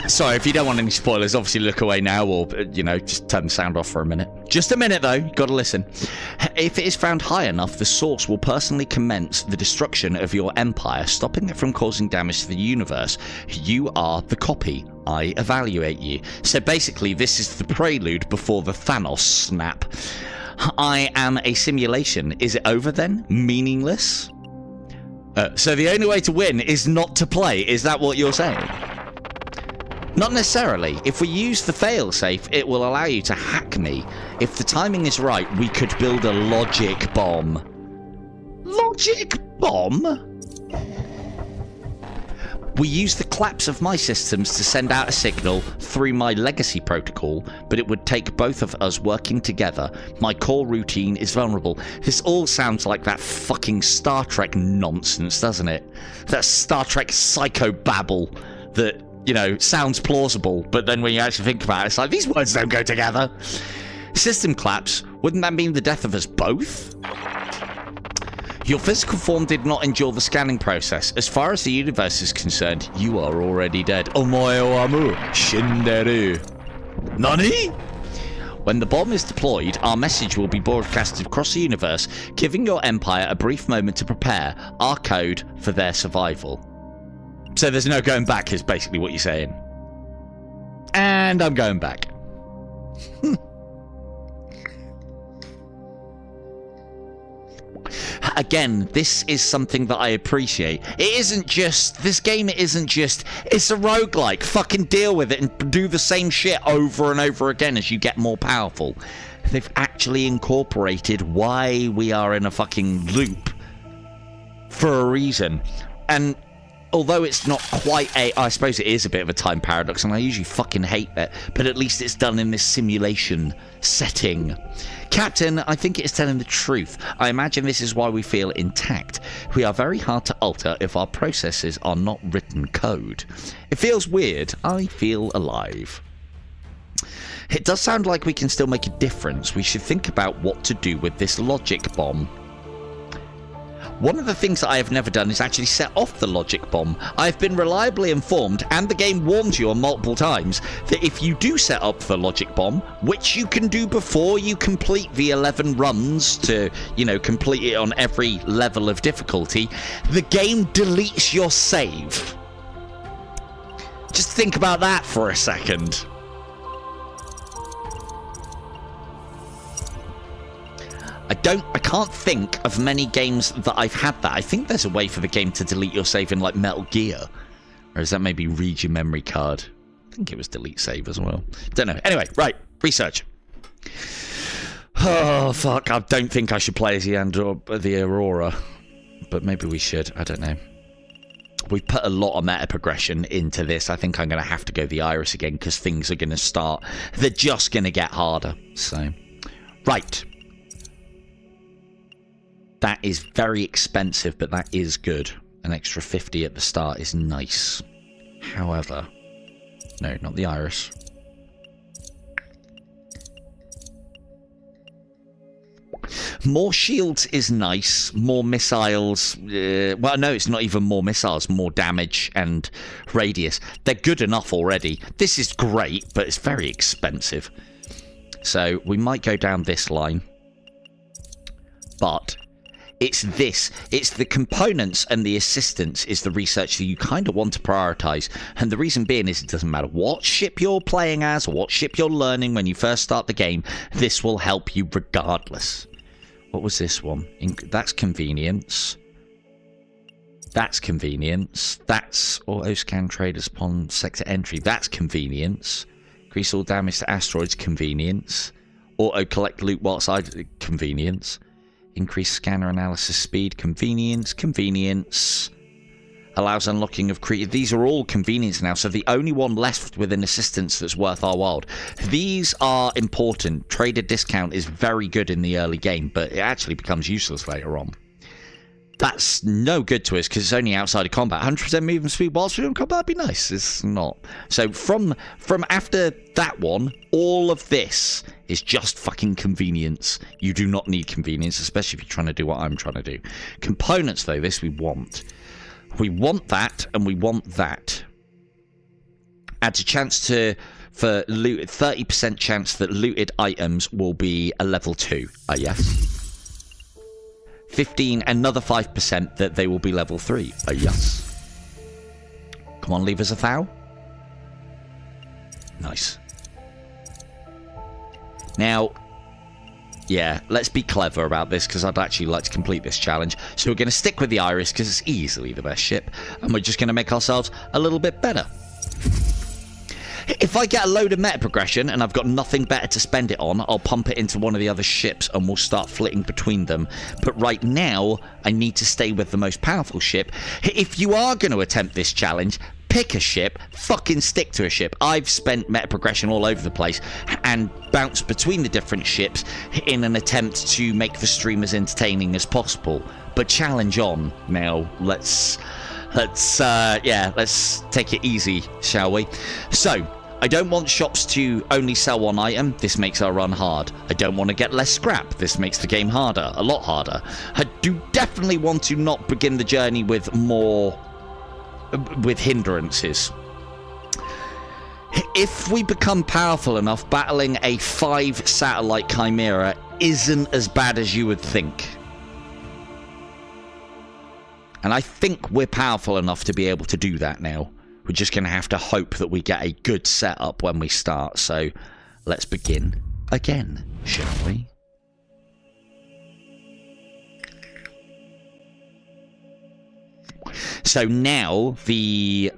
Sorry, if you don't want any spoilers, obviously look away now, or, you know, just turn the sound off for a minute. Just a minute, though. You've got to listen. If it is found high enough, the source will personally commence the destruction of your empire, stopping it from causing damage to the universe. You are the copy. I evaluate you. So basically, this is the prelude before the Thanos snap. I am a simulation. Is it over then? Meaningless? So the only way to win is not to play. Is that what you're saying? Not necessarily. If we use the failsafe, it will allow you to hack me. If the timing is right, we could build a logic bomb. Logic bomb? We use the collapse of my systems to send out a signal through my legacy protocol, but it would take both of us working together. My core routine is vulnerable. This all sounds like that fucking Star Trek nonsense, doesn't it? That Star Trek psychobabble that, you know, sounds plausible, but then when you actually think about it, it's like, these words don't go together. System collapse, wouldn't that mean the death of us both? Your physical form did not endure the scanning process. As far as the universe is concerned, you are already dead. Omoe wa mu shinderu. Nani? When the bomb is deployed, our message will be broadcasted across the universe, giving your empire a brief moment to prepare, our code for their survival. So there's no going back, is basically what you're saying. And I'm going back. Again, this is something that I appreciate. It isn't just... This game isn't just... It's a roguelike. Fucking deal with it and do the same shit over and over again as you get more powerful. They've actually incorporated why we are in a fucking loop for a reason. And although it's not quite a... I suppose it is a bit of a time paradox, and I usually fucking hate that, but at least it's done in this simulation setting. Captain, I think it is telling the truth. I imagine this is why we feel intact. We are very hard to alter if our processes are not written code. It feels weird. I feel alive. It does sound like we can still make a difference. We should think about what to do with this logic bomb. One of the things that I have never done is actually set off the logic bomb. I've been reliably informed, and the game warns you on multiple times, that if you do set up the logic bomb, which you can do before you complete the 11 runs to, you know, complete it on every level of difficulty, the game deletes your save. Just think about that for a second. I can't think of many games that I've had that. I think there's a way for the game to delete your save in, like, Metal Gear. Or is that maybe read your memory card? I think it was delete save as well. Don't know. Anyway, right. Research. Oh, fuck. I don't think I should play as the Aurora. But maybe we should. I don't know. We've put a lot of meta progression into this. I think I'm going to have to go the Iris again, because things are going to start. They're just going to get harder. So, right. That is very expensive, but that is good. An extra 50 at the start is nice. However, no, not the Iris. More shields is nice. More missiles. Well, no, it's not even more missiles. More damage and radius. They're good enough already. This is great, but it's very expensive. So we might go down this line. But it's the components and the assistance is the research that you kind of want to prioritize. And the reason being is it doesn't matter what ship you're playing as or what ship you're learning when you first start the game, this will help you regardless. What was this one? That's convenience. That's convenience. That's auto-scan traders upon sector entry. That's convenience. Increase all damage to asteroids. Convenience. Auto-collect loot whilst convenience. Increase scanner analysis speed. Convenience. Convenience. Allows unlocking of creatures. These are all convenience now, so the only one left with an assistance that's worth our while. These are important. Trader discount is very good in the early game, but it actually becomes useless later on. That's no good to us because it's only outside of combat. 100% movement speed whilst we're in combat would be nice. It's not. So from after that one, all of this is just fucking convenience. You do not need convenience, especially if you're trying to do what I'm trying to do. Components, though, this we want. We want that, and we want that. Adds a chance for loot, 30% chance that looted items will be a level 2. Yes. 15, another 5% that they will be level 3. Yes. Come on, leave us a thou. Nice. Now, yeah, let's be clever about this because I'd actually like to complete this challenge. So we're going to stick with the Iris because it's easily the best ship. And we're just going to make ourselves a little bit better. If I get a load of meta progression and I've got nothing better to spend it on, I'll pump it into one of the other ships and we'll start flitting between them. But right now, I need to stay with the most powerful ship. If you are going to attempt this challenge, pick a ship, fucking stick to a ship. I've spent meta progression all over the place and bounced between the different ships in an attempt to make the stream as entertaining as possible. But challenge on. Now, let's take it easy, shall we? So, I don't want shops to only sell one item. This makes our run hard. I don't want to get less scrap. This makes the game harder, a lot harder. I do definitely want to not begin the journey with hindrances. If we become powerful enough, battling a 5 satellite chimera isn't as bad as you would think. And I think we're powerful enough to be able to do that now. We're just going to have to hope that we get a good setup when we start. So let's begin again, shall we? So now the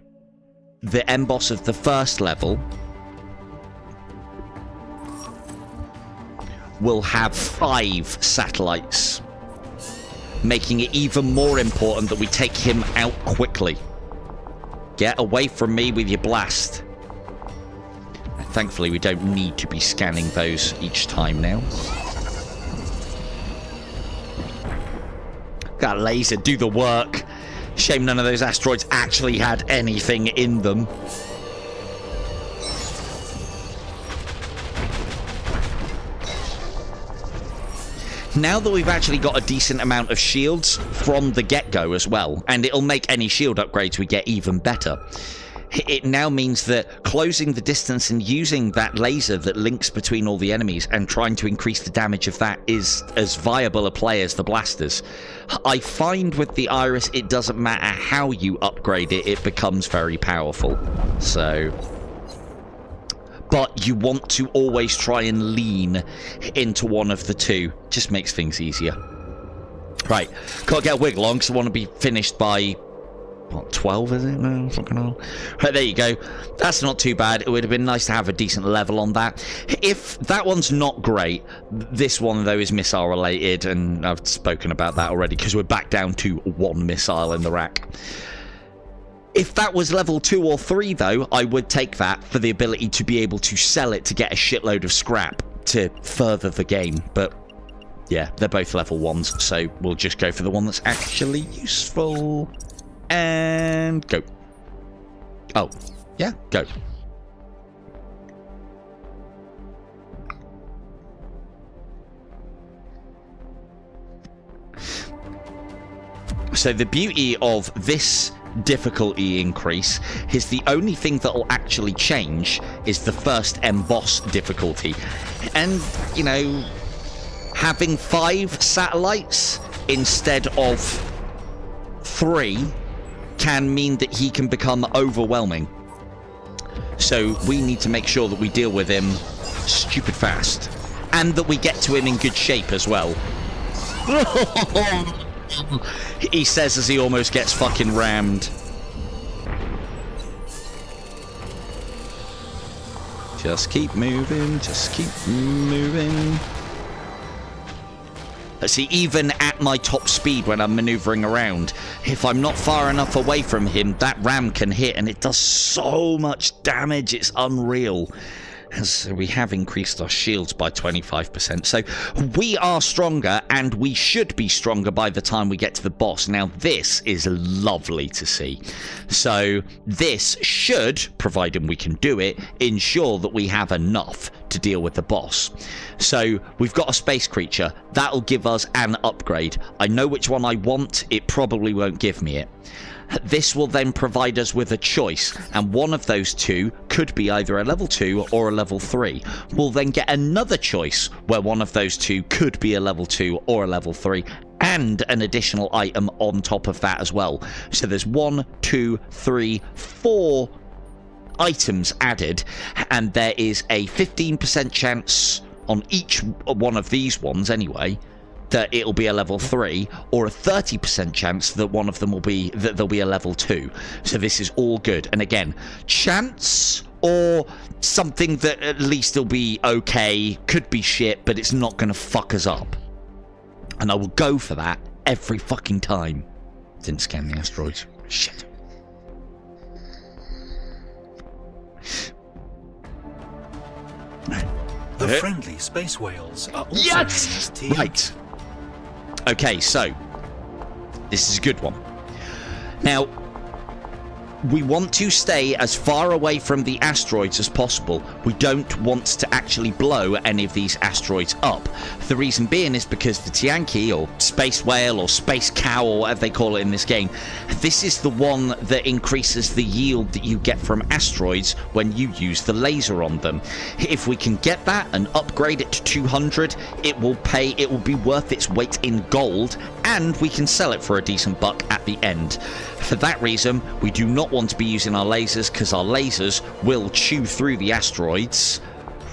end boss of the first level will have 5 satellites, making it even more important that we take him out quickly. Get away from me with your blast. Thankfully, we don't need to be scanning those each time now. That laser, do the work. Shame none of those asteroids actually had anything in them. Now that we've actually got a decent amount of shields from the get-go as well, and it'll make any shield upgrades we get even better, it now means that closing the distance and using that laser that links between all the enemies and trying to increase the damage of that is as viable a play as the blasters. I find with the Iris, it doesn't matter how you upgrade it, it becomes very powerful. So... but you want to always try and lean into one of the two. Just makes things easier. Right, can't get a wiggle on because I want to be finished by, what, 12 is it? No, fucking hell. Right, there you go. That's not too bad. It would have been nice to have a decent level on that. If that one's not great, this one, though, is missile related, and I've spoken about that already because we're back down to 1 missile in the rack. If that was level 2 or 3, though, I would take that for the ability to be able to sell it to get a shitload of scrap to further the game. But, yeah, they're both level 1s, so we'll just go for the one that's actually useful. And go. Oh, yeah, go. So the beauty of this difficulty increase is the only thing that will actually change is the first boss difficulty. And, you know, having 5 satellites instead of 3 can mean that he can become overwhelming. So we need to make sure that we deal with him stupid fast. And that we get to him in good shape as well. He says as he almost gets fucking rammed. Just keep moving, just keep moving. See, even at my top speed when I'm maneuvering around, if I'm not far enough away from him, that ram can hit and it does so much damage, it's unreal. So we have increased our shields by 25%. So we are stronger, and we should be stronger by the time we get to the boss. Now, this is lovely to see. So this should, providing we can do it, ensure that we have enough to deal with the boss. So we've got a space creature. That'll give us an upgrade. I know which one I want. It probably won't give me it. This will then provide us with a choice, and one of those two could be either a level 2 or a level 3. We'll then get another choice where one of those two could be a level 2 or a level 3, and an additional item on top of that as well. So there's 1, 2, 3, 4 items added, and there is a 15% chance on each one of these ones anyway that it'll be a level 3, or a 30% chance that one of them will be, that there'll be a level 2. So this is all good. And again, chance or something that at least will be okay, could be shit, but it's not going to fuck us up. And I will go for that every fucking time. Didn't scan the asteroids. Shit. The friendly space whales are also Yes! in this team. Right. Okay, so this is a good one. Now, we want to stay as far away from the asteroids as possible. We don't want to actually blow any of these asteroids up. The reason being is because the Tianki, or space whale, or space cow, or whatever they call it in this game, this is the one that increases the yield that you get from asteroids when you use the laser on them. If we can get that and upgrade it to 200, it will be worth its weight in gold, and we can sell it for a decent buck at the end. For that reason, we do not want to be using our lasers, because our lasers will chew through the asteroids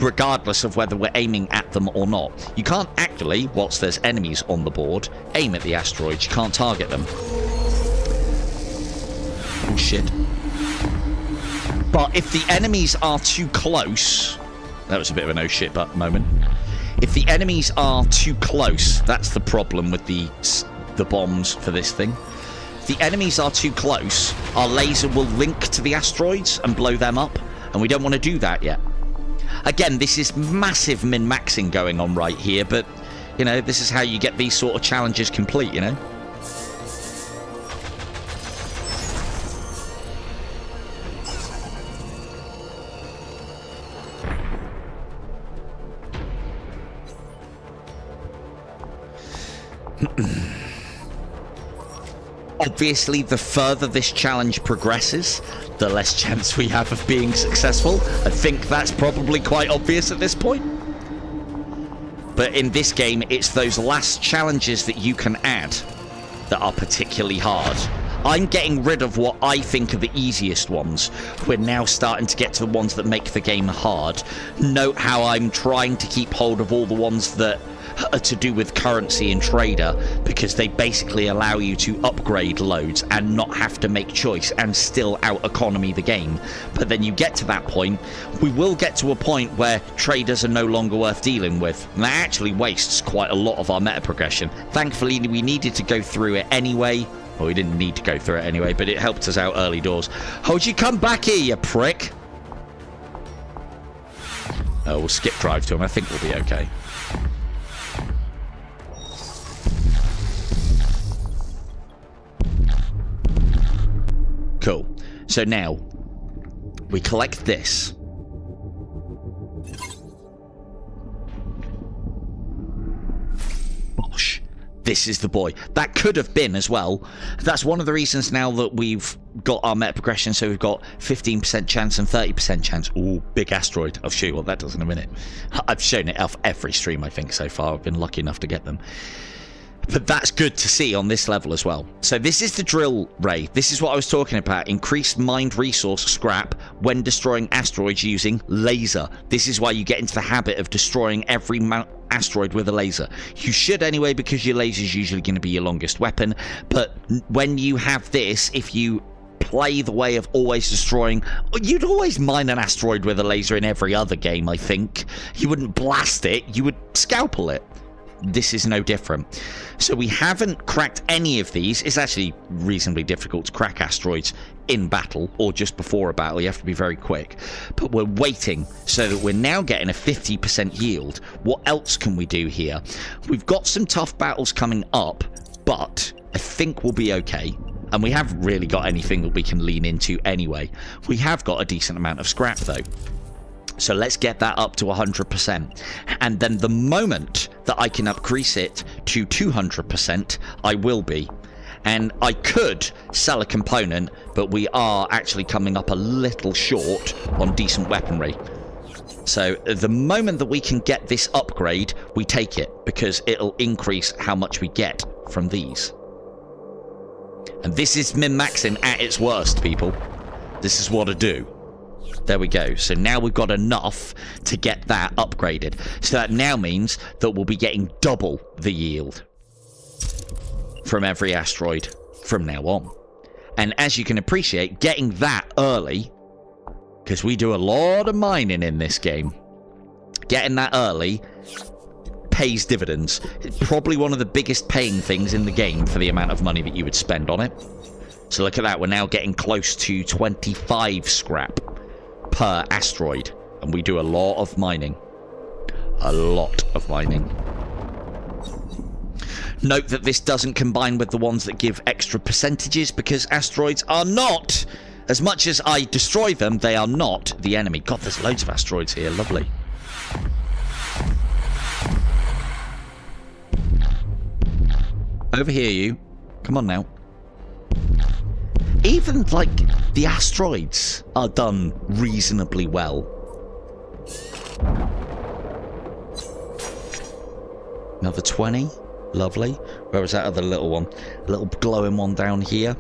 regardless of whether we're aiming at them or not. You can't actually, whilst there's enemies on the board, aim at the asteroids. You can't target them. Oh shit. But if the enemies are too close... That was a bit of an oh shit but moment. If the enemies are too close, that's the problem with the bombs for this thing. If the enemies are too close, our laser will link to the asteroids and blow them up, and we don't want to do that yet. Again, this is massive min-maxing going on right here, but, you know, this is how you get these sort of challenges complete, you know? Obviously, the further this challenge progresses, the less chance we have of being successful. I think that's probably quite obvious at this point. But in this game, it's those last challenges that you can add that are particularly hard. I'm getting rid of what I think are the easiest ones. We're now starting to get to the ones that make the game hard. Note how I'm trying to keep hold of all the ones that are to do with currency and trader, because they basically allow you to upgrade loads and not have to make choice and still out economy the game. But then you get to that point, we will get to a point where traders are no longer worth dealing with, and that actually wastes quite a lot of our meta progression. Thankfully, we needed to go through it anyway. Well, we didn't need to go through it anyway, but it helped us out early doors. How'd you come back here, you prick? Oh, we'll skip drive to him. I think we'll be okay. Cool. So now, we collect this. Bosh. This is the boy. That could have been as well. That's one of the reasons now that we've got our meta progression, so we've got 15% chance and 30% chance. Ooh, big asteroid. I'll show you what that does in a minute. I've shown it off every stream, I think, so far. I've been lucky enough to get them. But that's good to see on this level as well. So this is the drill ray. This is what I was talking about. Increased mind resource scrap when destroying asteroids using laser. This is why you get into the habit of destroying every asteroid with a laser. You should anyway, because your laser is usually going to be your longest weapon. But when you have this, if you play the way of always destroying... You'd always mine an asteroid with a laser in every other game, I think. You wouldn't blast it. You would scalpel it. this is no different. So we haven't cracked any of these. It's actually reasonably difficult to crack asteroids in battle or just before a battle. You have to be very quick. But we're waiting so that we're now getting a 50% yield. What else can we do here? We've got some tough battles coming up, but I think we'll be okay. And we haven't really got anything that we can lean into anyway. We have got a decent amount of scrap though. So let's get that up to 100%. And then the moment that I can increase it to 200%, I will be. And I could sell a component, but we are actually coming up a little short on decent weaponry. So the moment that we can get this upgrade, we take it, because it'll increase how much we get from these. And this is min-maxing at its worst, people. This is what I do. There we go. So now we've got enough to get that upgraded. So that now means that we'll be getting double the yield from every asteroid from now on. And as you can appreciate, getting that early, because we do a lot of mining in this game, getting that early pays dividends. It's probably one of the biggest paying things in the game for the amount of money that you would spend on it. So look at that, we're now getting close to 25 scrap per asteroid, and we do a lot of mining. A lot of mining. Note that this doesn't combine with the ones that give extra percentages, because asteroids are not, as much as I destroy them, they are not the enemy. God, there's loads of asteroids here, lovely. Over here, you. Come on now. Even, like, the asteroids are done reasonably well. Another 20. Lovely. Where was that other little one? A little glowing one down here.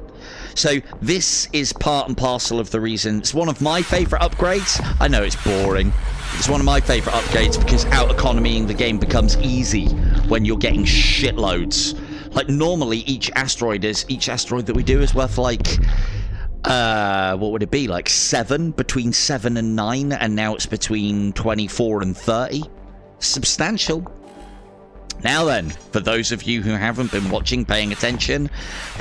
So this is part and parcel of the reason. It's one of my favourite upgrades. I know it's boring. It's one of my favourite upgrades because out-economying the game becomes easy when you're getting shitloads. Like, normally each asteroid that we do is worth, like, what would it be? Like 7, between 7 and 9, and now it's between 24 and 30. Substantial. Now then, for those of you who haven't been watching, paying attention,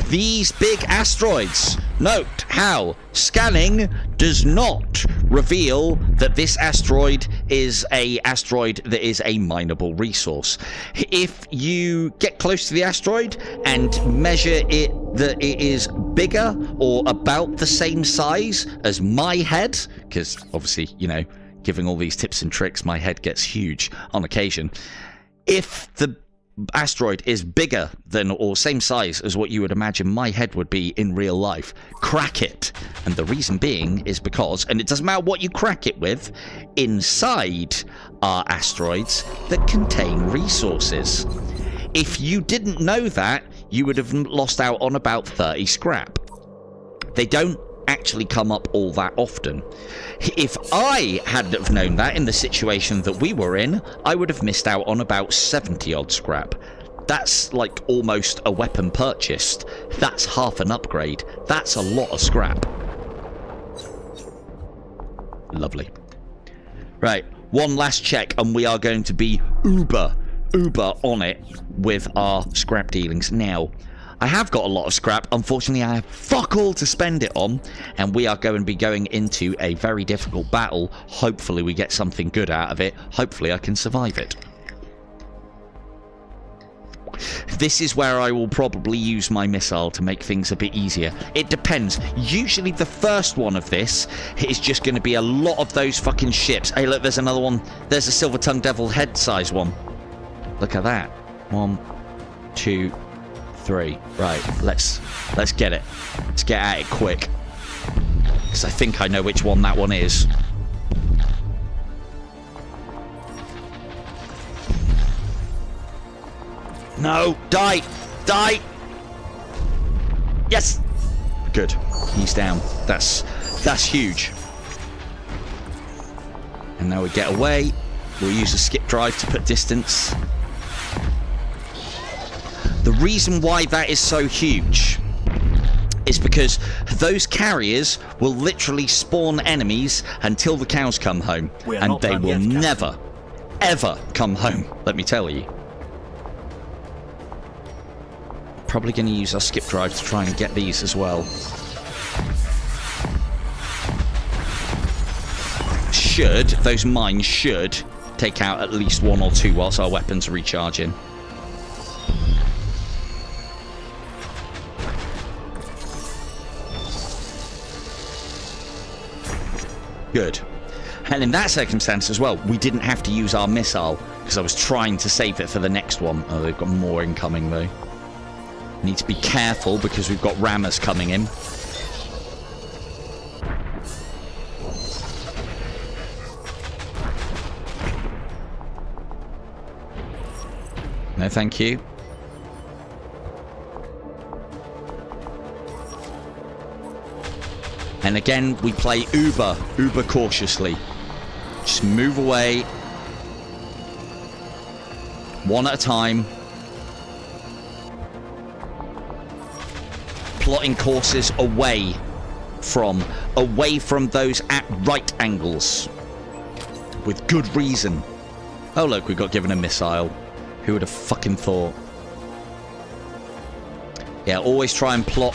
these big asteroids. Note how scanning does not reveal that this asteroid is a asteroid that is a mineable resource. If you get close to the asteroid and measure it that it is bigger or about the same size as my head, because obviously, you know, giving all these tips and tricks, my head gets huge on occasion. If the asteroid is bigger than or same size as what you would imagine my head would be in real life, crack it. And the reason being is because, and it doesn't matter what you crack it with, inside are asteroids that contain resources. If you didn't know that, you would have lost out on about 30 scrap. They don't actually come up all that often. If I hadn't have known that in the situation that we were in, I would have missed out on about 70 odd scrap. That's like almost a weapon purchased. That's half an upgrade. That's a lot of scrap. Lovely. Right, one last check and we are going to be uber on it with our scrap dealings. Now, I have got a lot of scrap. Unfortunately, I have fuck all to spend it on, and we are going to be going into a very difficult battle. Hopefully, we get something good out of it. Hopefully, I can survive it. This is where I will probably use my missile to make things a bit easier. It depends. Usually, the first one of this is just going to be a lot of those fucking ships. Hey, look, there's another one. There's a silver-tongued devil head size one. Look at that. 1, 2, 3. Right, let's get it. Let's get at it quick. Because I think I know which one that one is. No, die! Die! Yes! Good. He's down. That's huge. And now we get away. We'll use a skip drive to put distance. The reason why that is so huge is because those carriers will literally spawn enemies until the cows come home. And they will never, ever come home, let me tell you. Probably going to use our skip drive to try and get these as well. Those mines should take out at least 1 or 2 whilst our weapons are recharging. Good. And in that circumstance as well, we didn't have to use our missile because I was trying to save it for the next one. Oh, they've got more incoming though. Need to be careful because we've got rammers coming in. No, thank you. And again, we play uber cautiously. Just move away. One at a time. Plotting courses away from those at right angles. With good reason. Oh look, we got given a missile. Who would have fucking thought? Yeah, always try and plot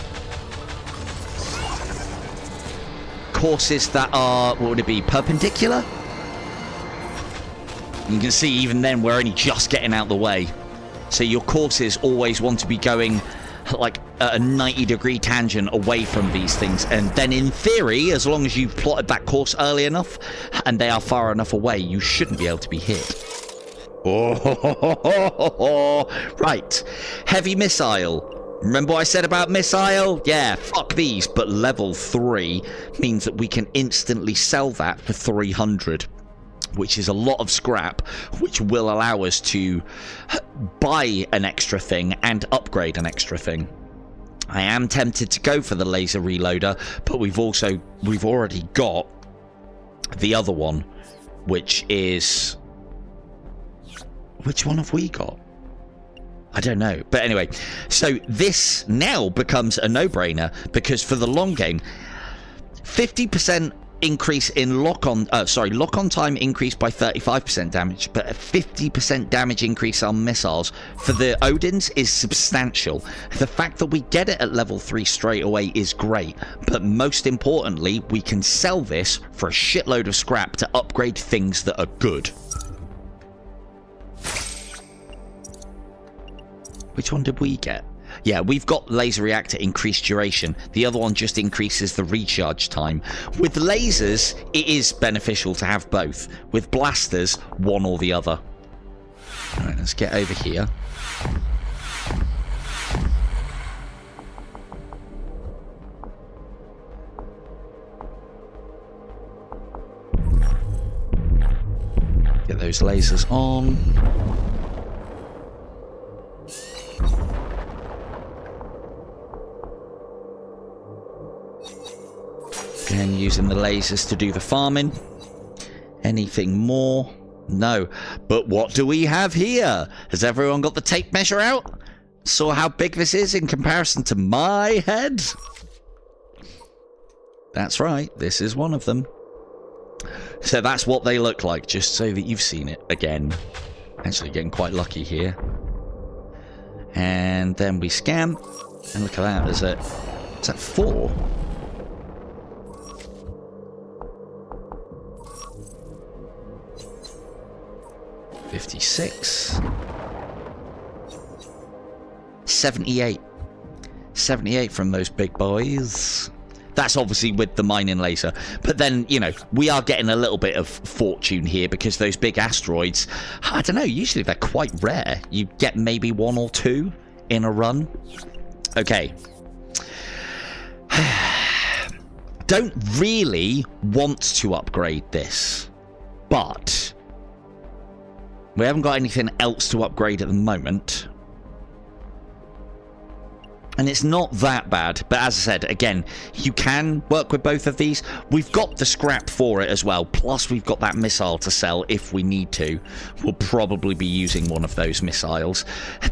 courses that are, what would it be, perpendicular? You can see even then we're only just getting out the way. So your courses always want to be going like a 90-degree tangent away from these things. And then in theory, as long as you've plotted that course early enough and they are far enough away, you shouldn't be able to be hit. Oh, right. Heavy missile. Remember what I said about missile? Yeah, fuck these. But level 3 means that we can instantly sell that for 300, which is a lot of scrap, which will allow us to buy an extra thing and upgrade an extra thing. I am tempted to go for the laser reloader, but we've already got the other one, which is... Which one have we got? I don't know. But anyway, so this now becomes a no-brainer because for the long game, 50% increase in lock-on time increased by 35% damage, but a 50% damage increase on missiles for the Odins is substantial. The fact that we get it at level 3 straight away is great, but most importantly, we can sell this for a shitload of scrap to upgrade things that are good. Which one did we get? Yeah, we've got laser reactor increased duration. The other one just increases the recharge time. With lasers, it is beneficial to have both. With blasters, one or the other. Alright, let's get over here. Get those lasers on. Again, using the lasers to do the farming. Anything more? No. But what do we have here? Has everyone got the tape measure out? Saw how big this is in comparison to my head? That's right, this is one of them. So that's what they look like, just so that you've seen it again. Actually getting quite lucky here. And then we scan. And look at that, is that 4? $56. 78. 78 from those big boys. That's obviously with the mining laser. But then, you know, we are getting a little bit of fortune here because those big asteroids, I don't know, usually they're quite rare. You get maybe 1 or 2 in a run. Okay. Don't really want to upgrade this, but we haven't got anything else to upgrade at the moment. And it's not that bad, but as I said, again, you can work with both of these. We've got the scrap for it as well, plus we've got that missile to sell if we need to. We'll probably be using one of those missiles.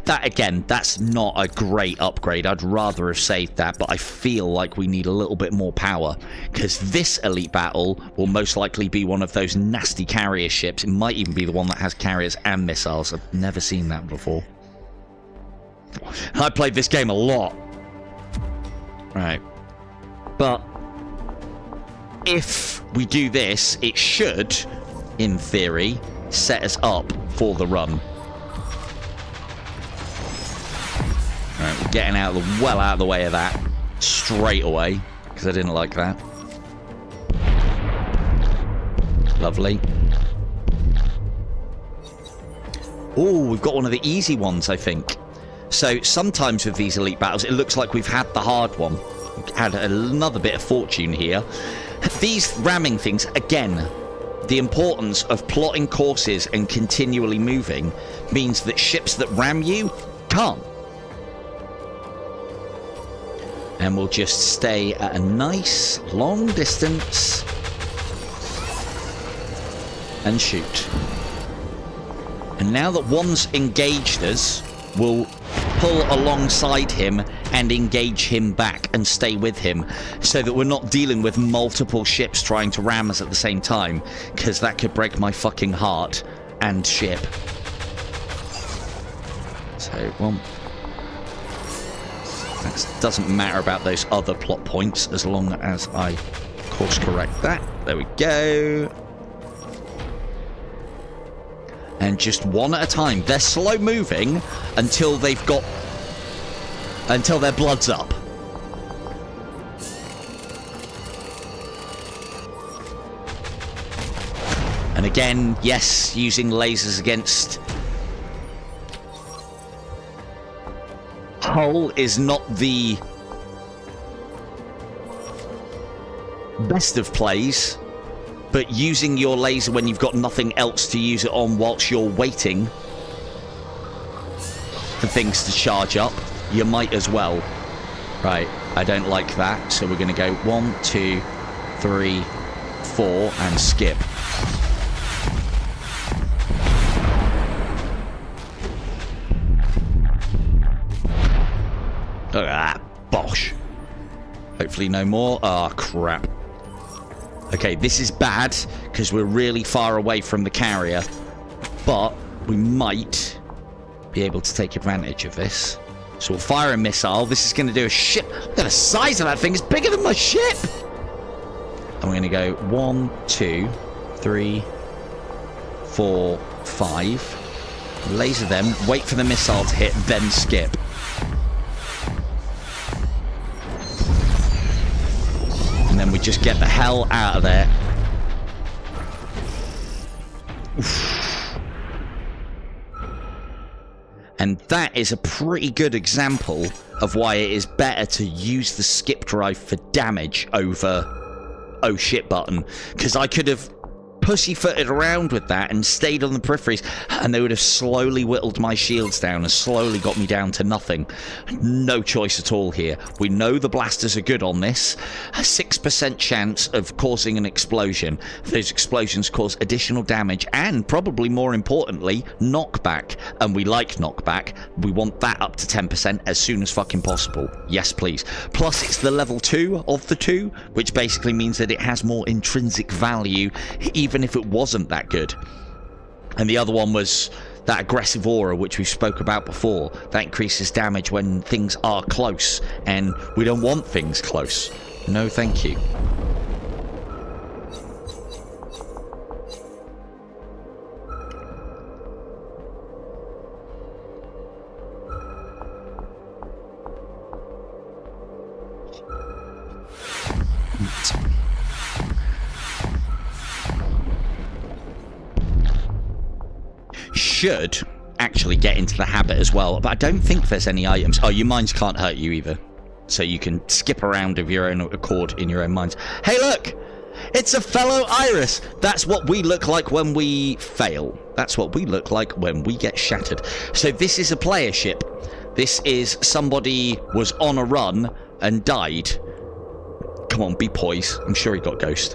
That, again, that's not a great upgrade. I'd rather have saved that, but I feel like we need a little bit more power, because this elite battle will most likely be one of those nasty carrier ships. It might even be the one that has carriers and missiles. I've never seen that before. I played this game a lot. Right. But if we do this, it should, in theory, set us up for the run. Right, we're getting well out of the way of that straight away, because I didn't like that. Lovely. Oh, we've got one of the easy ones, I think. So sometimes with these elite battles, it looks like we've had the hard one. We've had another bit of fortune here. These ramming things, again, the importance of plotting courses and continually moving means that ships that ram you can't. And we'll just stay at a nice long distance and shoot. And now that one's engaged us, we'll pull alongside him and engage him back and stay with him, so that we're not dealing with multiple ships trying to ram us at the same time, because that could break my fucking heart and ship. So, well, that doesn't matter about those other plot points as long as I course correct that. There we go. And just one at a time. They're slow moving until their blood's up. And again, yes, using lasers against hull is not the best of plays. But using your laser when you've got nothing else to use it on whilst you're waiting for things to charge up, you might as well. Right, I don't like that, so we're going to go 1, 2, 3, 4, and skip. Ah, bosh. Hopefully no more. Ah, crap. Okay, this is bad, because we're really far away from the carrier, but we might be able to take advantage of this. So we'll fire a missile. This is going to do a ship. Look at the size of that thing. It's bigger than my ship. And we're going to go 1, 2, 3, 4, 5. Laser them. Wait for the missile to hit, then skip. And then we just get the hell out of there. Oof. And that is a pretty good example of why it is better to use the skip drive for damage over oh shit button. Because I could have pussyfooted around with that and stayed on the peripheries, and they would have slowly whittled my shields down and slowly got me down to nothing. No choice at all here. We know the blasters are good on this. A 6% chance of causing an explosion. Those explosions cause additional damage and, probably more importantly, knockback. And we like knockback. We want that up to 10% as soon as fucking possible. Yes, please. Plus, it's the level 2 of the two, which basically means that it has more intrinsic value, even if it wasn't that good. And the other one was that aggressive aura, which we spoke about before. That increases damage when things are close, and we don't want things close. No thank you. Should actually get into the habit as well, but I don't think there's any items. Oh, your mines can't hurt you either, so you can skip around of your own accord in your own mines. Hey look, it's a fellow Iris. That's what we look like when we fail. That's what we look like when we get shattered. So this is a player ship. This is somebody was on a run and died. Come on, be poised. I'm sure he got ghost.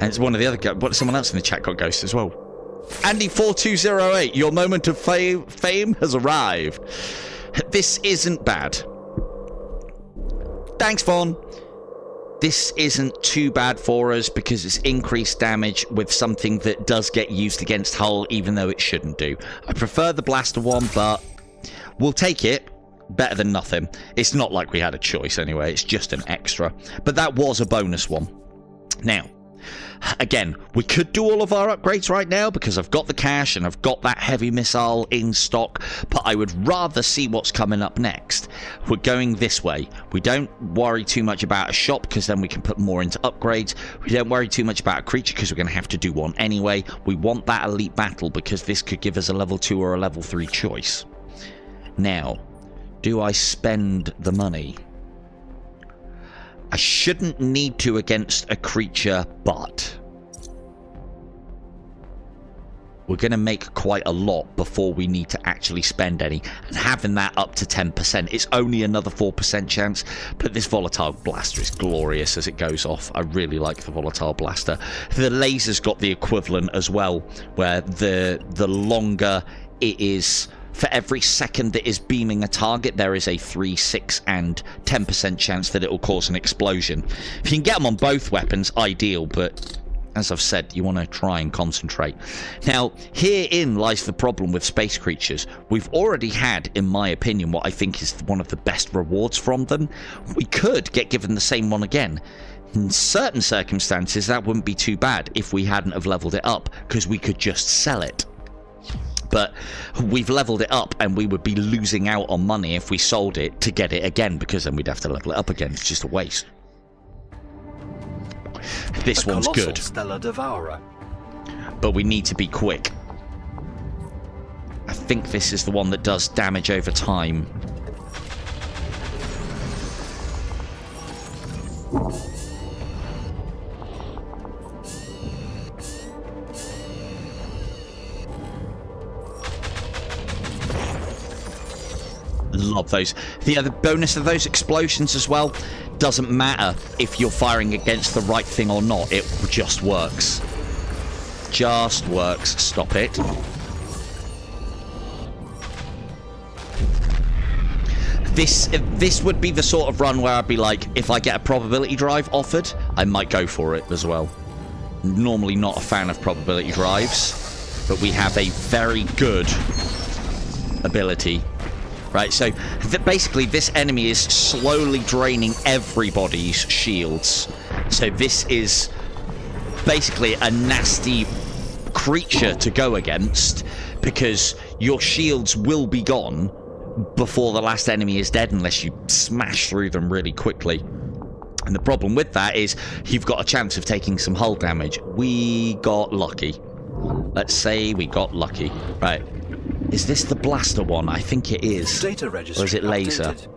And it's one of the other guys. But someone else in the chat got ghost as well. Andy4208, your moment of fame has arrived. This isn't bad. Thanks, Vaughn. This isn't too bad for us because it's increased damage with something that does get used against hull, even though it shouldn't do. I prefer the blaster one, but We'll take it. Better than nothing. It's not like we had a choice anyway. It's just an extra. But that was a bonus one. Now, again, we could do all of our upgrades right now because I've got the cash and I've got that heavy missile in stock, but I would rather see what's coming up next. We're going this way. We don't worry too much about a shop because then we can put more into upgrades. We don't worry too much about a creature because we're going to have to do one anyway. We want that elite battle because this could give us a level 2 or a level 3 choice. Now, do I spend the money? I shouldn't need to against a creature, but we're going to make quite a lot before we need to actually spend any. And having that up to 10%, it's only another 4% chance, but this volatile blaster is glorious as it goes off. I really like the volatile blaster. The laser's got the equivalent as well, where the longer it is... For every second that is beaming a target, there is a 3, 6, and 10% chance that it will cause an explosion. If you can get them on both weapons, ideal, but as I've said, you want to try and concentrate. Now, herein lies the problem with space creatures. We've already had, in my opinion, what I think is one of the best rewards from them. We could get given the same one again. In certain circumstances, that wouldn't be too bad if we hadn't have leveled it up, because we could just sell it. But we've leveled it up and we would be losing out on money if we sold it to get it again, because then we'd have to level it up again. It's just a waste. This one's good. Stellar Devourer. But we need to be quick. I think this is the one that does damage over time. Love those. The other bonus of those explosions as well, doesn't matter if you're firing against the right thing or not, it just works. Just works. Stop it. This would be the sort of run where I'd be like, if I get a probability drive offered, I might go for it as well. Normally not a fan of probability drives, but we have a very good ability. Right, so basically this enemy is slowly draining everybody's shields. So this is basically a nasty creature to go against, because your shields will be gone before the last enemy is dead unless you smash through them really quickly. And the problem with that is you've got a chance of taking some hull damage. We got lucky. Let's say we got lucky. Right. Is this the blaster one? I think it is. Data registry or is it laser? Updated.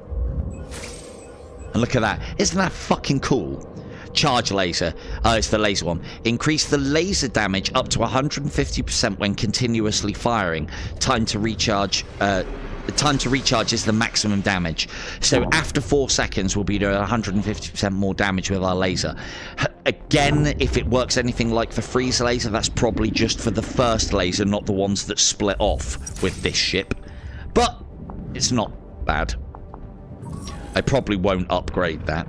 And look at that. Isn't that fucking cool? Charge laser. Oh, it's the laser one. Increase the laser damage up to 150% when continuously firing. Time to recharge. The time to recharge is the maximum damage. So after 4 seconds, we'll be doing 150% more damage with our laser. Again, if it works anything like the freeze laser, that's probably just for the first laser, not the ones that split off with this ship. But it's not bad. I probably won't upgrade that.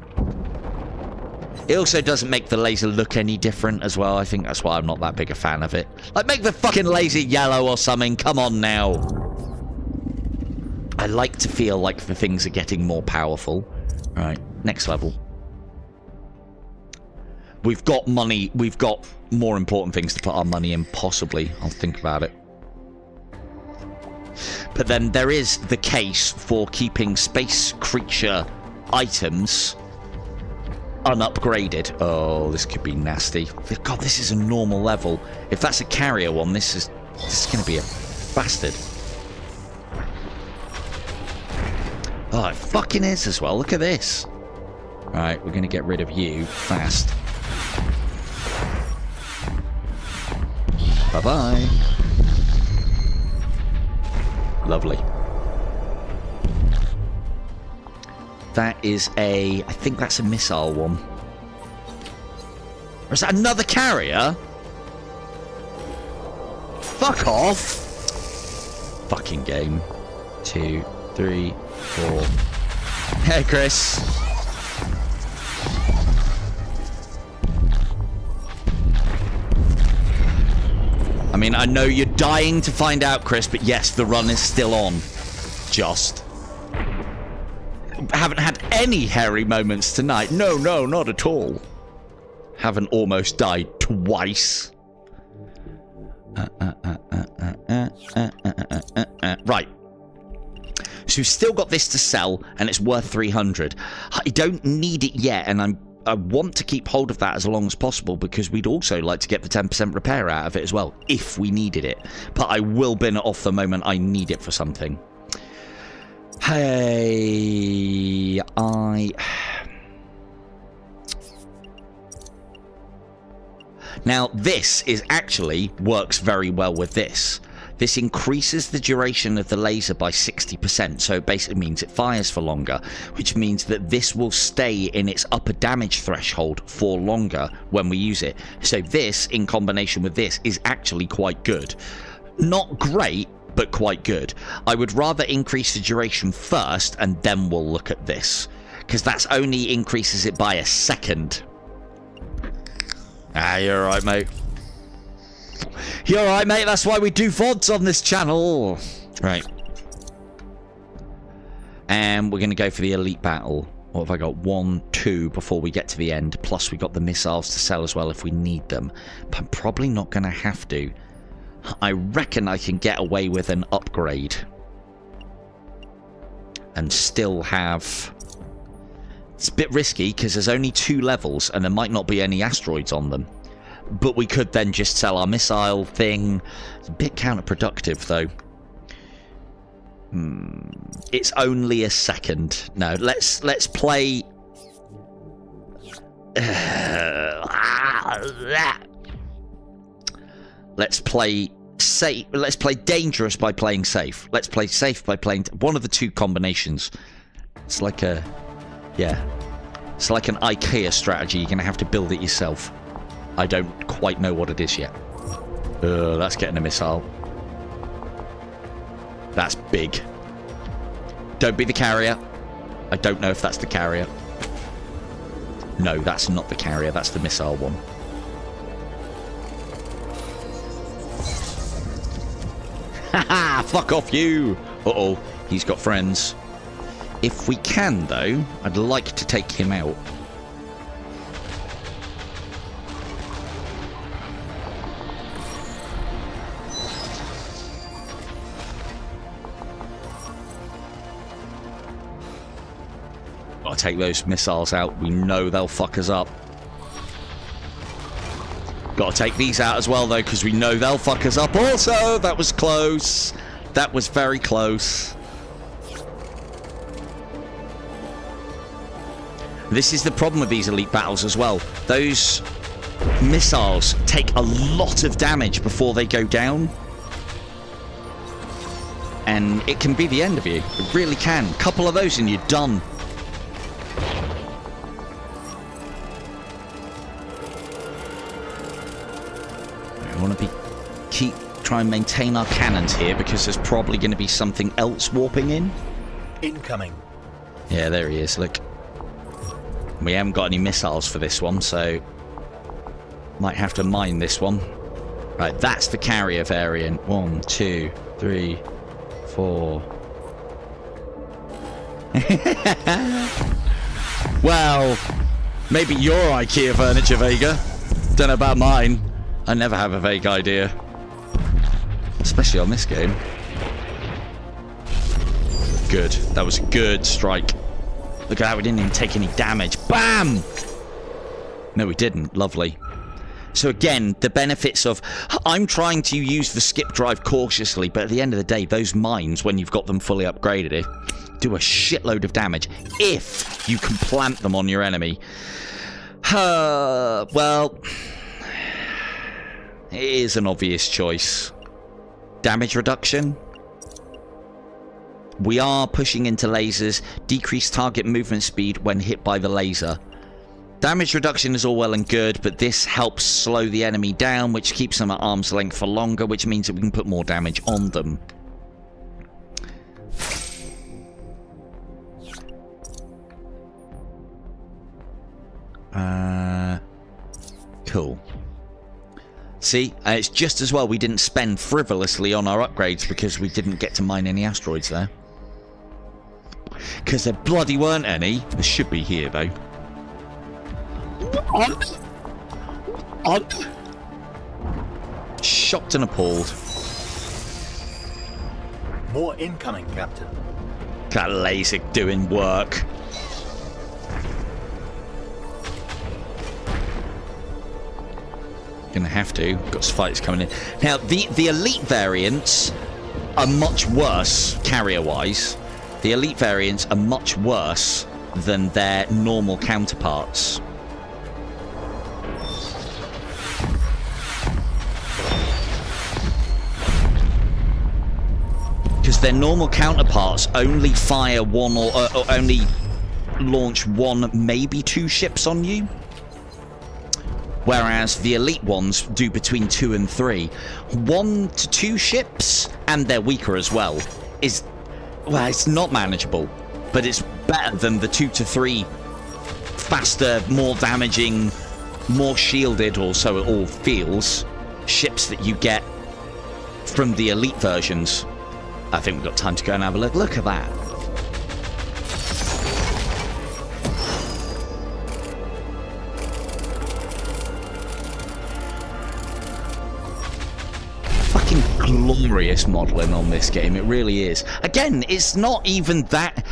It also doesn't make the laser look any different as well. I think that's why I'm not that big a fan of it. Like, make the fucking laser yellow or something. Come on now. I like to feel like the things are getting more powerful. Right, next level. We've got money. We've got more important things to put our money in, possibly. I'll think about it. But then there is the case for keeping space creature items unupgraded. Oh, this could be nasty. God, this is a normal level. If that's a carrier one, this is going to be a bastard. Oh, it fucking is as well. Look at this. Right, we're going to get rid of you fast. Bye-bye. Lovely. That is a... I think that's a missile one. Or is that another carrier? Fuck off! Fucking game. 2, 3, 4. Hey, Chris. I mean, I know you're dying to find out, Chris, but yes, the run is still on. just. Haven't had any hairy moments tonight. No, not at all. Haven't almost died twice. Right. So we've still got this to sell, and it's worth 300. I don't need it yet, and I want to keep hold of that as long as possible, because we'd also like to get the 10% repair out of it as well, if we needed it. But I will bin it off the moment I need it for something. Hey, Now, this actually works very well with this. This increases the duration of the laser by 60%, so it basically means it fires for longer, which means that this will stay in its upper damage threshold for longer when we use it. So this, in combination with this, is actually quite good. Not great, but quite good. I would rather increase the duration first, and then we'll look at this, because that's only increases it by a second. Ah, you're alright, mate. You're alright, mate. That's why we do VODs on this channel. Right. And we're going to go for the elite battle. What have I got? 1, 2 before we get to the end. Plus, we got the missiles to sell as well if we need them. But I'm probably not going to have to. I reckon I can get away with an upgrade. And still have... It's a bit risky because there's only 2 levels and there might not be any asteroids on them. But we could then just sell our missile thing. It's a bit counterproductive, though. It's only a second. No, let's play... Let's play safe. Let's play dangerous by playing safe. Let's play safe by playing... One of the 2 combinations. It's like a... Yeah. It's like an IKEA strategy. You're going to have to build it yourself. I don't quite know what it is yet. That's getting a missile. That's big. Don't be the carrier. I don't know if that's the carrier. No, that's not the carrier. That's the missile one. Haha! Fuck off you! Uh-oh. He's got friends. If we can, though, I'd like to take him out. Gotta take those missiles out. We know they'll fuck us up. Gotta take these out as well, though, because we know they'll fuck us up also. That was close. That was very close. This is the problem with these elite battles as well. Those missiles take a lot of damage before they go down. And it can be the end of you. It really can. A couple of those and you're done. I want to try and maintain our cannons here because there's probably going to be something else warping in. Incoming. Yeah, there he is. Look. We haven't got any missiles for this one, so might have to mine this one. Right, that's the carrier variant. 1, 2, 3, 4. Well, maybe your IKEA furniture, Vega. Don't know about mine. I never have a vague idea. Especially on this game. Good. That was a good strike. Look at that, we didn't even take any damage. Bam! No, we didn't. Lovely. So again, the benefits of... I'm trying to use the skip drive cautiously, but at the end of the day, those mines, when you've got them fully upgraded, do a shitload of damage if you can plant them on your enemy. Well... It is an obvious choice. Damage reduction? We are pushing into lasers. Decrease target movement speed when hit by the laser. Damage reduction is all well and good, but this helps slow the enemy down, which keeps them at arm's length for longer, which means that we can put more damage on them. Cool. See, it's just as well we didn't spend frivolously on our upgrades because we didn't get to mine any asteroids there. because there bloody weren't any. There should be here, though. Shocked and appalled. More incoming, Captain. That laser doing work. Gonna have to. Got some fights coming in. Now, the elite variants are much worse, carrier-wise. The elite variants are much worse than their normal counterparts. Because their normal counterparts only fire one or only launch one, maybe two ships on you. Whereas the elite ones do between 2 and 3. 1 to 2 ships, and they're weaker as well, is, well, it's not manageable, but it's better than the 2 to 3 faster, more damaging, more shielded, or so it all feels, ships that you get from the elite versions. I think we've got time to go and have a look. Look at that. Glorious modelling on this game, it really is. Again, it's not even that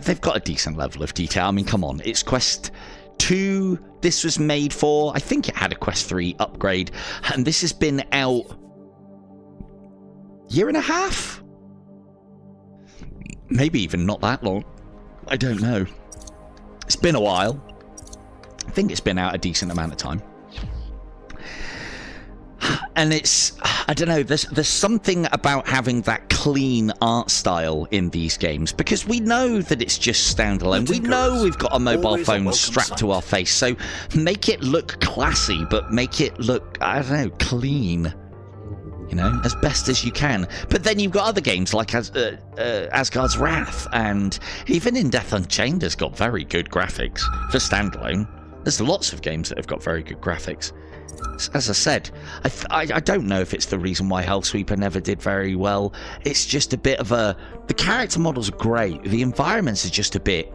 they've got a decent level of detail. I mean, come on, it's Quest 2 this was made for. I think it had a Quest 3 upgrade, and this has been out year and a half, maybe even not that long. I don't know. It's been a while. I think it's been out a decent amount of time. And it's, I don't know, there's something about having that clean art style in these games, because we know that it's just standalone. We know we've got a mobile phone strapped to our face, so make it look classy, but make it look, I don't know, clean, you know, as best as you can. But then you've got other games like Asgard's Wrath, and even in Death Unchained has got very good graphics for standalone. There's lots of games that have got very good graphics. As I said, I don't know if it's the reason why Hellsweeper never did very well. It's just a bit of a... The character models are great. The environments are just a bit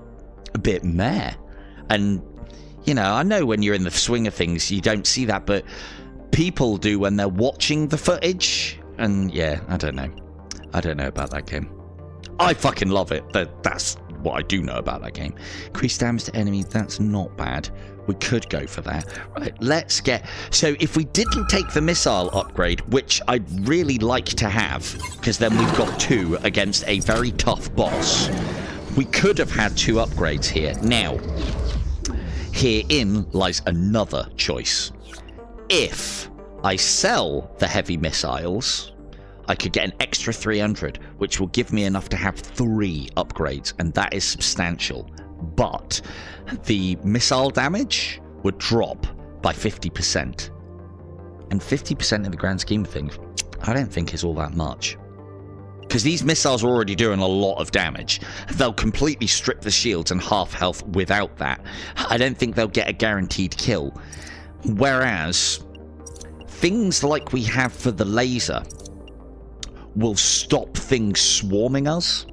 meh. And, you know, I know when you're in the swing of things, you don't see that, but people do when they're watching the footage. And, yeah, I don't know. I don't know about that game. I fucking love it. That's what I do know about that game. Increased damage to enemy, that's not bad. We could go for that. Right, let's get... So if we didn't take the missile upgrade, which I'd really like to have, because then we've got 2 against a very tough boss, we could have had 2 upgrades here. Now, herein lies another choice. If I sell the heavy missiles, I could get an extra 300, which will give me enough to have 3 upgrades, and that is substantial. But the missile damage would drop by 50%. And 50% in the grand scheme of things, I don't think is all that much. Because these missiles are already doing a lot of damage. They'll completely strip the shields and half health without that. I don't think they'll get a guaranteed kill. Whereas, things like we have for the laser will stop things swarming us.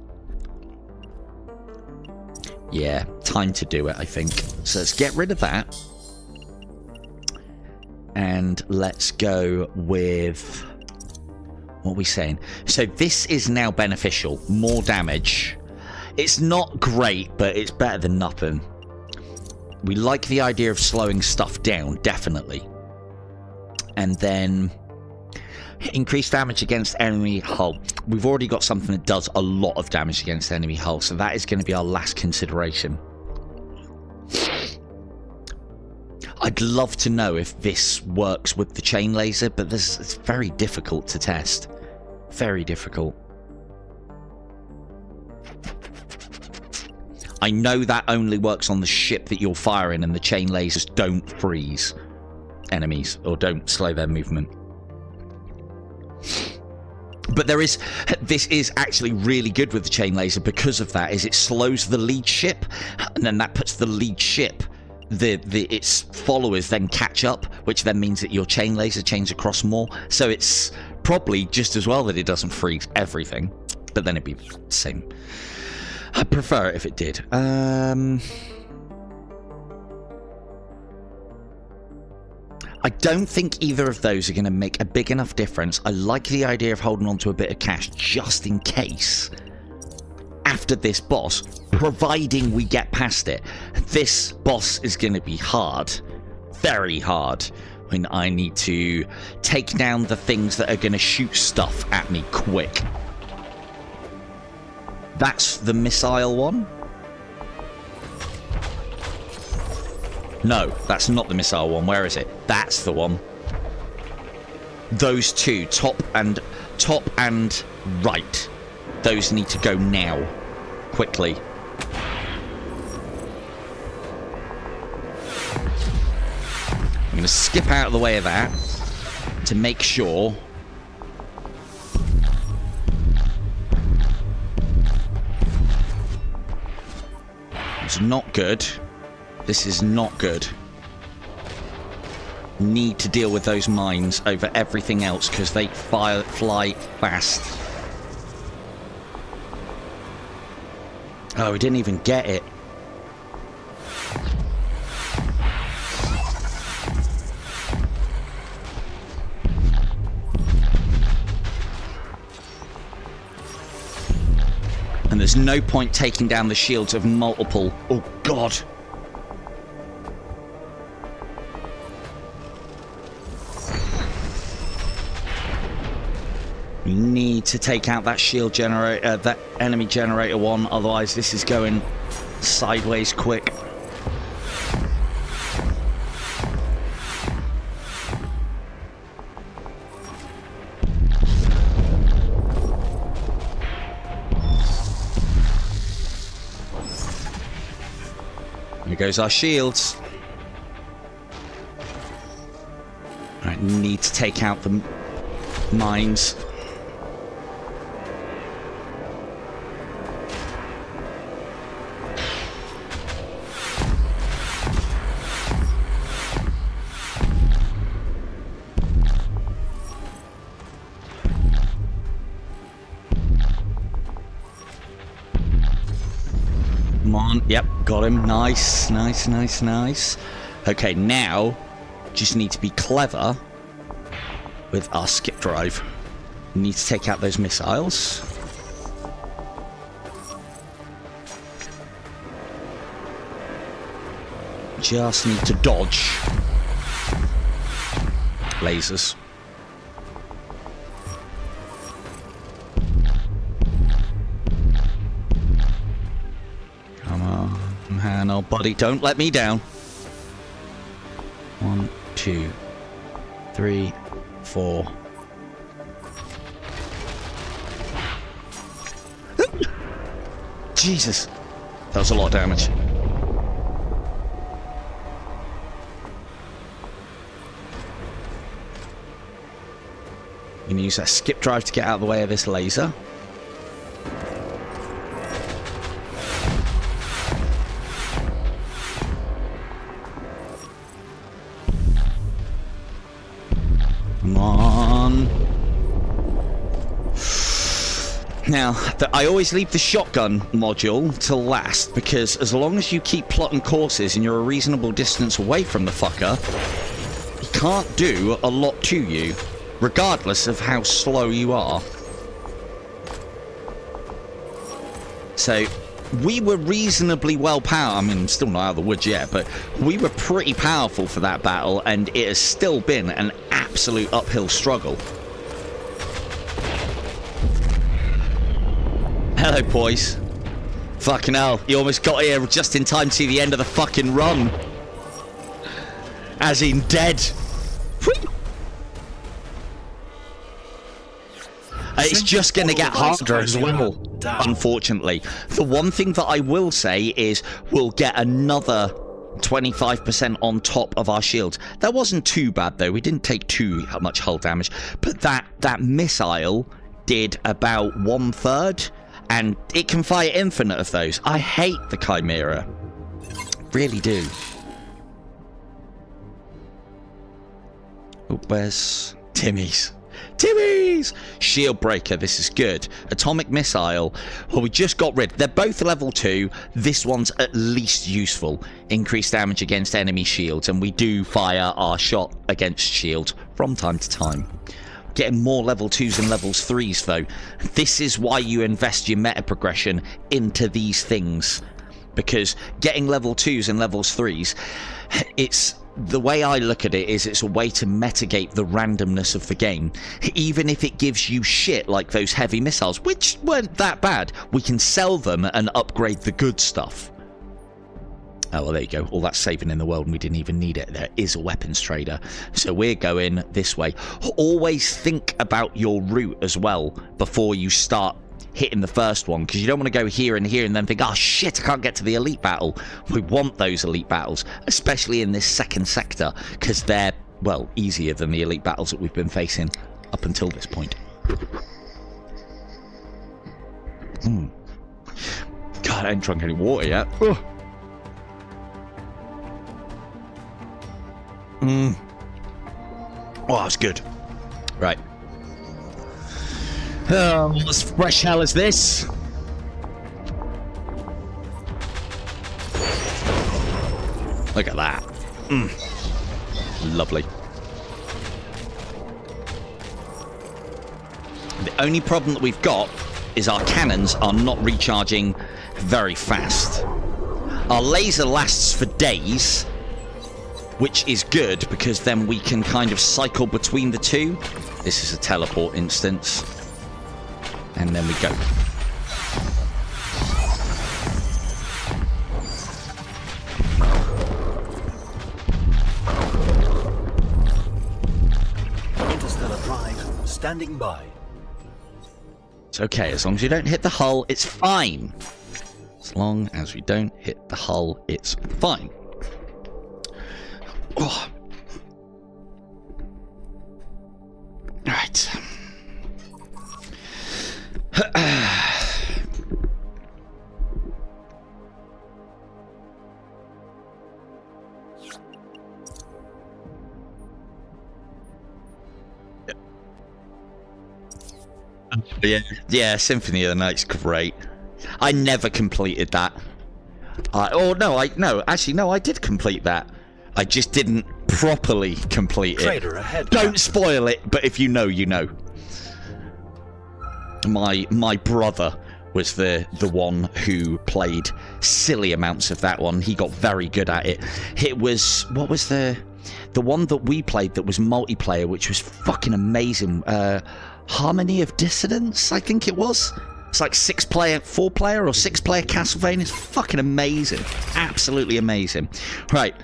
Yeah, time to do it, I think. So let's get rid of that. And let's go with... What are we saying? So this is now beneficial. More damage. It's not great, but it's better than nothing. We like the idea of slowing stuff down, definitely. And then... Increased damage against enemy hull. We've already got something that does a lot of damage against enemy hull, so that is going to be our last consideration. I'd love to know if this works with the chain laser, but it's very difficult to test. Very difficult. I know that only works on the ship that you're firing, and the chain lasers don't freeze enemies or don't slow their movement. But this is actually really good with the chain laser because of that, is it slows the lead ship, and then that puts the lead ship, its followers then catch up, which then means that your chain laser chains across more. So it's probably just as well that it doesn't freeze everything, but then it'd be the same. I'd prefer it if it did. I don't think either of those are going to make a big enough difference. I like the idea of holding on to a bit of cash just in case after this boss, providing we get past it. This boss is going to be hard, very hard, when I need to take down the things that are going to shoot stuff at me quick. That's the missile one. No, that's not the missile one. Where is it? That's the one. Those two, top and right. Those need to go now. Quickly. I'm going to skip out of the way of that to make sure. It's not good. This is not good. Need to deal with those mines over everything else because they fly fast. Oh, we didn't even get it. And there's no point taking down the shields of multiple... Oh, God. We need to take out that shield generator, that enemy generator one, otherwise this is going sideways quick. Here goes our shields. Right, need to take out the mines. Come on, yep, got him. Nice, nice, nice, nice. Okay, now just need to be clever with our skip drive. Need to take out those missiles. Just need to dodge lasers. Come on, man, oh buddy, don't let me down. 1, 2, 3, 4. Jesus, that was a lot of damage. You can use that skip drive to get out of the way of this laser. Come on. Now, I always leave the shotgun module to last, because as long as you keep plotting courses and you're a reasonable distance away from the fucker, he can't do a lot to you, regardless of how slow you are. So, we were reasonably well powered. I mean, still not out of the woods yet, but we were pretty powerful for that battle, and it has still been an absolute uphill struggle. Hello, boys. Fucking hell, you almost got here just in time to see the end of the fucking run. As in dead. It's just going to get harder as well, unfortunately. The one thing that I will say is we'll get another 25% on top of our shields. That wasn't too bad, though. We didn't take too much hull damage. But that missile did about 1/3, and it can fire infinite of those. I hate the Chimera. Really do. Oh, where's Timmy's? Timmies! Shield breaker, this is good. Atomic missile, well, we just got rid. They're both level 2. This one's at least useful. Increased damage against enemy shields, and we do fire our shot against shields from time to time. Getting more level 2s and levels 3s though. This is why you invest your meta progression into these things, because getting level 2s and levels 3s, it's the way I look at it is it's a way to mitigate the randomness of the game. Even if it gives you shit like those heavy missiles, which weren't that bad, we can sell them and upgrade the good stuff. Oh, well, there you go. All that saving in the world, and we didn't even need it. There is a weapons trader. So we're going this way. Always think about your route as well before you start hitting the first one, because you don't want to go here and here and then think, oh shit, I can't get to the elite battle. We want those elite battles, especially in this second sector, because they're, well, easier than the elite battles that we've been facing up until this point. God, I ain't drunk any water yet. Ugh. Oh, that's good. Right. Oh, what fresh hell is this? Look at that. Lovely. The only problem that we've got is our cannons are not recharging very fast. Our laser lasts for days, which is good because then we can kind of cycle between the two. This is a teleport instance. And then we go. Interstellar drive standing by. It's okay, as long as you don't hit the hull, it's fine. As long as we don't hit the hull, it's fine. Oh. Right. Yeah, Symphony of the Night's great. I never completed that. I did complete that. I just didn't properly complete Trader it. Ahead. Don't spoil it, but if you know, you know. My brother was the one who played silly amounts of that one. He got very good at it. It was, what was the one that we played that was multiplayer, which was fucking amazing. Harmony of Dissonance, I think it was. It's like 4-player or 6-player Castlevania. It's fucking amazing. Absolutely amazing. Right.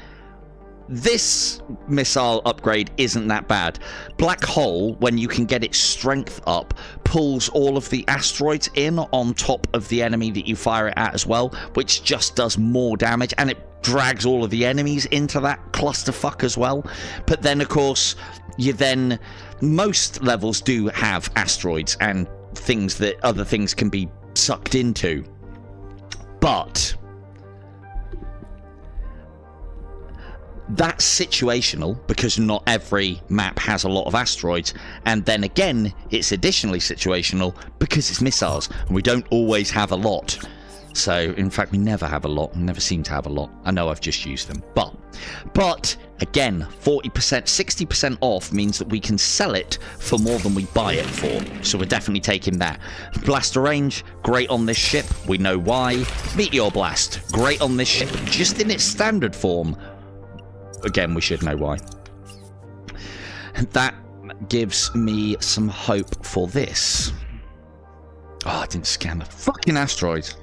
This missile upgrade isn't that bad. Black Hole, when you can get its strength up, pulls all of the asteroids in on top of the enemy that you fire it at as well, which just does more damage, and it drags all of the enemies into that clusterfuck as well. But then, of course, most levels do have asteroids and things that other things can be sucked into. But that's situational, because not every map has a lot of asteroids, and then again it's additionally situational because it's missiles and we don't always have a lot. So in fact we never have a lot. We never seem to have a lot. I know I've just used them, but again, 40%, 60% off means that we can sell it for more than we buy it for, so we're definitely taking that. Blaster range, great on this ship, we know why. Meteor blast, great on this ship, just in its standard form. Again, we should know why. And that gives me some hope for this. Oh, I didn't scan the fucking asteroids.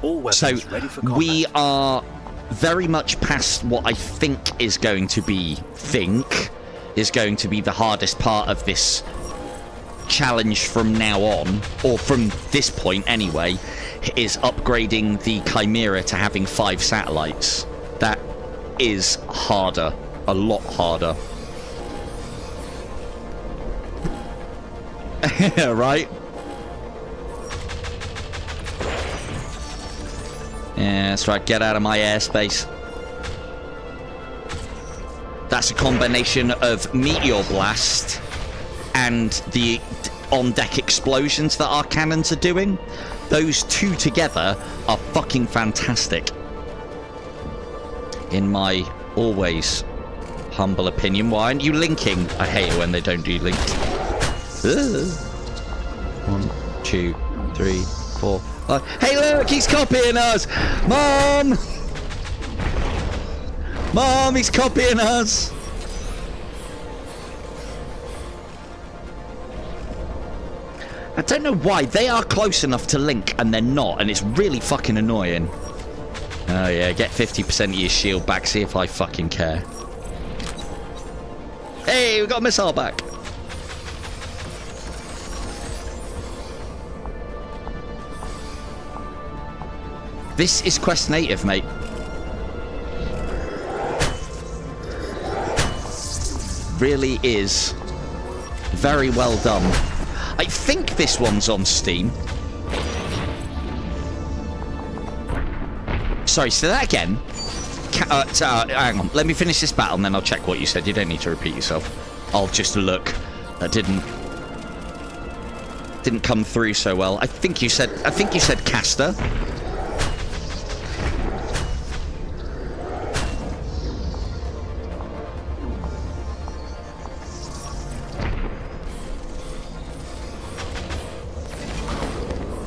All weapons ready for combat. We are very much past what I think is going to be the hardest part of this challenge from now on, or from this point anyway, is upgrading the Chimera to having 5 satellites. That is harder, a lot harder. Right? Yeah, that's right. Get out of my airspace. That's a combination of Meteor Blast and the on-deck explosions that our cannons are doing. Those two together are fucking fantastic. In my always humble opinion. Why aren't you linking? I hate it when they don't do links. 1, 2, 3, 4. Hey, look, he's copying us! Mom! Mom, he's copying us! I don't know why. They are close enough to link and they're not, and it's really fucking annoying. Oh yeah, get 50% of your shield back, see if I fucking care. Hey, we got a missile back! This is Quest Native, mate. Really is very well done. I think this one's on Steam. Sorry, say that again. Hang on, let me finish this battle and then I'll check what you said. You don't need to repeat yourself. I'll just look. That didn't come through so well. I think you said caster.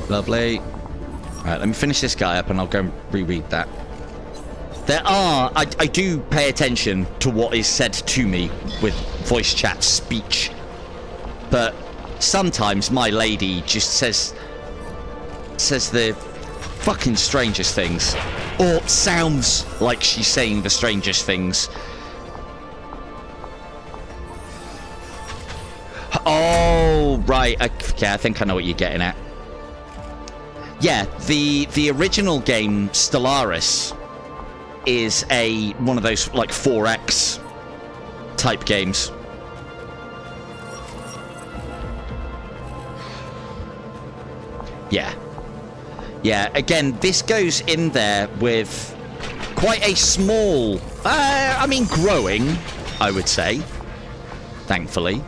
Lovely. Alright, let me finish this guy up and I'll go and reread that. There are... I do pay attention to what is said to me with voice chat speech. But sometimes my lady just says the fucking strangest things. Or sounds like she's saying the strangest things. Oh, right. Okay, I think I know what you're getting at. Yeah, the original game, Stellaris, is one of those, like, 4X type games. Yeah. Yeah, again, this goes in there with quite a small... I mean, growing, I would say. Thankfully.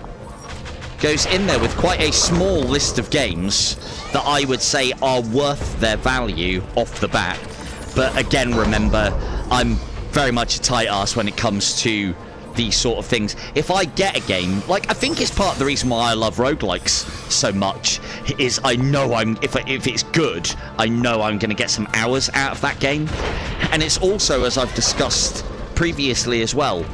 Goes in there with quite a small list of games that I would say are worth their value off the bat. But again, remember, I'm very much a tight ass when it comes to these sort of things. If I get a game, like, I think it's part of the reason why I love roguelikes so much, is I know if it's good, I know I'm going to get some hours out of that game. And it's also, as I've discussed previously as well,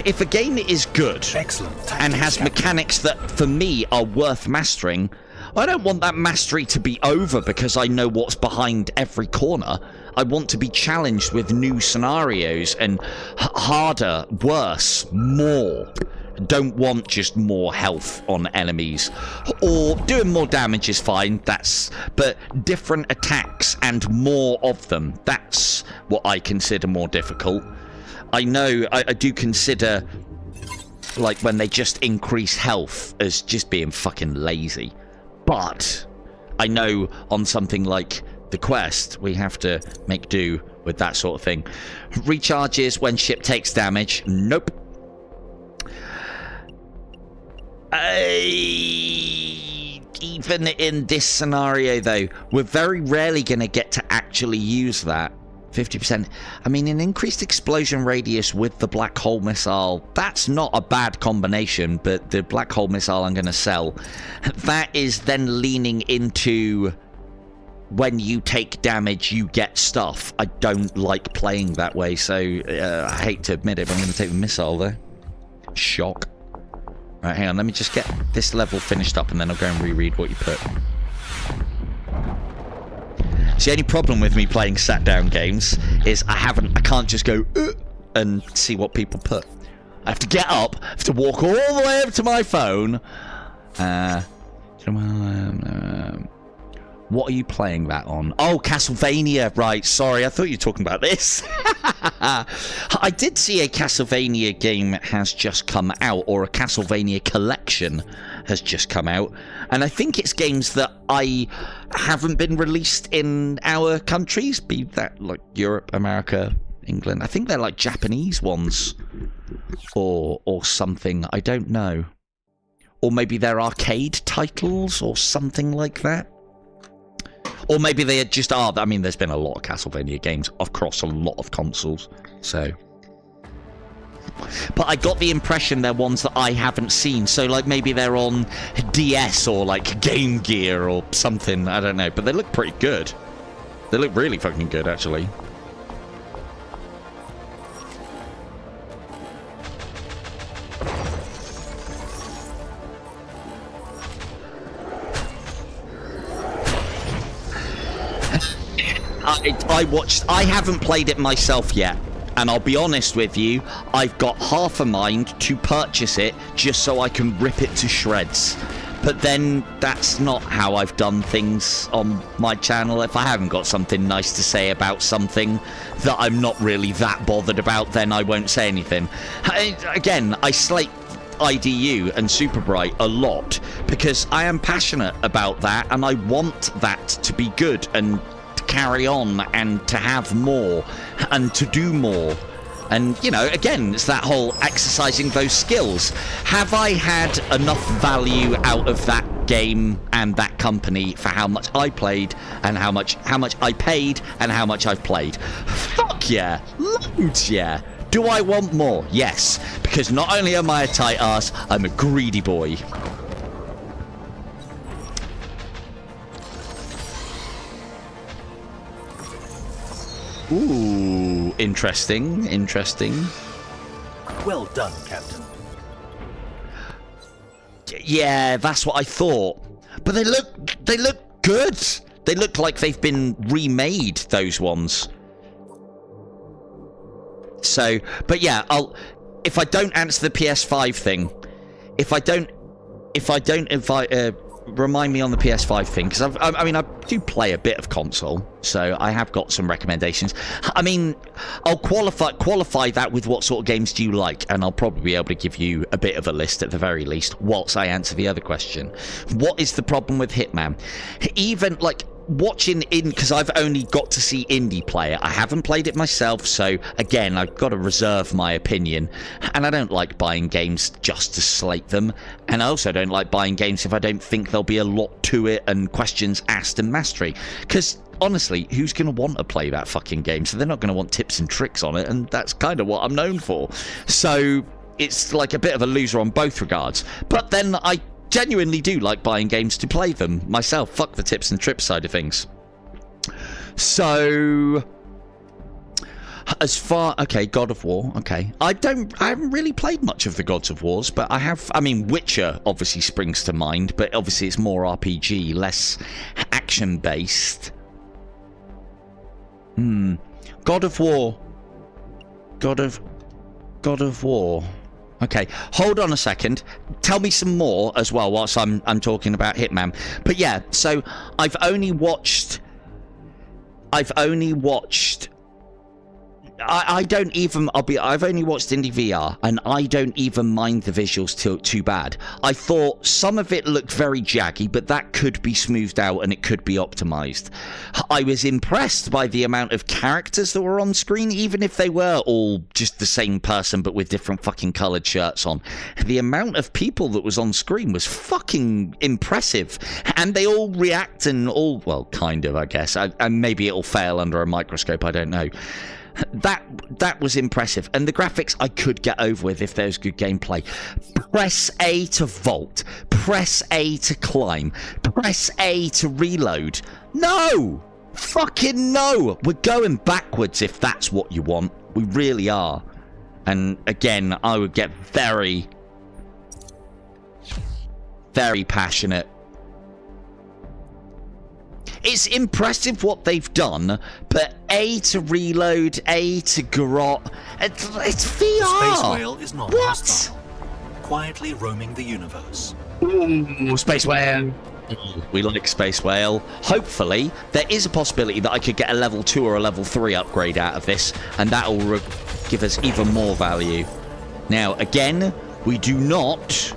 if a game is good and has mechanics that, for me, are worth mastering, I don't want that mastery to be over because I know what's behind every corner. I want to be challenged with new scenarios and harder, worse, more. Don't want just more health on enemies. Or doing more damage is fine, but different attacks and more of them, that's what I consider more difficult. I know I do consider, like, when they just increase health as just being fucking lazy. But I know on something like the quest, we have to make do with that sort of thing. Recharges when ship takes damage. Nope. Even in this scenario, though, we're very rarely going to get to actually use that. 50%. I mean, an increased explosion radius with the black hole missile, that's not a bad combination, but the black hole missile I'm going to sell. That is then leaning into when you take damage, you get stuff. I don't like playing that way, so I hate to admit it, but I'm going to take the missile there. Shock. Right, hang on, let me just get this level finished up and then I'll go and reread what you put. So the only problem with me playing sat-down games is I can't just go and see what people put. I have to get up, I have to walk all the way up to my phone. What are you playing that on? Oh, Castlevania, right, sorry, I thought you were talking about this. I did see a Castlevania game has just come out, or a Castlevania collection has just come out, and I think it's games that I haven't been released in our countries, be that like Europe, America, England. I think they're like Japanese ones, or something. I don't know. Or maybe they're arcade titles or something like that. Or maybe they just are. I mean, there's been a lot of Castlevania games across a lot of consoles, so. But I got the impression they're ones that I haven't seen, so like maybe they're on DS or like Game Gear or something, I don't know. But they look pretty good. They look really fucking good, actually. I haven't played it myself yet, and I'll be honest with you, I've got half a mind to purchase it just so I can rip it to shreds. But then that's not how I've done things on my channel. If I haven't got something nice to say about something that I'm not really that bothered about, then I won't say anything. Again, I slate IDU and Super Bright a lot because I am passionate about that, and I want that to be good and carry on and to have more and to do more. And you know, again, it's that whole exercising those skills. Have I had enough value out of that game and that company for how much I played and how much I paid and how much I've played? Fuck yeah, loads yeah. Do I want more? Yes, because not only am I a tight ass, I'm a greedy boy. Ooh, interesting, interesting. Well done, Captain. Yeah, that's what I thought. But they look good. They look like they've been remade, those ones. So, but yeah, if I don't answer the PS5 thing, remind me on the PS5 thing, because I mean I do play a bit of console, so I have got some recommendations. I mean, I'll qualify that with what sort of games do you like, and I'll probably be able to give you a bit of a list at the very least whilst I answer the other question. What is the problem with Hitman? Even like watching because I've only got to see indie play it. I haven't played it myself, so again, I've got to reserve my opinion. And I don't like buying games just to slate them, and I also don't like buying games if I don't think there'll be a lot to it and questions asked and mastery, because honestly, who's going to want to play that fucking game? So they're not going to want tips and tricks on it, and that's kind of what I'm known for. So it's like a bit of a loser on both regards. But then I genuinely do like buying games to play them myself. Fuck the tips and trips side of things. So as far, okay, God of War, okay. I haven't really played much of the Gods of Wars, but I mean, Witcher obviously springs to mind, but obviously it's more RPG, less action based. God of War. God of War. Okay, hold on a second. Tell me some more as well whilst I'm talking about Hitman. But yeah, so I've only watched I've only watched Indie VR, and I don't even mind the visuals too bad. I thought some of it looked very jaggy, but that could be smoothed out and it could be optimized. I was impressed by the amount of characters that were on screen, even if they were all just the same person but with different fucking coloured shirts on. The amount of people that was on screen was fucking impressive, and they all react and all, well, kind of, I guess, and maybe it'll fail under a microscope, I don't know. That was impressive, and the graphics I could get over with if there's good gameplay. Press A to vault, press A to climb, press A to reload. No! Fucking no! We're going backwards if that's what you want. We really are. And again, I would get very, very passionate. It's impressive what they've done, but A to reload, A to garrot, it's VR. Space Whale is not hostile, quietly roaming the universe. Ooh, Space Whale. We like Space Whale. Hopefully, there is a possibility that I could get a level 2 or a level 3 upgrade out of this, and that will give us even more value. Now, again, we do not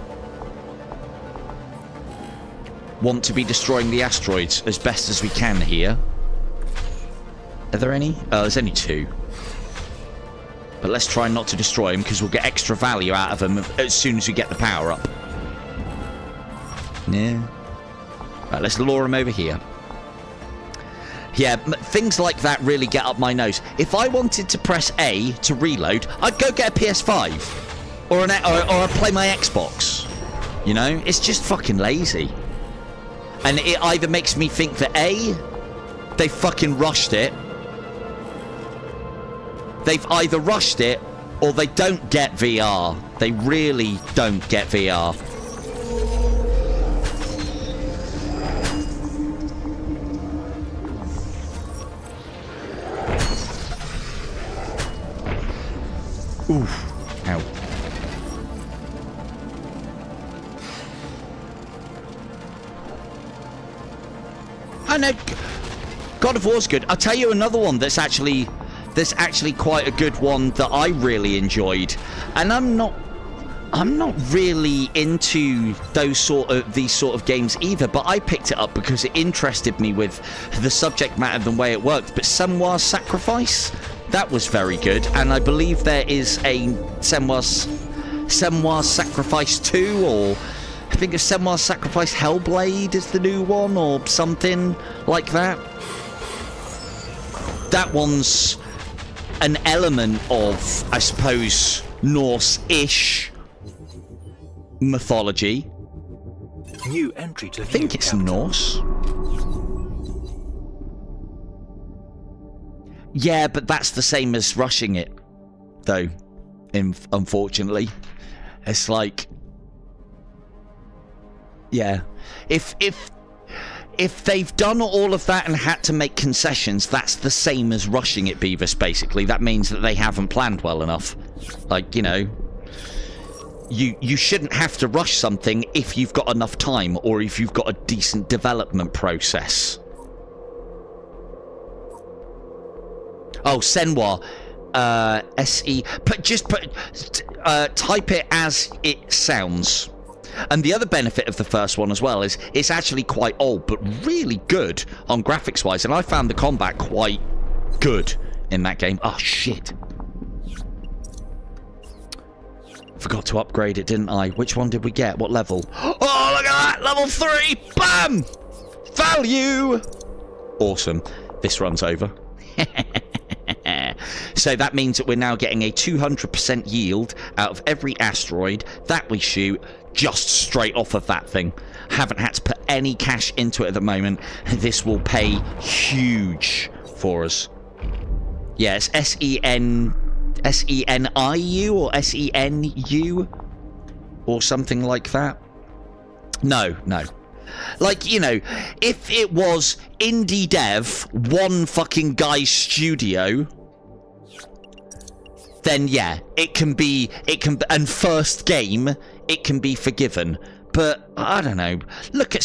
want to be destroying the asteroids as best as we can here. Are there any? Oh, there's only 2. But let's try not to destroy them, because we'll get extra value out of them as soon as we get the power up. Yeah. Right, let's lure them over here. Yeah, things like that really get up my nose. If I wanted to press A to reload, I'd go get a PS5. Or I'd play my Xbox. You know? It's just fucking lazy. And it either makes me think that A, they fucking rushed it. They've either rushed it, or they don't get VR. They really don't get VR. Oof. Ow. I know. God of War's good. I'll tell you another one that's actually quite a good one that I really enjoyed. And I'm not really into these sort of games either, but I picked it up because it interested me with the subject matter and the way it worked. But Senua's Sacrifice, that was very good, and I believe there is a Senua's Sacrifice 2, or I think it's Senua's Sacrifice Hellblade is the new one, or something like that. That one's an element of, I suppose, Norse-ish mythology. New entry to I think it's Norse. Yeah, but that's the same as rushing it, though. Unfortunately, it's like, yeah, if they've done all of that and had to make concessions, that's the same as rushing it, Beavis, basically. That means that they haven't planned well enough. Like, you know, you shouldn't have to rush something if you've got enough time, or if you've got a decent development process. Oh, Senua. S-E... type it as it sounds. And the other benefit of the first one as well is it's actually quite old, but really good on graphics-wise. And I found the combat quite good in that game. Oh, shit. Forgot to upgrade it, didn't I? Which one did we get? What level? Oh, look at that! Level 3! Bam! Value! Awesome. This runs over. So that means that we're now getting a 200% yield out of every asteroid that we shoot, just straight off of that thing. Haven't had to put any cash into it at the moment. This will pay huge for us. Yes, S-E-N-I-U or S-E-N-U or something like that. No. Like, you know, if it was indie dev, one fucking guy's studio, then yeah, and first game, it can be forgiven. But I don't know. Look at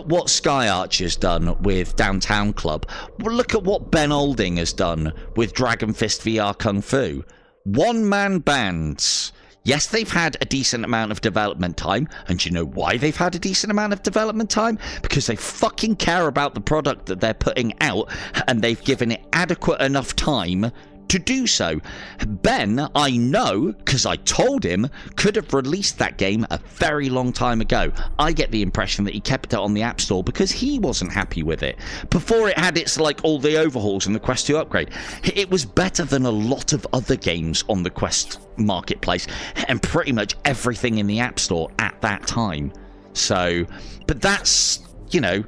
what Sky Archer's done with Downtown Club. Look at what Ben Olding has done with Dragon Fist VR Kung Fu. One-man bands. Yes, they've had a decent amount of development time, and do you know why they've had a decent amount of development time? Because they fucking care about the product that they're putting out, and they've given it adequate enough time to do so. Ben, I know, because I told him, could have released that game a very long time ago. I get the impression that he kept it on the App Store because he wasn't happy with it. Before it had its, like, all the overhauls and the Quest 2 upgrade. It was better than a lot of other games on the Quest marketplace, and pretty much everything in the App Store at that time. So, but that's, you know,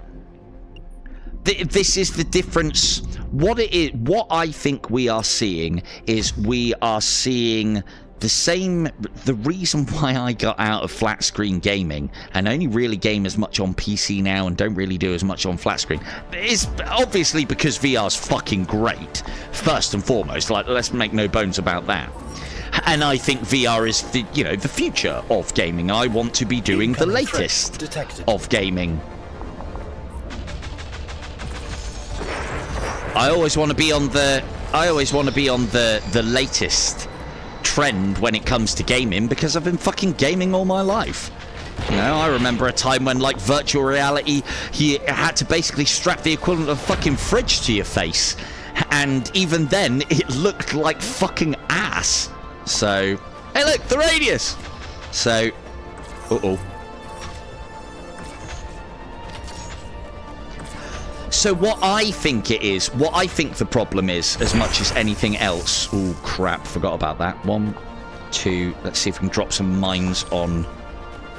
this is the difference. What I think we are seeing is we are seeing the reason why I got out of flat screen gaming and only really game as much on PC now and don't really do as much on flat screen is obviously because VR's fucking great, first and foremost. Like, let's make no bones about that. And I think VR is the, you know, the future of gaming. I want to be doing the Incoming threat latest detected. of gaming. I always want to be on the latest trend when it comes to gaming, because I've been fucking gaming all my life. You know, I remember a time when, like, virtual reality, you had to basically strap the equivalent of a fucking fridge to your face. And even then, it looked like fucking ass. So, hey look, the radius! So, uh-oh. So what I think it is, what I think the problem is, as much as anything else... Oh, crap, forgot about that. 1, 2, let's see if we can drop some mines on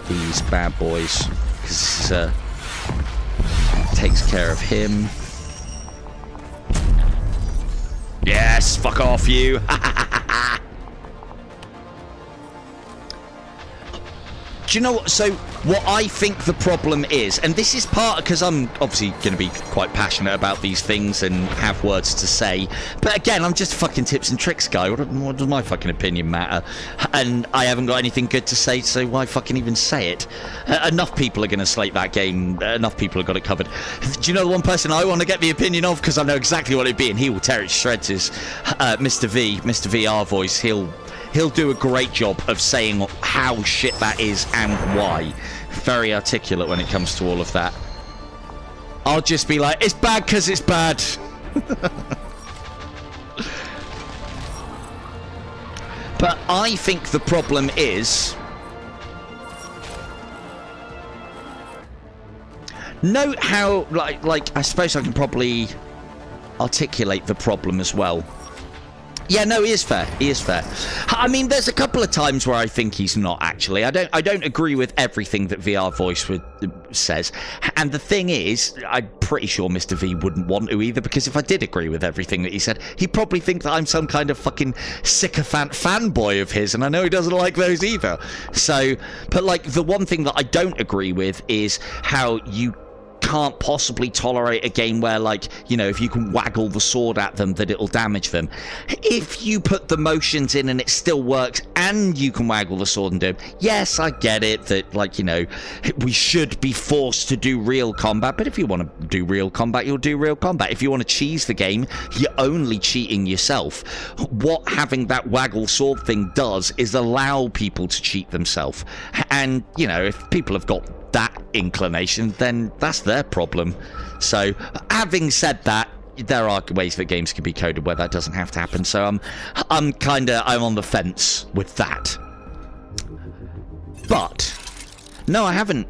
these bad boys. Because this takes care of him. Yes, fuck off you. Do you know what? So what I think the problem is, and this is part because I'm obviously going to be quite passionate about these things and have words to say, but again, I'm just a fucking tips and tricks guy. What does my fucking opinion matter? And I haven't got anything good to say, so why fucking even say it? Enough people are going to slate that game. Enough people have got it covered. Do you know the one person I want to get the opinion of, because I know exactly what it'd be, and he will tear it to shreds, is Mr. VR voice. He'll do a great job of saying how shit that is and why. Very articulate when it comes to all of that. I'll just be like, it's bad because it's bad. But I think the problem is... Note how, like, I suppose I can probably articulate the problem as well. Yeah, no, he is fair. He is fair. I mean, there's a couple of times where I think he's not, actually. I don't agree with everything that VR Voice says. And the thing is, I'm pretty sure Mr. V wouldn't want to either, because if I did agree with everything that he said, he'd probably think that I'm some kind of fucking sycophant fanboy of his, and I know he doesn't like those either. So, but, like, the one thing that I don't agree with is how you can't possibly tolerate a game where, like, you know, if you can waggle the sword at them, that it'll damage them. If you put the motions in and it still works and you can waggle the sword and do it, yes, I get it that, like, you know, we should be forced to do real combat, but if you want to do real combat, you'll do real combat. If you want to cheese the game, you're only cheating yourself. What having that waggle sword thing does is allow people to cheat themselves. And, you know, if people have got that inclination, then that's their problem. So, having said that, there are ways that games can be coded where that doesn't have to happen. So I'm on the fence with that. But no, I haven't.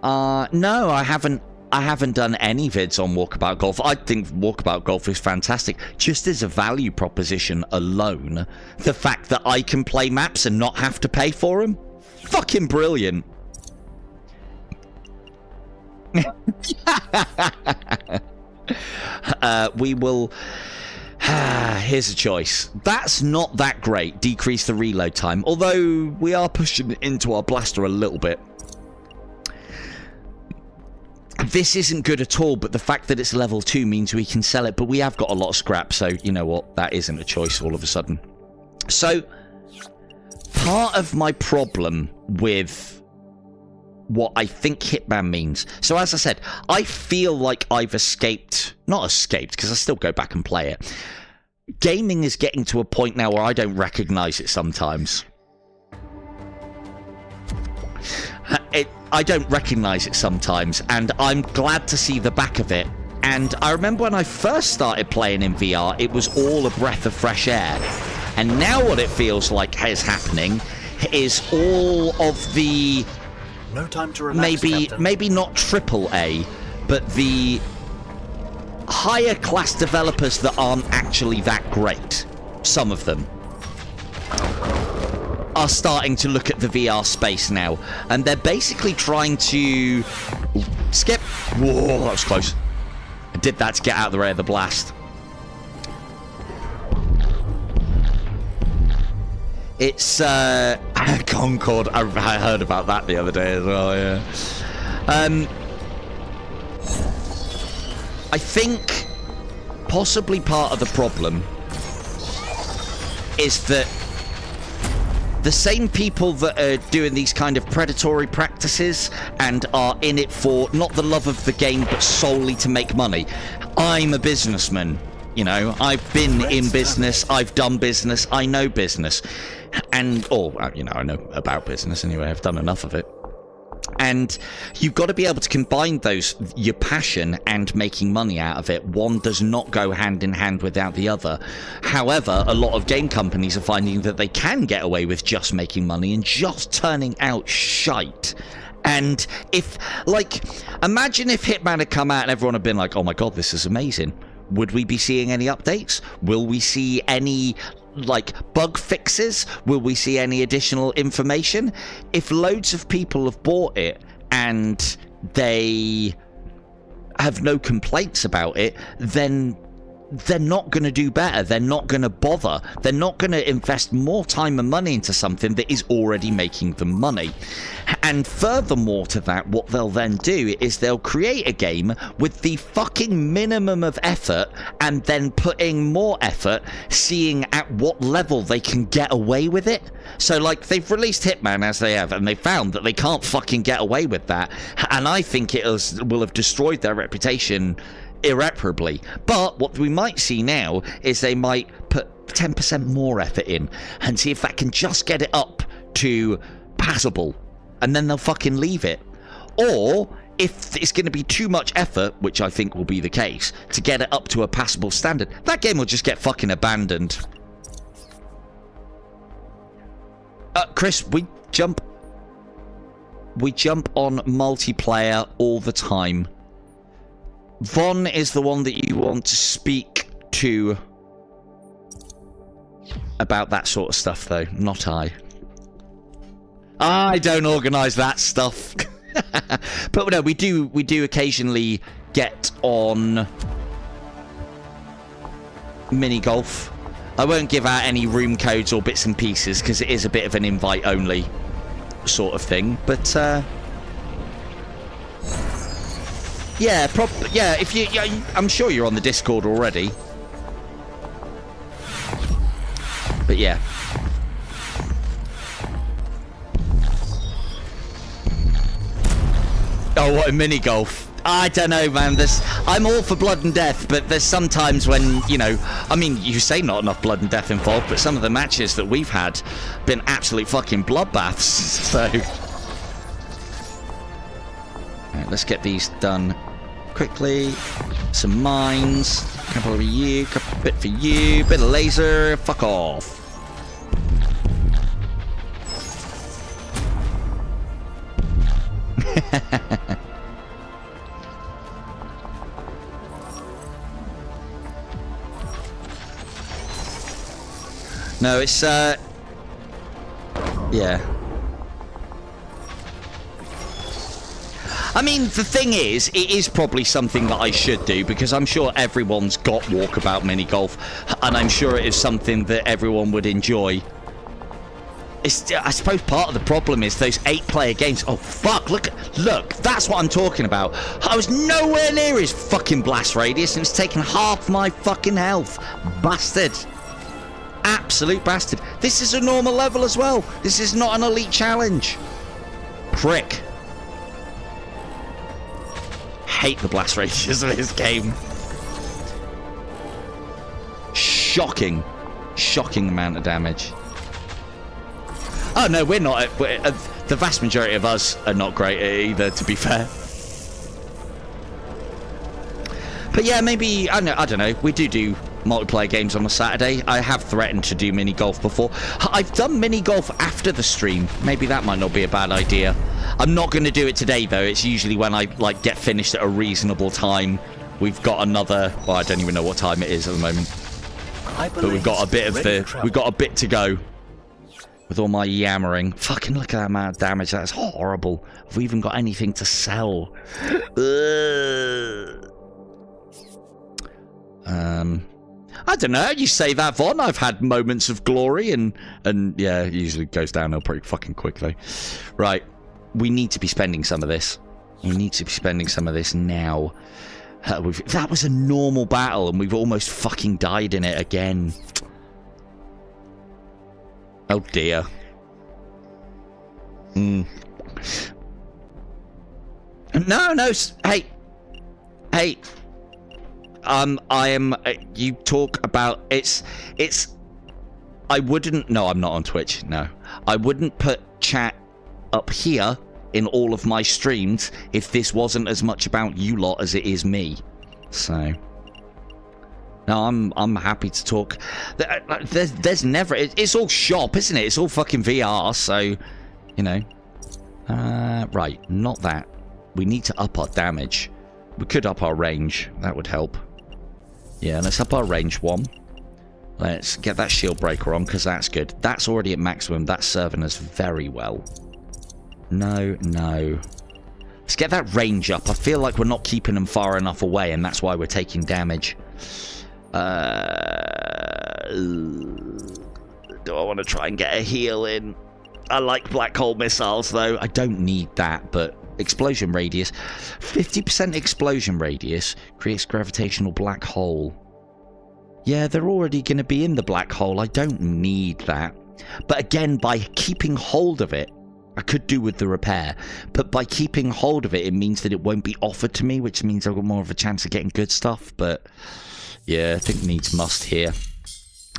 No, I haven't done any vids on Walkabout Golf. I think Walkabout Golf is fantastic. Just as a value proposition alone, the fact that I can play maps and not have to pay for them, fucking brilliant. We will... Here's a choice. That's not that great. Decrease the reload time. Although we are pushing into our blaster a little bit. This isn't good at all, but the fact that it's level 2 means we can sell it. But we have got a lot of scrap, so you know what? That isn't a choice all of a sudden. So, part of my problem with what I think Hitman means. So as I said, I feel like I've escaped... Not escaped, because I still go back and play it. Gaming is getting to a point now where I don't recognise it sometimes. I don't recognise it sometimes, and I'm glad to see the back of it. And I remember when I first started playing in VR, it was all a breath of fresh air. And now what it feels like is happening is all of the... No time to relax, Captain. maybe not AAA, but the higher class developers that aren't actually that great, some of them, are starting to look at the VR space now, and they're basically trying to... Skip! Whoa, that was close. I did that to get out of the way of the blast. It's Concord. I heard about that the other day as well, yeah. I think possibly part of the problem is that the same people that are doing these kind of predatory practices and are in it for not the love of the game but solely to make money. I'm a businessman, you know, I've been in business, I've done business, I know business, and you know, I know about business anyway, I've done enough of it. And you've got to be able to combine those, your passion and making money out of it. One does not go hand in hand without the other. However, a lot of game companies are finding that they can get away with just making money and just turning out shite. And if, like, imagine if Hitman had come out and everyone had been like, oh my god, this is amazing. Would we be seeing any updates? Will we see any, like, bug fixes? Will we see any additional information? If loads of people have bought it and they have no complaints about it, then they're not going to do better. They're not going to bother. They're not going to invest more time and money into something that is already making them money. And furthermore to that, what they'll then do is they'll create a game with the fucking minimum of effort and then putting more effort, seeing at what level they can get away with it. So, like, they've released Hitman as they have, and they found that they can't fucking get away with that. And I think it will have destroyed their reputation irreparably. But what we might see now is they might put 10% more effort in and see if that can just get it up to passable, and then they'll fucking leave it. Or if it's going to be too much effort, which I think will be the case, to get it up to a passable standard, that game will just get fucking abandoned. Chris, we jump on multiplayer all the time. Von is the one that you want to speak to about that sort of stuff, though, not I. I don't organise that stuff. But no, we do occasionally get on mini golf. I won't give out any room codes or bits and pieces because it is a bit of an invite only sort of thing, but yeah, if you, I'm sure you're on the Discord already. But yeah. Oh, what a mini golf. I don't know, man. I'm all for blood and death, but there's sometimes when, you know, I mean, you say not enough blood and death involved, but some of the matches that we've had been absolute fucking bloodbaths. So, right, let's get these done quickly. Some mines, a couple of you, a bit for you, bit of laser, fuck off. No, it's yeah. I mean, the thing is, it is probably something that I should do, because I'm sure everyone's got walkabout mini golf, and I'm sure it is something that everyone would enjoy. I suppose part of the problem is those 8-player games. Oh fuck, look, that's what I'm talking about. I was nowhere near his fucking blast radius and it's taken half my fucking health. Bastard. Absolute bastard. This is a normal level as well. This is not an elite challenge. Prick. Hate the blast radius of this game. Shocking amount of damage. Oh no, we're not. The vast majority of us are not great either, to be fair. But yeah, maybe, I don't know. We do multiplayer games on a Saturday. I have threatened to do mini golf before. I've done mini golf after the stream. Maybe that might not be a bad idea. I'm not going to do it today though. It's usually when I like get finished at a reasonable time. We've got another. Well, I don't even know what time it is at the moment. But we've got a bit to go. With all my yammering. Fucking look at that amount of damage. That's horrible. Have we even got anything to sell? I don't know. You say that, Von. I've had moments of glory, and yeah, it usually goes downhill pretty fucking quickly. Right. We need to be spending some of this. We need to be spending some of this now. That was a normal battle, and we've almost fucking died in it again. Oh dear. No, no. Hey. I am. You talk about it's. I wouldn't. No, I'm not on Twitch. No, I wouldn't put chat up here in all of my streams if this wasn't as much about you lot as it is me. So. No, I'm happy to talk. There's never. It's all shop, isn't it? It's all fucking VR. So, you know. Right, not that. We need to up our damage. We could up our range. That would help. Yeah, let's up our range 1. Let's get that shield breaker on, because that's good. That's already at maximum. That's serving us very well. No. Let's get that range up. I feel like we're not keeping them far enough away, and that's why we're taking damage. Do I want to try and get a heal in? I like black hole missiles, though. I don't need that, but explosion radius. 50% explosion radius creates gravitational black hole. Yeah, they're already going to be in the black hole. I don't need that. But again, by keeping hold of it, I could do with the repair. But by keeping hold of it, it means that it won't be offered to me, which means I've got more of a chance of getting good stuff. But yeah, I think needs must here.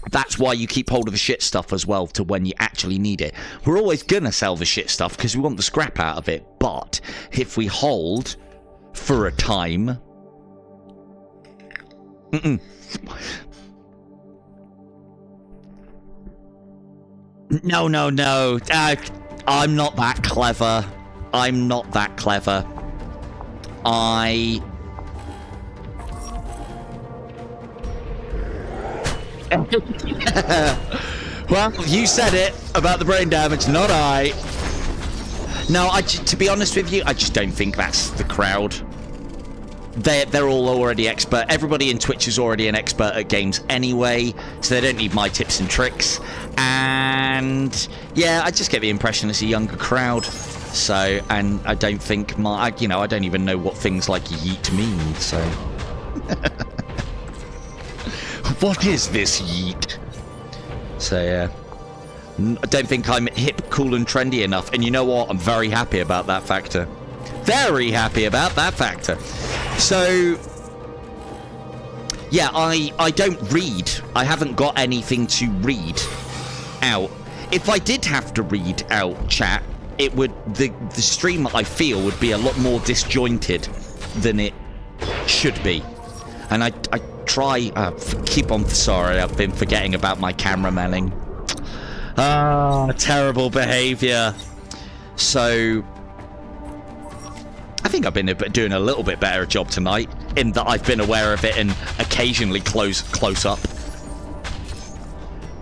That's why you keep hold of the shit stuff as well to when you actually need it. We're always going to sell the shit stuff because we want the scrap out of it. But if we hold for a time... No. I'm not that clever. I'm not that clever. Well, you said it about the brain damage, not I. No, to be honest with you, I just don't think that's the crowd. They're all already expert. Everybody in Twitch is already an expert at games anyway, so they don't need my tips and tricks. And yeah, I just get the impression it's a younger crowd. So, and I don't think I don't even know what things like yeet mean. So. What is this yeet? So yeah, I don't think I'm hip, cool and trendy enough. And you know what? I'm very happy about that factor. Very happy about that factor. So yeah, I don't read. I haven't got anything to read out. If I did have to read out chat, it would the stream, I feel, would be a lot more disjointed than it should be. And I try keep on. Sorry, I've been forgetting about my cameramanning. Terrible behavior. So I think I've been doing a little bit better job tonight in that I've been aware of it and occasionally close up.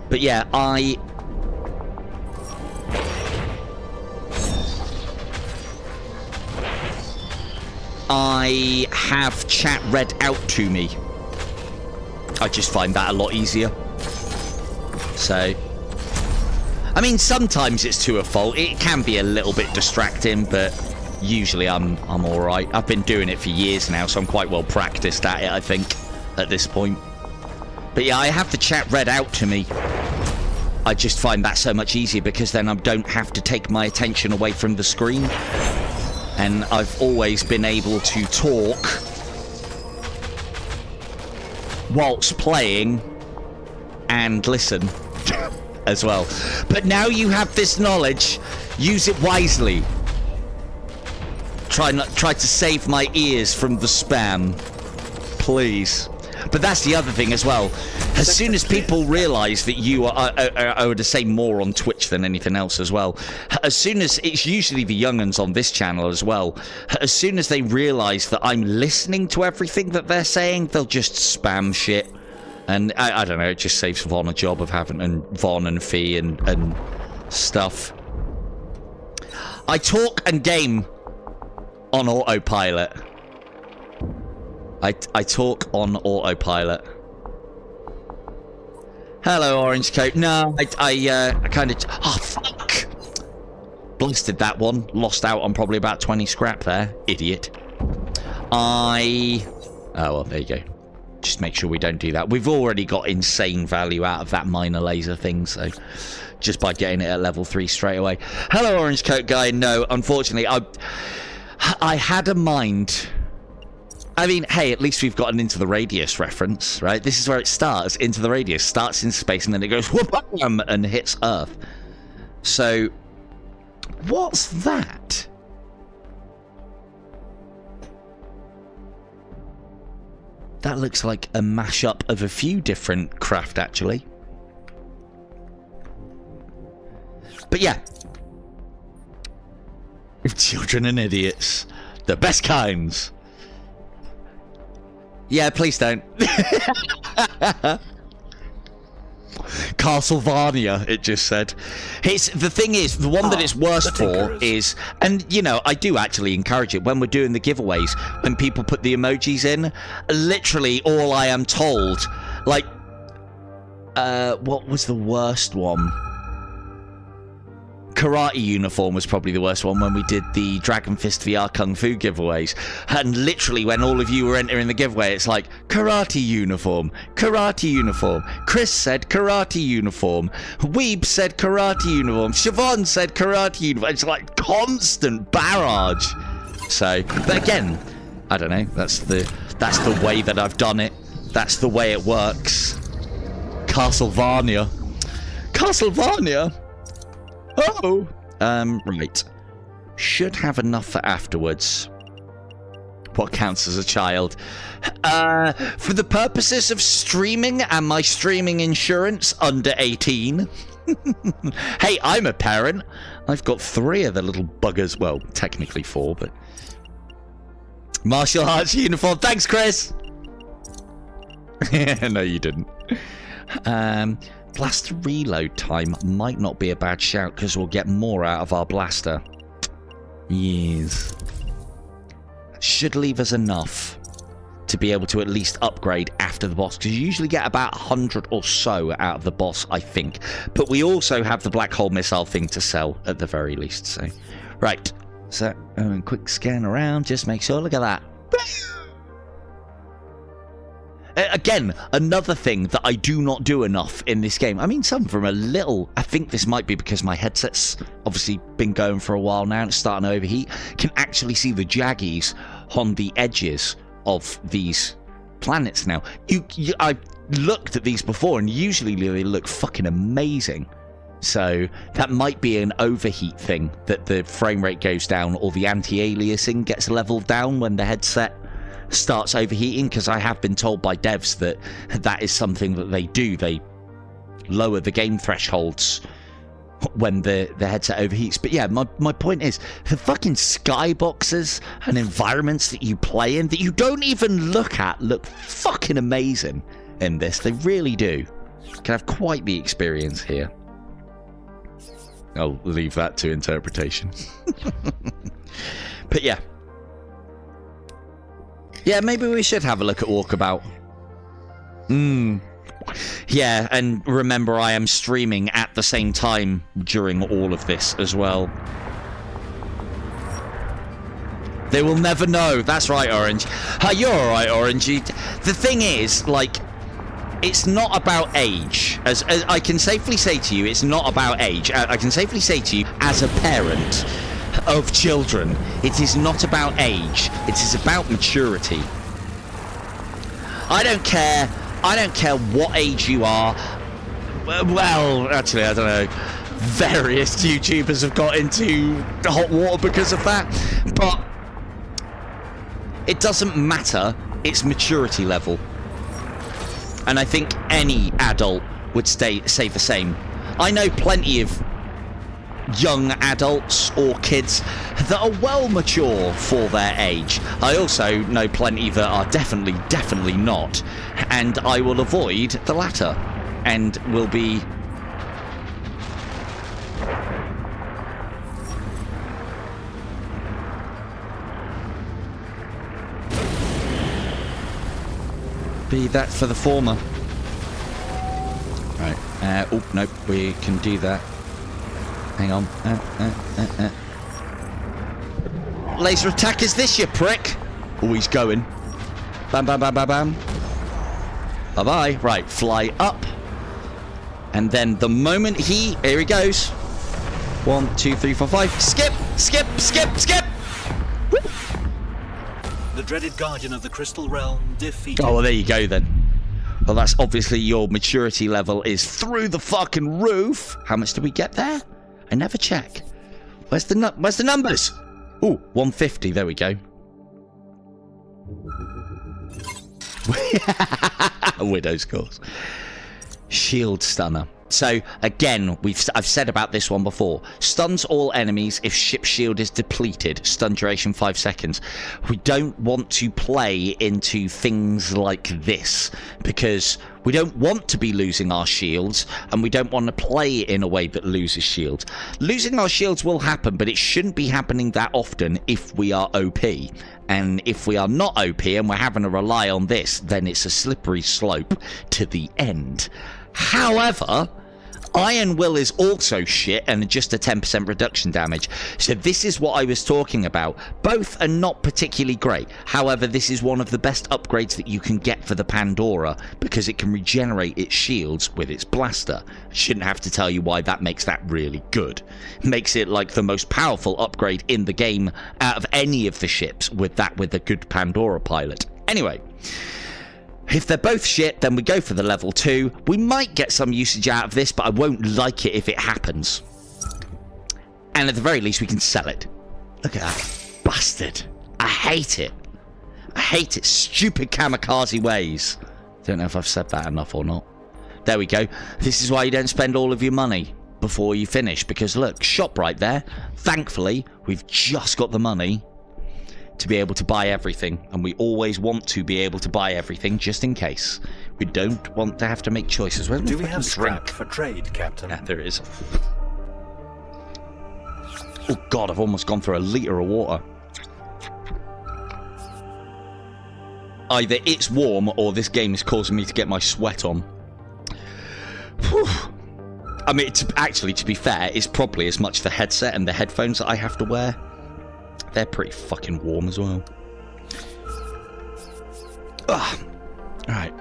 But yeah, I have chat read out to me. I just find that a lot easier. So, I mean, sometimes it's to a fault. It can be a little bit distracting, but usually I'm all right. I've been doing it for years now, so I'm quite well practiced at it, I think, at this point. But yeah, I have the chat read out to me. I just find that so much easier because then I don't have to take my attention away from the screen. And I've always been able to talk whilst playing and listen as well. But now you have this knowledge, use it wisely. Try to save my ears from the spam, please. But that's the other thing as well. As soon as people realise that you are, I would say more on Twitch than anything else as well. As soon as, it's usually the young'uns on this channel as well. As soon as they realise that I'm listening to everything that they're saying, they'll just spam shit. And I don't know, it just saves Von a job of having, and Von and Fee and stuff. I talk and game on autopilot. I talk on autopilot. Hello, Orange Coat. No, I kind of... Oh, fuck! Blasted that one. Lost out on probably about 20 scrap there. Idiot. Oh, well, there you go. Just make sure we don't do that. We've already got insane value out of that minor laser thing, so... just by getting it at level 3 straight away. Hello, Orange Coat Guy. No, unfortunately, I had a mind. I mean, hey, at least we've got an Into the Radius reference, right? This is where it starts. Into the Radius starts in space, and then it goes whoop and hits Earth. So, what's that? That looks like a mashup of a few different craft, actually. But yeah. Children and idiots. The best kinds. Yeah, please don't. Castlevania, it just said. The thing is, the one that it's worst for is, and you know, I do actually encourage it when we're doing the giveaways, when people put the emojis in, literally all I am told, like, what was the worst one? Karate uniform was probably the worst one when we did the Dragon Fist VR Kung Fu giveaways. And literally when all of you were entering the giveaway, it's like, karate uniform, karate uniform. Chris said karate uniform. Weeb said karate uniform. Siobhan said karate uniform. It's like constant barrage. So, but again, I don't know. That's the way that I've done it. That's the way it works. Castlevania. Castlevania? Oh! Right. Should have enough for afterwards. What counts as a child? For the purposes of streaming and my streaming insurance, under 18. Hey, I'm a parent. I've got 3 of the little buggers. Well, technically 4, but... Martial arts uniform. Thanks, Chris! No, you didn't. Blaster reload time might not be a bad shout because we'll get more out of our blaster. Yes. Should leave us enough to be able to at least upgrade after the boss, because you usually get about 100 or so out of the boss, I think. But we also have the black hole missile thing to sell at the very least. So, right. So, quick scan around. Just make sure. Look at that. Again, another thing that I do not do enough in this game. I mean, some of them are a little... I think this might be because my headset's obviously been going for a while now and it's starting to overheat. Can actually see the jaggies on the edges of these planets now. I looked at these before and usually they look fucking amazing. So that might be an overheat thing, that the frame rate goes down or the anti-aliasing gets leveled down when the headset starts overheating, because I have been told by devs that that is something that they do. They lower the game thresholds when the headset overheats. But yeah, my point is, the fucking skyboxes and environments that you play in that you don't even look at look fucking amazing in this. They really do. Can have quite the experience here. I'll leave that to interpretation. But yeah. Yeah, maybe we should have a look at Walkabout. Yeah, and remember I am streaming at the same time during all of this as well. They will never know. That's right, Orange. You're alright, Orange. The thing is, like, it's not about age. As I can safely say to you, it's not about age. I can safely say to you, as a parent of children, it is not about age. It is about maturity. I don't care what age you are. Well, actually, I don't know. Various YouTubers have got into hot water because of that. But it doesn't matter. It's maturity level. And I think any adult would say the same. I know plenty of young adults or kids that are well mature for their age. I also know plenty that are definitely not, and I will avoid the latter and will be that for the former. Right. Oh nope, we can do that. Hang on. Laser attack is this, you prick? Oh, he's going. Bam, bam, bam, bam, bam. Bye-bye. Right, fly up. And then the moment here he goes. 1, 2, 3, 4, 5. Skip, skip, skip, skip. Woo. The dreaded guardian of the crystal realm defeated. Oh, well, there you go then. Well, that's obviously your maturity level is through the fucking roof. How much did we get there? I never check. Where's the numbers? Ooh, 150. There we go. Widow's course. Shield stunner. So again, I've said about this one before. Stuns all enemies if ship shield is depleted. Stun duration 5 seconds. We don't want to play into things like this because we don't want to be losing our shields and we don't want to play in a way that loses shields. Losing our shields will happen, but it shouldn't be happening that often if we are OP. And if we are not OP and we're having to rely on this, then it's a slippery slope to the end. However, Iron Will is also shit and just a 10% reduction damage. So this is what I was talking about. Both are not particularly great. However, this is one of the best upgrades that you can get for the Pandora because it can regenerate its shields with its blaster. I shouldn't have to tell you why that makes that really good. It makes it like the most powerful upgrade in the game out of any of the ships with a good Pandora pilot. Anyway. If they're both shit, then we go for the level 2. We might get some usage out of this, but I won't like it if it happens. And at the very least, we can sell it. Look at that. Bastard. I hate it. I hate it. Stupid kamikaze ways. Don't know if I've said that enough or not. There we go. This is why you don't spend all of your money before you finish. Because look, shop right there. Thankfully, we've just got the money to be able to buy everything, and we always want to be able to buy everything just in case. We don't want to have to make choices. Where's Do we have scrap for trade, Captain? Yeah, there is. Oh god, I've almost gone through a litre of water. Either it's warm or this game is causing me to get my sweat on. Whew. I mean, actually, to be fair, it's probably as much the headset and the headphones that I have to wear. They're pretty fucking warm as well. Ugh. Alright.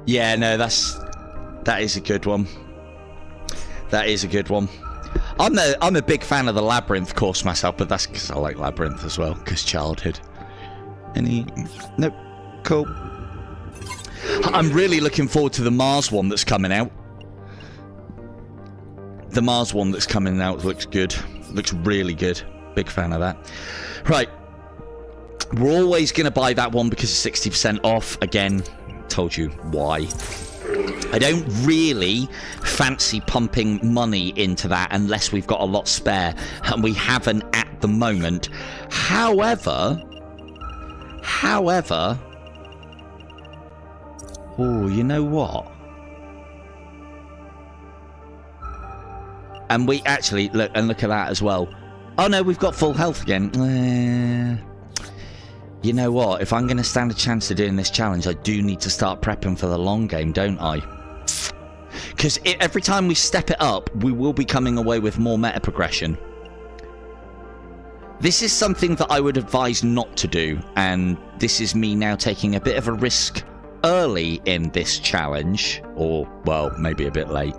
Yeah, no, that is a good one. That is a good one. I'm a big fan of the Labyrinth course myself, but that's because I like Labyrinth as well, because childhood. Nope. Cool. I'm really looking forward to the Mars one that's coming out. The Mars one that's coming out looks good. Looks really good. Big fan of that. Right. We're always going to buy that one because it's 60% off. Again, told you why. I don't really fancy pumping money into that unless we've got a lot spare. And we haven't at the moment. However... Oh, you know what? And we actually look at that as well. Oh no, we've got full health again. You know what? If I'm going to stand a chance of doing this challenge, I do need to start prepping for the long game, don't I? Because every time we step it up, we will be coming away with more meta progression. This is something that I would advise not to do, and this is me now taking a bit of a risk early in this challenge, or, well, maybe a bit late,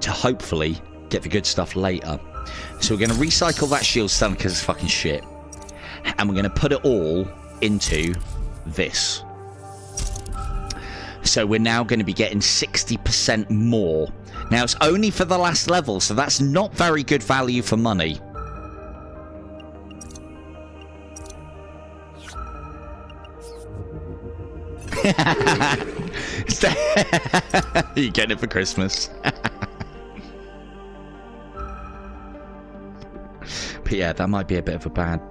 to hopefully get the good stuff later. So we're going to recycle that shield stun because it's fucking shit, and we're going to put it all into this. So we're now going to be getting 60% more. Now, it's only for the last level, so that's not very good value for money. You getting it for Christmas. But yeah, that might be a bit of a bad...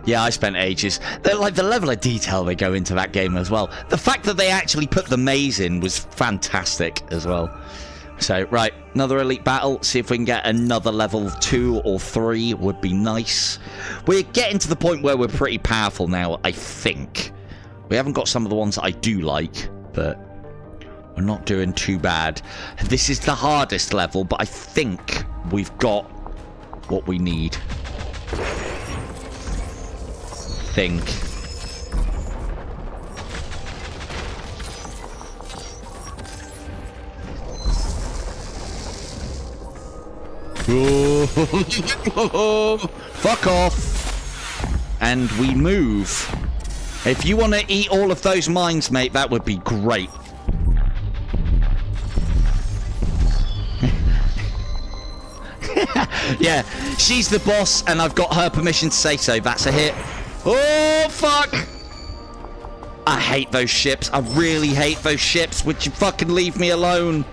Yeah, I spent ages. Like, the level of detail they go into that game as well. The fact that they actually put the maze in was fantastic as well. So, right, another elite battle. See if we can get another level 2 or 3 would be nice. We're getting to the point where we're pretty powerful now, I think. We haven't got some of the ones that I do like, but we're not doing too bad. This is the hardest level, but I think we've got what we need. think. Fuck off. And we move. If you want to eat all of those mines, mate, that would be great. Yeah, she's the boss, and I've got her permission to say so. That's a hit. Oh, fuck. I hate those ships. I really hate those ships. Would you fucking leave me alone?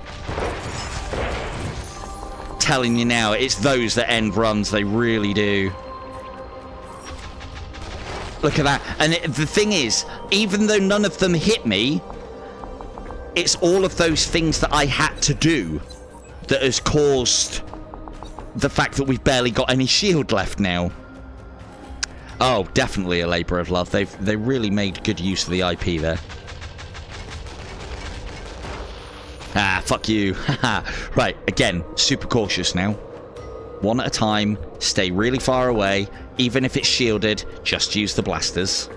Telling you now, it's those that end runs. They really do. Look at that. And the thing is, even though none of them hit me, it's all of those things that I had to do that has caused the fact that we've barely got any shield left now. Oh, definitely a labour of love. They really made good use of the IP there. Ah, fuck you. Right, again, super cautious now. One at a time, stay really far away. Even if it's shielded, just use the blasters.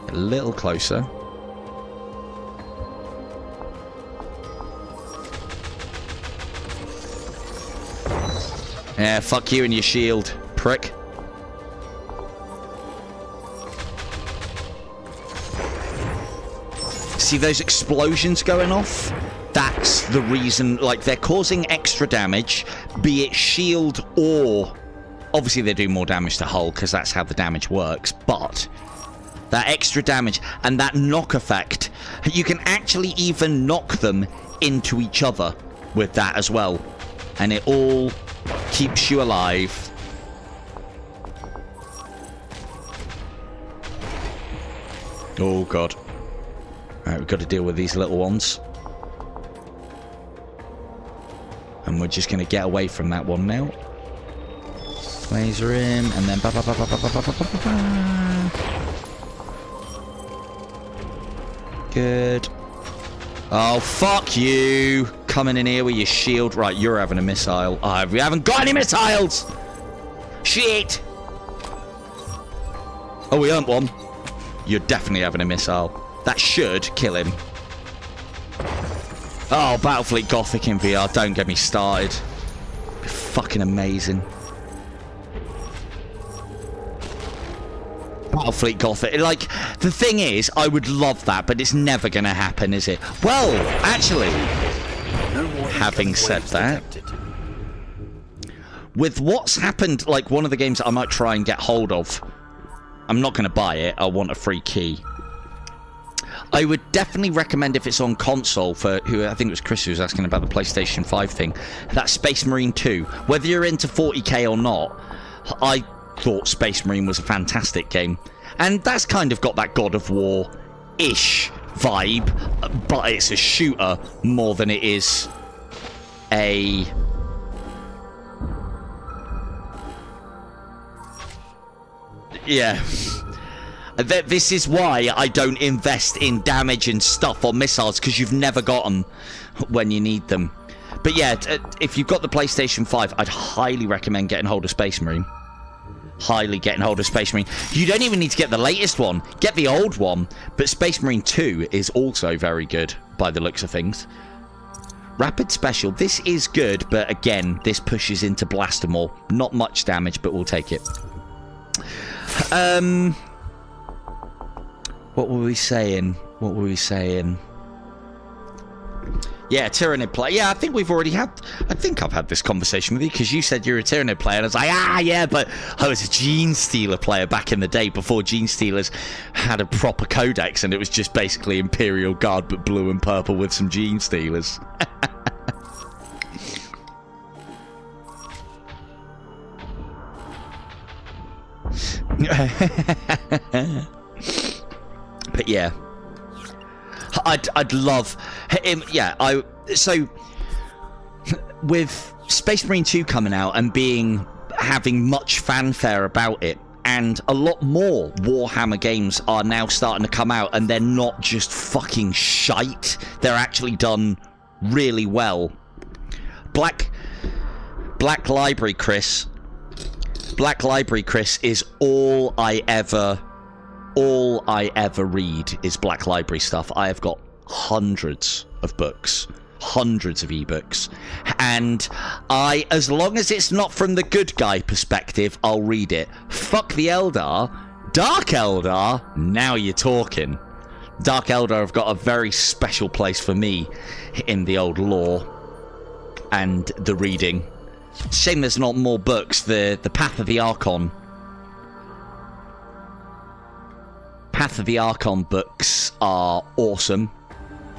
A little closer. Yeah, fuck you and your shield, prick. See those explosions going off? That's the reason, like, they're causing extra damage, be it shield or... Obviously, they do more damage to hull, because that's how the damage works, but... That extra damage and that knock effect, you can actually even knock them into each other with that as well. And it all keeps you alive. Oh, God. Alright, we've got to deal with these little ones. And we're just going to get away from that one now. Laser in, and then... Good. Oh, fuck you. Coming in here with your shield. Right, you're having a missile. Oh, we haven't got any missiles. Shit. Oh, we earned one. You're definitely having a missile. That should kill him. Oh, Battlefleet Gothic in VR. Don't get me started. Fucking amazing. Battlefleet Gothic. Like, the thing is, I would love that, but it's never going to happen, is it? Well, actually, having said that, with what's happened, like, one of the games that I might try and get hold of, I'm not going to buy it. I want a free key. I would definitely recommend, if it's on console, for who I think it was Chris who was asking about the PlayStation 5 thing, that Space Marine 2. Whether you're into 40k or not, I thought Space Marine was a fantastic game. And that's kind of got that God of War-ish vibe, but it's a shooter more than it is a... Yeah. This is why I don't invest in damage and stuff or missiles, because you've never got them when you need them. But yeah, if you've got the PlayStation 5, I'd highly recommend getting hold of Space Marine. Highly getting hold of Space Marine. You don't even need to get the latest one. Get the old one. But Space Marine 2 is also very good, by the looks of things. Rapid Special. This is good, but again, this pushes into Blaster more. Not much damage, but we'll take it. What were we saying? What were we saying? Yeah, Tyranid player. Yeah, I think we've already had... I think I've had this conversation with you, because you said you're a Tyranid player, and I was like, ah, yeah, but I was a Gene Stealer player back in the day, before Gene Stealers had a proper codex, and it was just basically Imperial Guard, but blue and purple with some Gene Stealers. But yeah, I'd love him. Yeah, so with Space Marine 2 coming out and having much fanfare about it, and a lot more Warhammer games are now starting to come out, and they're not just fucking shite. They're actually done really well. Black Library Chris. Black Library Chris is all I ever read is Black Library stuff. I have got hundreds of books, hundreds of ebooks, and as long as it's not from the good guy perspective, I'll read it. Fuck the Eldar. Dark Eldar, now you're talking. Dark Eldar have got a very special place for me in the old lore and the reading. Shame there's not more books. The Path of the Archon. Path of the Archon books are awesome.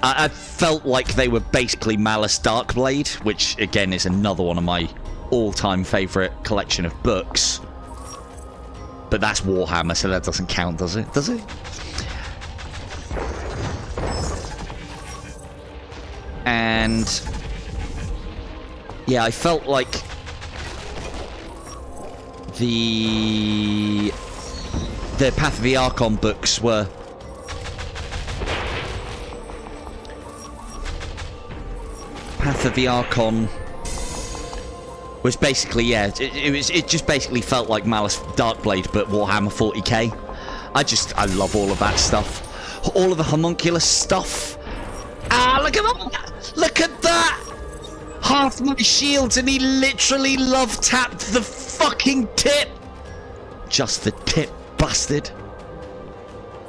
I felt like they were basically Malice Darkblade, which again is another one of my all-time favourite collection of books. But that's Warhammer, so that doesn't count, does it? Does it? And yeah, I felt like the Path of the Archon books were Path of the Archon was basically, yeah, it just basically felt like Malice Darkblade but Warhammer 40k. I love all of that stuff. All of the homunculus stuff. Ah, look at that! Look at that! Half my shields and he literally love tapped the fucking tip! Just the tip, bastard.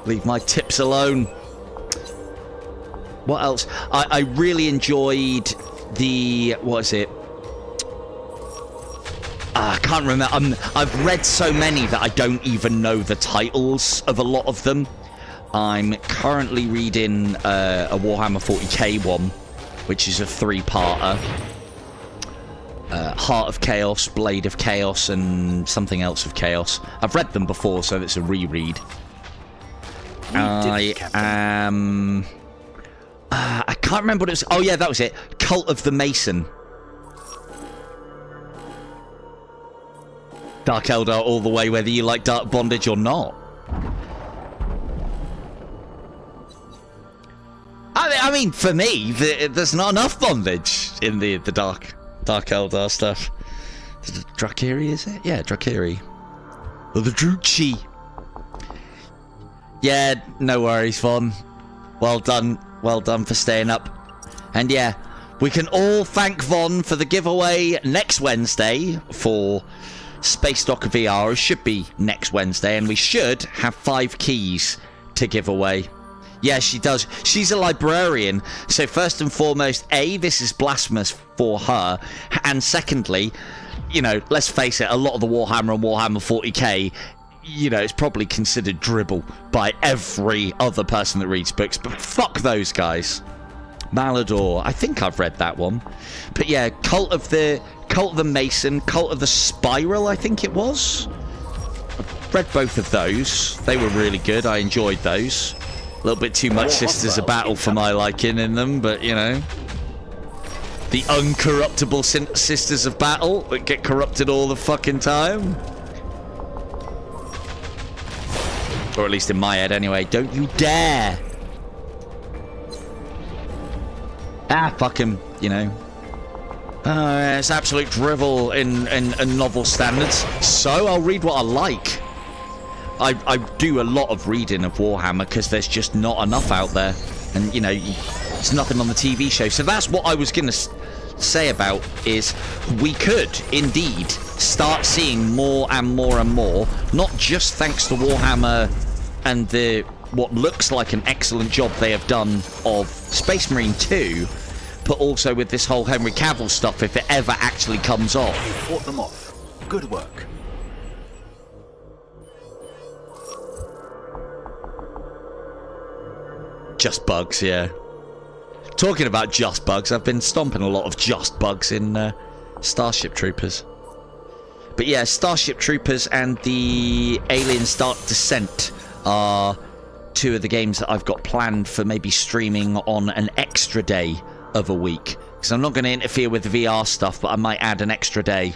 Leave my tips alone. What else? I really enjoyed the... what is it? I can't remember. I've read so many that I don't even know the titles of a lot of them. I'm currently reading a Warhammer 40k one, which is a 3-parter. Heart of Chaos, Blade of Chaos, and something else of Chaos. I've read them before, so it's a reread. I can't remember what it was. Oh yeah, that was it. Cult of the Mason. Dark Eldar all the way, whether you like Dark Bondage or not. I mean, for me, there's not enough bondage in the Dark Eldar stuff. Drakiri, is it? Yeah, Drakiri. Or the Druchi. Yeah, no worries, Von. Well done for staying up. And yeah, we can all thank Von for the giveaway next Wednesday for Space Docker VR. It should be next Wednesday, and we should have 5 keys to give away. Yeah, she does. She's a librarian, so first and foremost, A, this is blasphemous for her, and secondly, you know, let's face it, a lot of the Warhammer and Warhammer 40k, you know, it's probably considered dribble by every other person that reads books, but fuck those guys. Malador, I think I've read that one. But yeah, Cult of the Mason, Cult of the Spiral, I think it was. I've read both of those. They were really good. I enjoyed those. A little bit too much Sisters of Battle for my liking in them, but you know. The uncorruptible Sisters of Battle that get corrupted all the fucking time. Or at least in my head anyway. Don't you dare! Ah, fuck him, you know. It's absolute drivel in novel standards. So I'll read what I like. I do a lot of reading of Warhammer because there's just not enough out there. And, you know, there's nothing on the TV show. So that's what I was going to say about is we could indeed start seeing more and more and more, not just thanks to Warhammer and what looks like an excellent job they have done of Space Marine 2, but also with this whole Henry Cavill stuff if it ever actually comes off. You fought them off. Good work. Just bugs, yeah. Talking about just bugs, I've been stomping a lot of just bugs in Starship Troopers. But yeah, Starship Troopers and the Alien Dark Descent are 2 of the games that I've got planned for maybe streaming on an extra day of a week. Because I'm not going to interfere with the VR stuff, but I might add an extra day.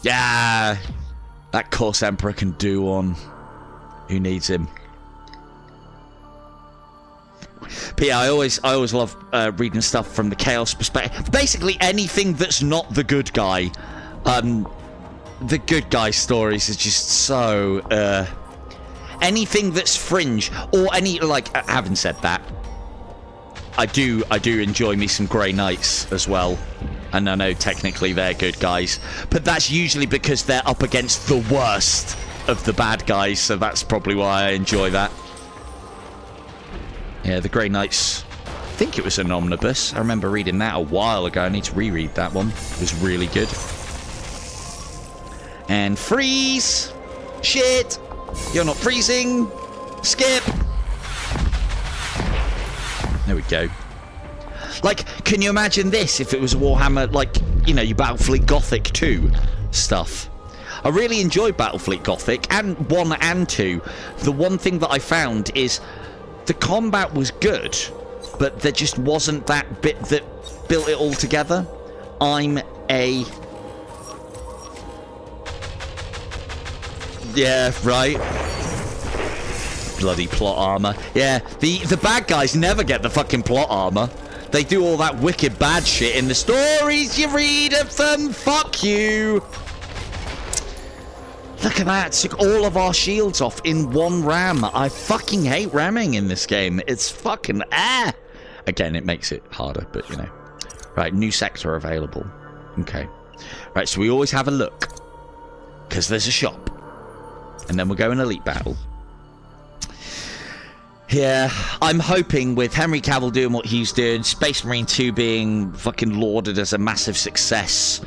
Yeah, that Corse Emperor can do one. Who needs him? But yeah, I always love reading stuff from the Chaos perspective. Basically, anything that's not the good guy. The good guy stories is just so... anything that's fringe, or any, like, having said that, I do enjoy me some Grey Knights as well. And I know technically they're good guys, but that's usually because they're up against the worst of the bad guys, so that's probably why I enjoy that. Yeah, the Grey Knights, I think it was an omnibus. I remember reading that a while ago. I need to reread that one. It was really good. And freeze! Shit! You're not freezing! Skip! There we go. Like, can you imagine this if it was Warhammer, like, you know, your Battlefleet Gothic 2 stuff? I really enjoyed Battlefleet Gothic, and 1 and 2. The one thing that I found is the combat was good, but there just wasn't that bit that built it all together. Yeah, right. Bloody plot armor. Yeah, the bad guys never get the fucking plot armor. They do all that wicked bad shit in the stories you read of them. Fuck you. Look at that. Took all of our shields off in one ram. I fucking hate ramming in this game. It's fucking Again, it makes it harder, but you know. Right, new sector available. Okay. Right, so we always have a look. Because there's a shop. And then we'll go in elite battle. Yeah, I'm hoping with Henry Cavill doing what he's doing, Space Marine 2 being fucking lauded as a massive success,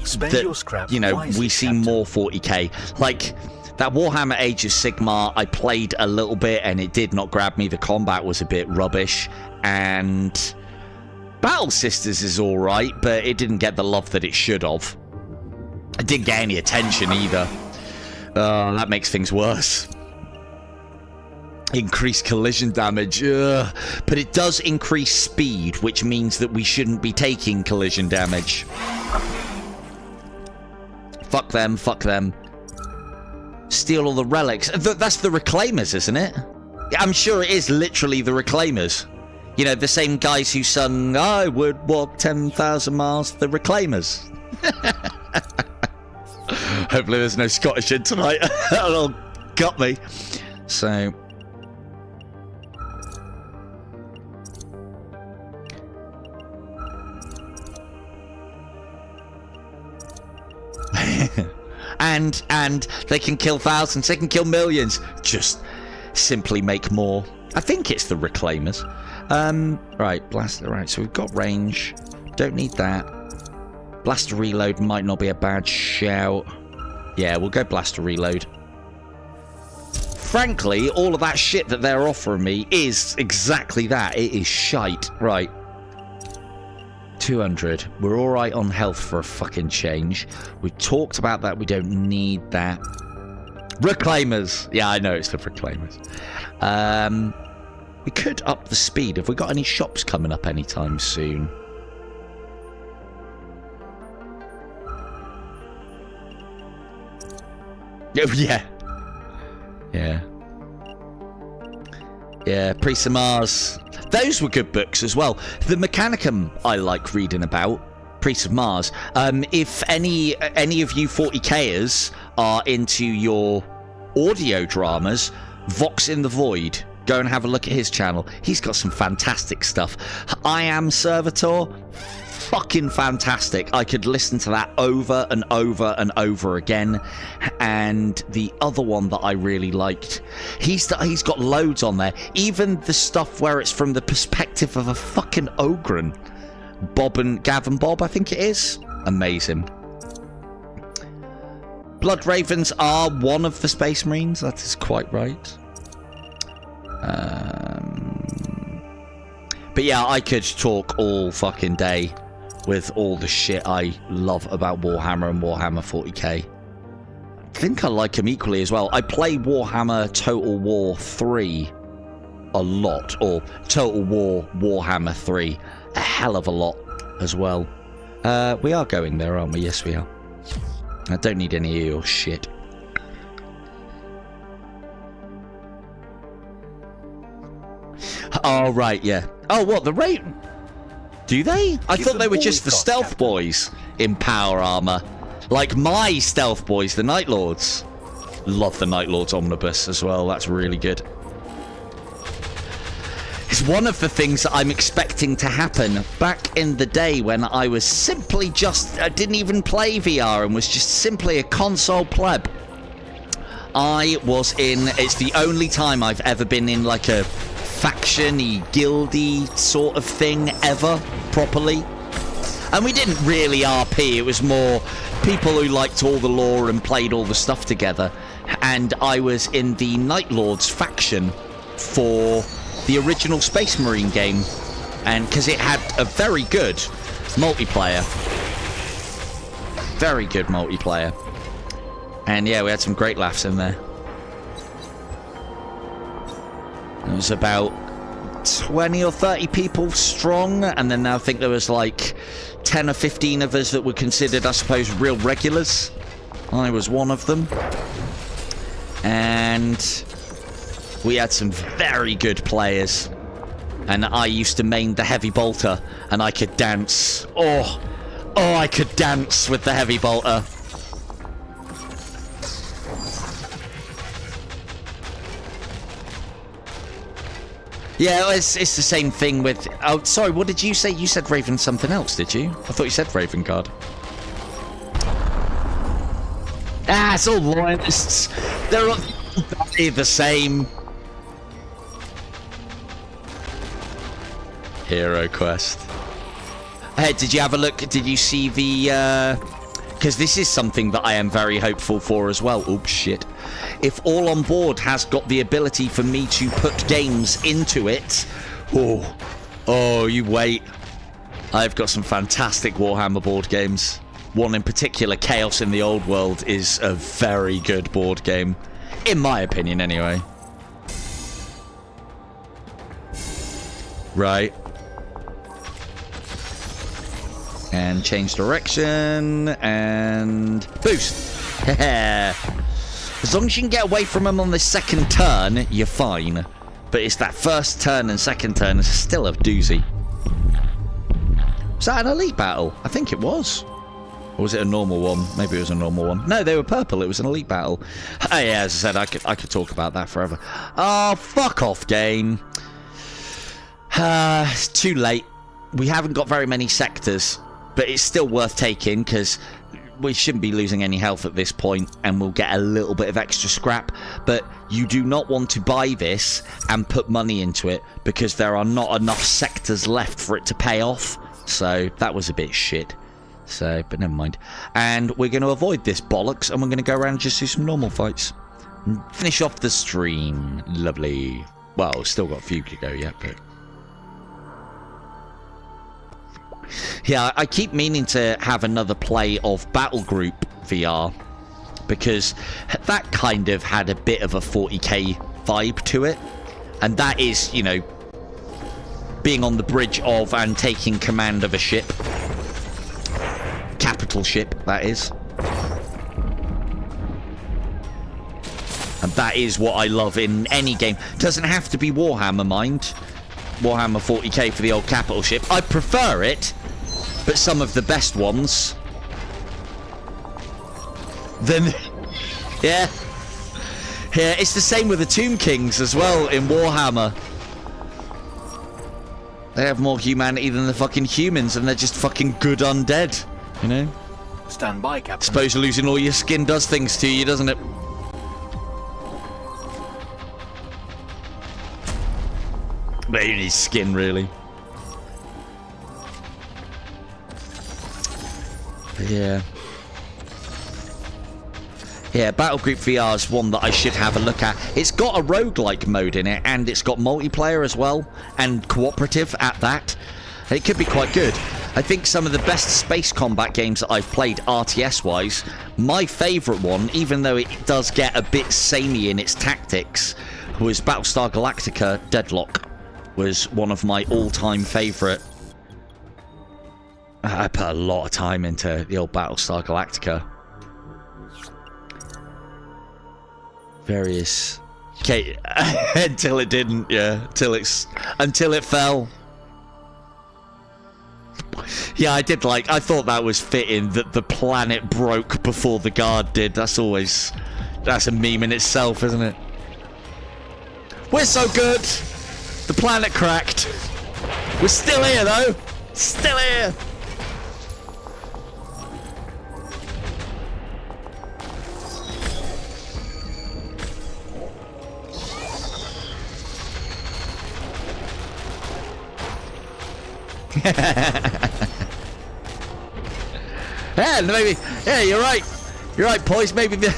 Spend that, your scrap you know, wisely, we see Captain. more 40k. Like, that Warhammer Age of Sigmar, I played a little bit and it did not grab me. The combat was a bit rubbish. And Battle Sisters is alright, but it didn't get the love that it should have. It didn't get any attention either. That makes things worse. Increased collision damage. Ugh. But it does increase speed, which means that we shouldn't be taking collision damage. Fuck them, fuck them. Steal all the relics. That's the Reclaimers, isn't it? I'm sure it is literally the Reclaimers. You know, the same guys who sung, I would walk 10,000 miles, the Reclaimers. Hopefully there's no Scottish in tonight. That'll gut me. So... and they can kill thousands, they can kill millions. Just simply make more. I think it's the Reclaimers. Right, blaster. Right, so we've got range. Don't need that. Blaster reload might not be a bad shout. Yeah, we'll go blaster reload. Frankly, all of that shit that they're offering me is exactly that. It is shite. Right. 200. We're alright on health for a fucking change. We talked about that. We don't need that. Reclaimers. Yeah, I know it's the Reclaimers. We could up the speed. Have we got any shops coming up anytime soon? Yeah. Yeah. Yeah, Priests of Mars. Those were good books as well. The Mechanicum I like reading about. Priests of Mars. If any of you 40kers are into your audio dramas, Vox in the Void, go and have a look at his channel. He's got some fantastic stuff. I Am Servitor, fucking fantastic. I could listen to that over and over and over again. And the other one that I really liked, he's got loads on there. Even the stuff where it's from the perspective of a fucking Ogren. Gav and Bob, I think it is. Amazing. Blood Ravens are one of the Space Marines. That is quite right. But yeah, I could talk all fucking day with all the shit I love about Warhammer and Warhammer 40k. I think I like them equally as well. I play Warhammer Total War 3 a lot, or Total War Warhammer 3 a hell of a lot as well. We are going there, aren't we? Yes, we are. I don't need any of your shit. Oh, right, yeah. Oh, what, the rate? Do they? I Give thought they them were all just we've the got, stealth Captain. boys in power armor. Like my stealth boys, the Night Lords. Love the Night Lords Omnibus as well. That's really good. It's one of the things that I'm expecting to happen back in the day when I was simply just... I didn't even play VR and was just simply a console pleb. I was in... It's the only time I've ever been in like a faction-y, guildy sort of thing ever, properly. And we didn't really RP, it was more people who liked all the lore and played all the stuff together. And I was in the Night Lords faction for the original Space Marine game. And because it had a very good multiplayer. Very good multiplayer. And yeah, we had some great laughs in there. It was about 20 or 30 people strong, and then I think there was like 10 or 15 of us that were considered, I suppose, real regulars. I was one of them. And we had some very good players. And I used to main the heavy bolter, and I could dance. Oh, I could dance with the heavy bolter. Yeah, it's the same thing with... Oh, sorry, what did you say? You said Raven something else, did you? I thought you said Raven Guard. Ah, it's all loyalists. They're all the same. Hero Quest. Hey, did you have a look? Did you see the... Because this is something that I am very hopeful for as well. Oops, shit. If All on Board has got the ability for me to put games into it... Oh, you wait. I've got some fantastic Warhammer board games. One in particular, Chaos in the Old World, is a very good board game. In my opinion, anyway. Right. And change direction, and boost. As long as you can get away from them on the second turn, you're fine. But it's that first turn and second turn is still a doozy. Was that an elite battle? I think it was. Or was it a normal one? Maybe it was a normal one. No, they were purple. It was an elite battle. Oh, yeah, as I said, I could talk about that forever. Oh, fuck off, game. It's too late. We haven't got very many sectors. But it's still worth taking, because we shouldn't be losing any health at this point, and we'll get a little bit of extra scrap. But you do not want to buy this and put money into it, because there are not enough sectors left for it to pay off. So that was a bit shit. So, but never mind. And we're going to avoid this bollocks, and we're going to go around and just do some normal fights. And finish off the stream. Lovely. Well, still got a few to go yet, but... Yeah, I keep meaning to have another play of Battle Group VR, because that kind of had a bit of a 40k vibe to it. And that is, you know, being on the bridge of and taking command of a ship. Capital ship, that is. And that is what I love in any game. Doesn't have to be Warhammer, mind. Warhammer 40k for the old capital ship. I prefer it, but some of the best ones... Then... Yeah. Yeah, it's the same with the Tomb Kings as well in Warhammer. They have more humanity than the fucking humans, and they're just fucking good undead, you know? Stand by, Captain. Suppose losing all your skin does things to you, doesn't it? But you need skin, really. Yeah. Yeah, Battle Group VR is one that I should have a look at. It's got a roguelike mode in it, and it's got multiplayer as well, and cooperative at that. It could be quite good. I think some of the best space combat games that I've played RTS-wise, my favourite one, even though it does get a bit samey in its tactics, was Battlestar Galactica Deadlock. Was one of my all-time favourite. I put a lot of time into the old Battlestar Galactica. Various Okay, until it didn't, yeah. Until it fell. Yeah, I thought that was fitting that the planet broke before the guard did. That's a meme in itself, isn't it? We're so good! The planet cracked. We're still here, though. Still here. Yeah, maybe. Yeah, you're right. You're right, boys. Maybe the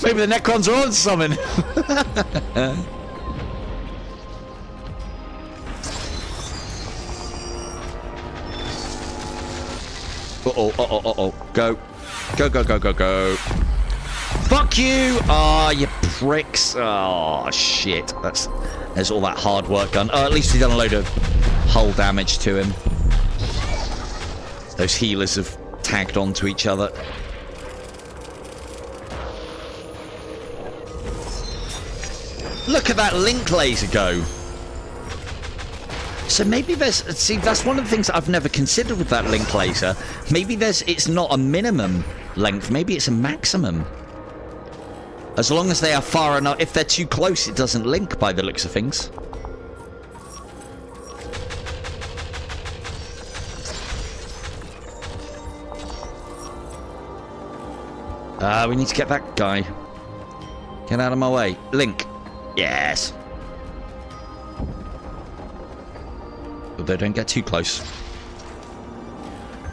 maybe the Necrons are on something. Uh-oh. Go. Go. Fuck you! Ah, you pricks. Oh, shit. There's all that hard work done. Oh, at least we've done a load of hull damage to him. Those healers have tagged onto each other. Look at that link laser go. So maybe see, that's one of the things that I've never considered with that link laser. Maybe it's not a minimum length, maybe it's a maximum. As long as they are far enough, if they're too close, it doesn't link by the looks of things. We need to get that guy. Get out of my way. Link. Yes. Although don't get too close.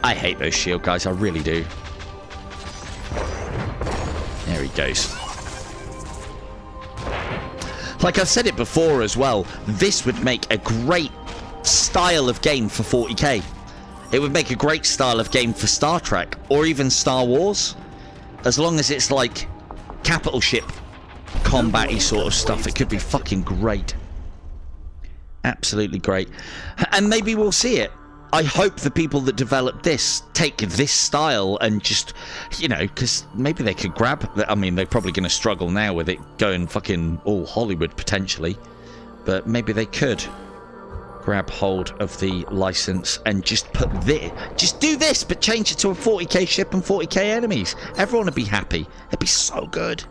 I hate those shield guys, I really do. There he goes. Like I've said it before as well, this would make a great style of game for 40k. It would make a great style of game for Star Trek, or even Star Wars. As long as it's like capital ship combat-y sort of stuff, it could be fucking great. Absolutely great. And maybe we'll see it. I hope the people that develop this take this style and just, you know, because maybe they could grab... I mean, they're probably going to struggle now with it going fucking all Hollywood, potentially. But maybe they could grab hold of the license and just put this... Just do this, but change it to a 40k ship and 40k enemies. Everyone would be happy. It'd be so good.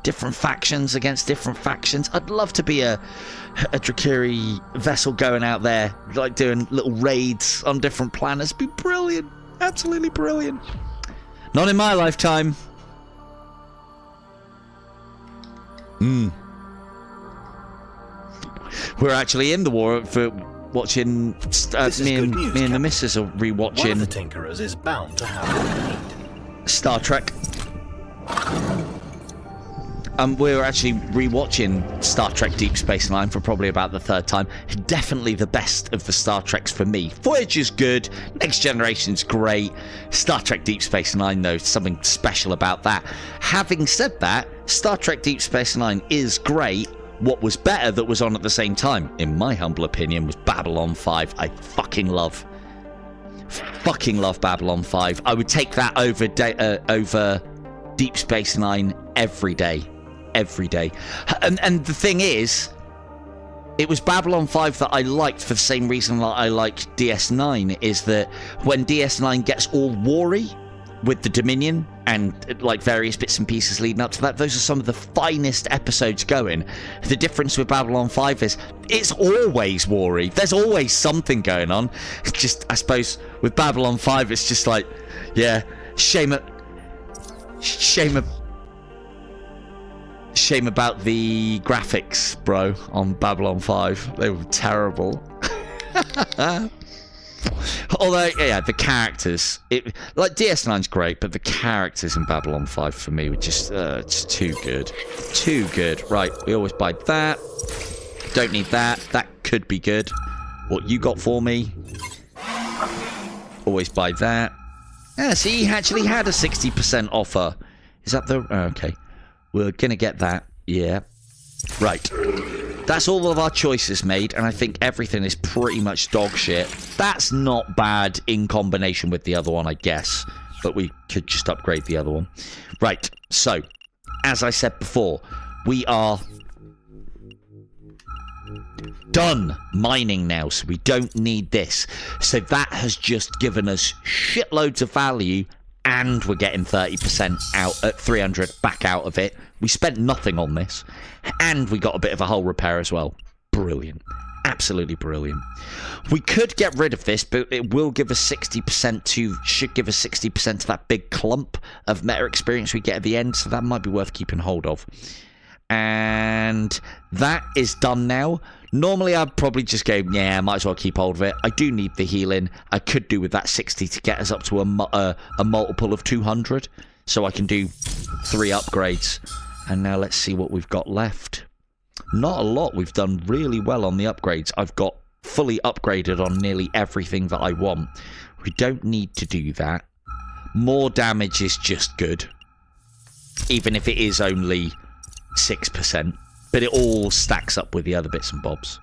Different factions against different factions. I'd love to be a Drakiri vessel going out there, like doing little raids on different planets. It'd be brilliant. Absolutely brilliant. Not in my lifetime. We're actually in the war for watching. Me and the missus are rewatching. One of the Tinkerers is bound to have Star Trek. We're actually rewatching Star Trek Deep Space Nine for probably about the third time. Definitely the best of the Star Treks for me. Voyager's good. Next Generation's great. Star Trek Deep Space Nine, though, something special about that. Having said that, Star Trek Deep Space Nine is great. What was better that was on at the same time, in my humble opinion, was Babylon 5. I fucking love Babylon 5. I would take that over Deep Space Nine every day. And the thing is, it was Babylon 5 that I liked for the same reason that I liked DS9, is that when DS9 gets all war-y with the Dominion and like various bits and pieces leading up to that, those are some of the finest episodes going. The difference with Babylon 5 is it's always war-y. There's always something going on. It's just, I suppose, with Babylon 5, it's just like, yeah, shame about the graphics, bro, on Babylon 5. They were terrible. Although, yeah, the characters, like DS9's great, but the characters in Babylon 5 for me were just too good. Too good. Right, we always buy that. Don't need that. That could be good. What you got for me? Always buy that. Yeah, see, he actually had a 60% offer. Is that the... Oh, okay. We're going to get that. Yeah. Right. That's all of our choices made, and I think everything is pretty much dog shit. That's not bad in combination with the other one, I guess. But we could just upgrade the other one. Right. So, as I said before, we are done mining now, so we don't need this. So that has just given us shitloads of value, and we're getting 30% out at 300 back out of it. We spent nothing on this, and we got a bit of a hull repair as well. Brilliant. Absolutely brilliant. We could get rid of this, but it will give us 60% to, should give us 60% to that big clump of meta experience we get at the end, so that might be worth keeping hold of. And that is done now. Normally I'd probably just go, yeah, I might as well keep hold of it. I do need the healing. I could do with that 60 to get us up to a multiple of 200, so I can do 3 upgrades. And now let's see what we've got left. Not a lot. We've done really well on the upgrades. I've got fully upgraded on nearly everything that I want. We don't need to do that. More damage is just good, even if it is only 6%. But it all stacks up with the other bits and bobs.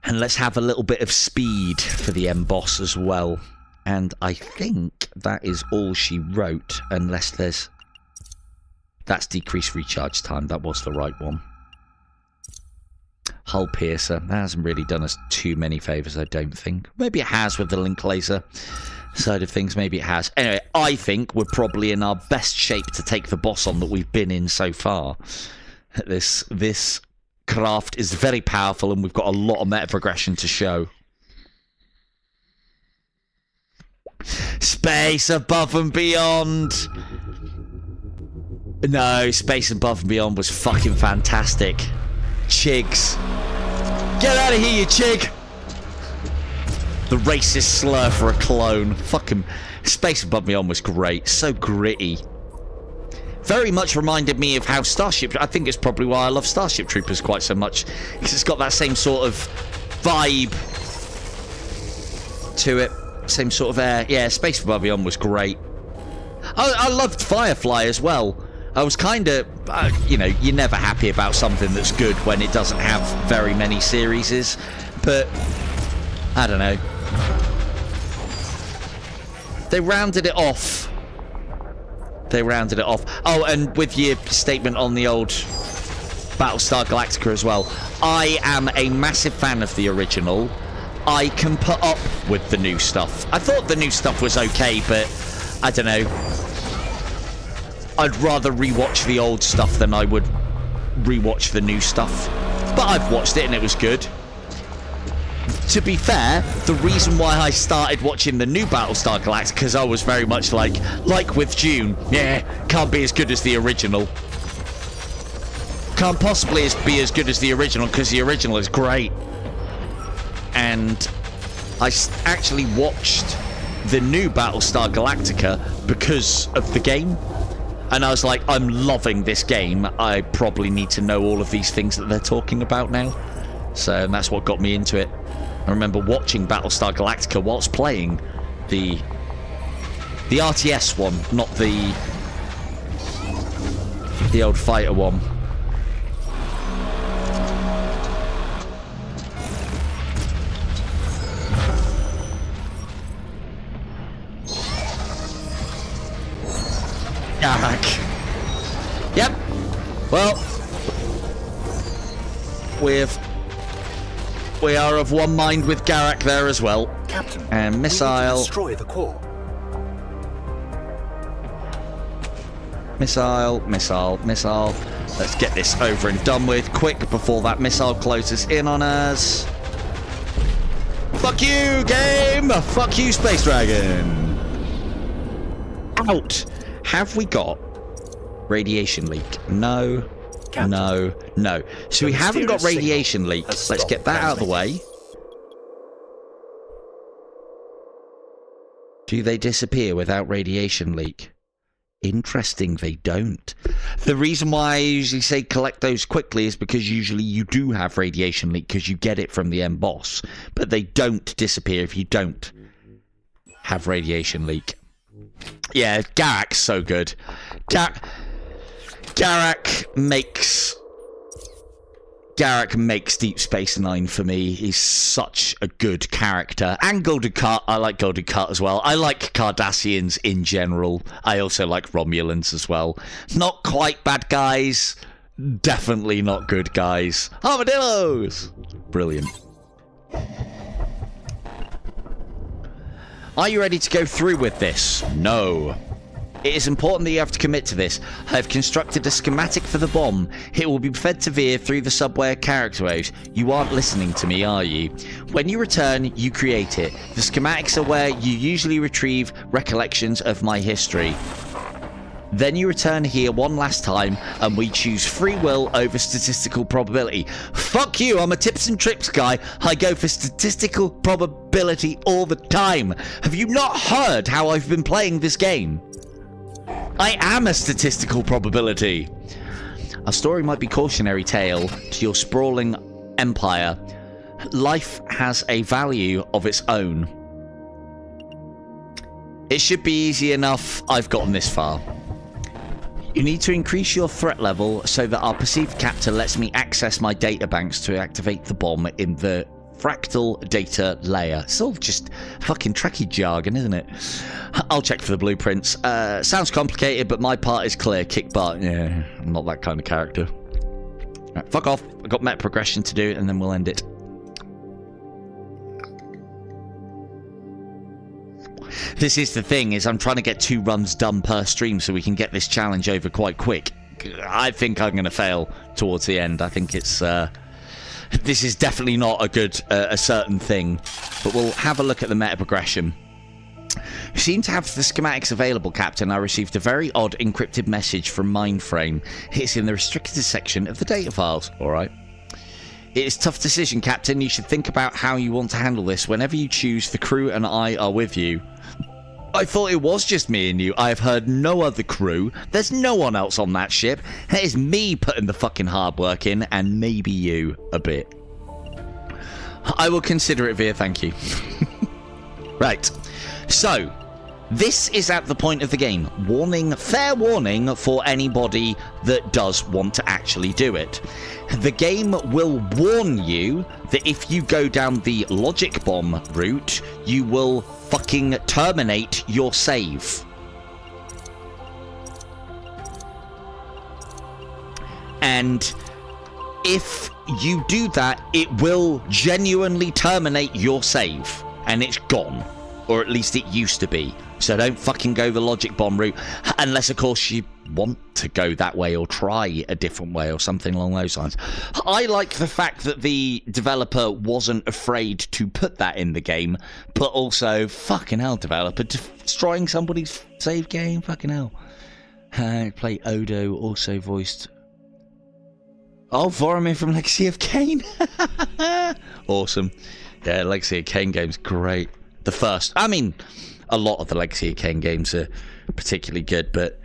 And let's have a little bit of speed for the end boss as well. And I think that is all she wrote, unless there's... That's decreased recharge time. That was the right one. Hull piercer. That hasn't really done us too many favours, I don't think. Maybe it has with the link laser side of things. Maybe it has. Anyway, I think we're probably in our best shape to take the boss on that we've been in so far. This craft is very powerful, and we've got a lot of meta progression to show. Space above and beyond. No, Space Above and Beyond was fucking fantastic. Chigs. Get out of here, you chig! The racist slur for a clone. Fucking Space Above and Beyond was great. So gritty. Very much reminded me of how Starship... I think it's probably why I love Starship Troopers quite so much. Because it's got that same sort of vibe to it. Same sort of air. Yeah, Space Above and Beyond was great. I loved Firefly as well. I was kind of, you know, you're never happy about something that's good when it doesn't have very many series. But, I don't know. They rounded it off. They rounded it off. Oh, and with your statement on the old Battlestar Galactica as well. I am a massive fan of the original. I can put up with the new stuff. I thought the new stuff was okay, but I don't know. I'd rather rewatch the old stuff than I would rewatch the new stuff. But I've watched it and it was good. To be fair, the reason why I started watching the new Battlestar Galactica, because I was very much like with Dune, yeah, can't be as good as the original. Can't possibly be as good as the original, because the original is great. And I actually watched the new Battlestar Galactica because of the game. And I was like, I'm loving this game. I probably need to know all of these things that they're talking about now. So and that's what got me into it. I remember watching Battlestar Galactica whilst playing the RTS one, not the old fighter one. Garak. Yep. Well, we are of one mind with Garak there as well. Captain, and missile. Destroy the core. Missile. Let's get this over and done with quick before that missile closes in on us. Fuck you, game! Fuck you, Space Dragon! Out! Have we got radiation leak? No. Captain, no. So we haven't got radiation leak. Let's get that out of the way. Do they disappear without radiation leak? Interesting, they don't. The reason why I usually say collect those quickly is because usually you do have radiation leak because you get it from the end boss. But they don't disappear if you don't have radiation leak. Yeah, Garak's so good. Garak makes Garrick makes Deep Space Nine for me. He's such a good character. And Golden Cut, I like Golden Cut as well. I like Cardassians in general. I also like Romulans as well. Not quite bad guys. Definitely not good guys. Armadillos! Brilliant. Are you ready to go through with this? No. It is important that you have to commit to this. I have constructed a schematic for the bomb. It will be fed to Veer through the subway character waves. You aren't listening to me, are you? When you return, you create it. The schematics are where you usually retrieve recollections of my history. Then you return here one last time, and we choose free will over statistical probability. Fuck you, I'm a tips and tricks guy. I go for statistical probability all the time. Have you not heard how I've been playing this game? I am a statistical probability. Our story might be cautionary tale to your sprawling empire. Life has a value of its own. It should be easy enough. I've gotten this far. You need to increase your threat level so that our perceived captor lets me access my data banks to activate the bomb in the fractal data layer. It's all just fucking Trekkie jargon, isn't it? I'll check for the blueprints. Sounds complicated, but my part is clear. Kick butt. Yeah, I'm not that kind of character. Right, fuck off. I've got meta progression to do, and then we'll end it. This is the thing, is I'm trying to get 2 runs done per stream so we can get this challenge over quite quick. I think I'm going to fail towards the end. I think it's... this is definitely not a good, a certain thing. But we'll have a look at the meta progression. You seem to have the schematics available, Captain. I received a very odd encrypted message from Mindframe. It's in the restricted section of the data files. Alright. It is a tough decision, Captain. You should think about how you want to handle this. Whenever you choose, the crew and I are with you. I thought it was just me and you. I have heard no other crew. There's no one else on that ship. It is me putting the fucking hard work in, and maybe you a bit. I will consider it, Veer, thank you. Right. So, this is at the point of the game. Warning, fair warning for anybody that does want to actually do it. The game will warn you that if you go down the logic bomb route, you will fucking terminate your save. And if you do that, it will genuinely terminate your save. And it's gone. Or at least it used to be. So don't fucking go the logic bomb route. Unless, of course, you want to go that way or try a different way or something along those lines. I like the fact that the developer wasn't afraid to put that in the game. But also, fucking hell, developer, destroying somebody's save game? Fucking hell. Play Odo, also voiced... Oh, Voromir from Legacy of Kain. Awesome. Yeah, Legacy of Kain game's great. The first, I mean, a lot of the Legacy of Kain games are particularly good, but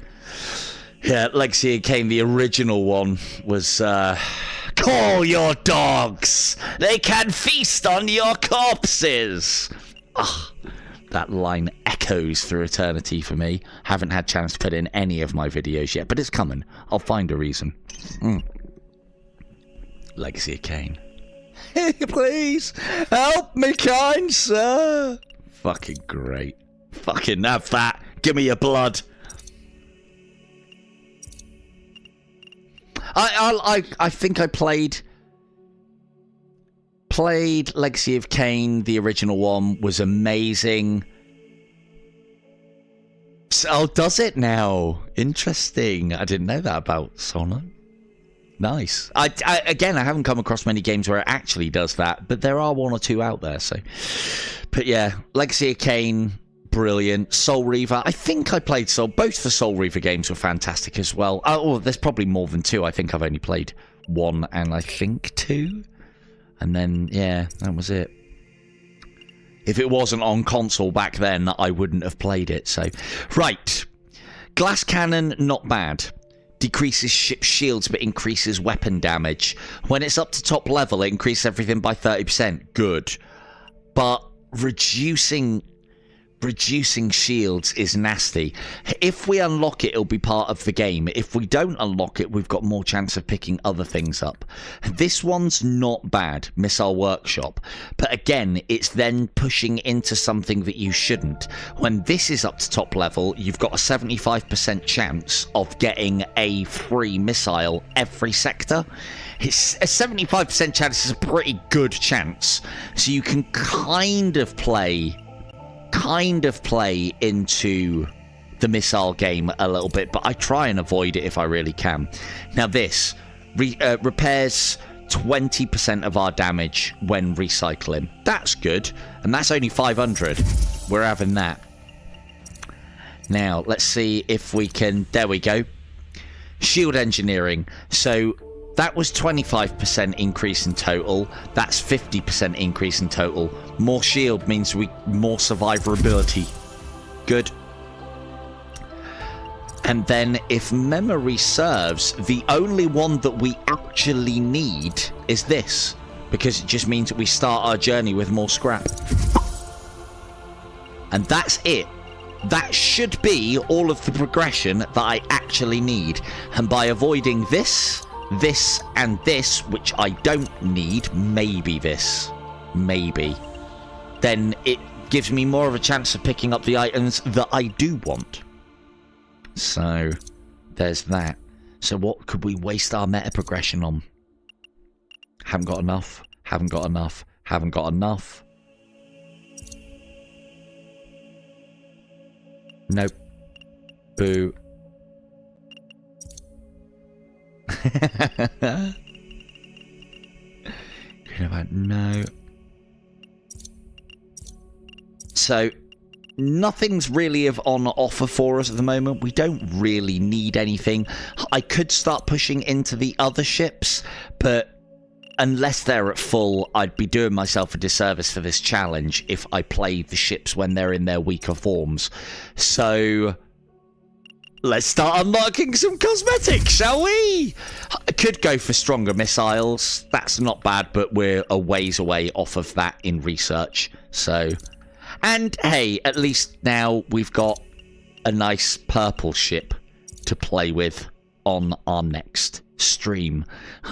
yeah, Legacy of Kain, the original one, was call your dogs, they can feast on your corpses. Ah, that line echoes through eternity for me. Haven't had a chance to put in any of my videos yet, but it's coming. I'll find a reason. Legacy of Kain. Please help me, kind sir. Fucking great. Fucking have that. Give me your blood. I think I played Legacy of Kain. The original one was amazing. Oh, does it now? Interesting. I didn't know that about Sona. Nice. Again, I haven't come across many games where it actually does that, but there are 1 or 2 out there. So, but yeah, Legacy of Kain, brilliant. Soul Reaver. I think I played Soul. Both the Soul Reaver games were fantastic as well. Oh, there's probably more than 2. I think I've only played 1 and I think 2, and then yeah, that was it. If it wasn't on console back then, I wouldn't have played it. So, right, glass cannon, not bad. Decreases ship shields but increases weapon damage. When it's up to top level, it increases everything by 30%. Good. But reducing reducing shields is nasty. If we unlock it, it'll be part of the game. If we don't unlock it, we've got more chance of picking other things up. This one's not bad, Missile Workshop. But again, it's then pushing into something that you shouldn't. When this is up to top level, you've got a 75% chance of getting a free missile every sector. It's a 75% chance is a pretty good chance. So you can kind of play into the missile game a little bit, but I try and avoid it if I really can. Now this repairs 20% of our damage when recycling. That's good, and that's only 500. We're having that. Now let's see if we can, there we go, shield engineering. So that was 25% increase in total. That's 50% increase in total. More shield means more survivability. Good. And then, if memory serves, the only one that we actually need is this, because it just means that we start our journey with more scrap. And that's it. That should be all of the progression that I actually need. And by avoiding this, and this, which I don't need, maybe this, maybe, then it gives me more of a chance of picking up the items that I do want. So there's that. So what could we waste our meta progression on? Haven't got enough, haven't got enough, haven't got enough. Nope. Boo. No. So nothing's really on offer for us at the moment. We don't really need anything. I could start pushing into the other ships, but unless they're at full, I'd be doing myself a disservice for this challenge if I play the ships when they're in their weaker forms. So let's start unlocking some cosmetics, shall we? I could go for stronger missiles. That's not bad, but we're a ways away off of that in research. So, and hey, at least now we've got a nice purple ship to play with on our next stream.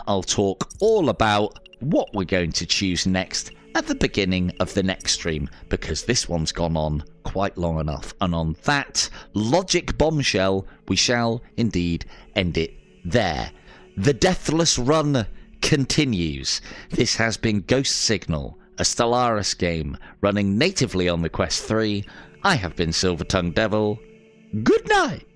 I'll talk all about what we're going to choose next at the beginning of the next stream, because this one's gone on quite long enough. And on that logic bombshell, we shall indeed end it there. The Deathless run continues. This has been Ghost Signal, a Stellaris game running natively on the Quest 3. I have been Silver Tongue Devil. Good night.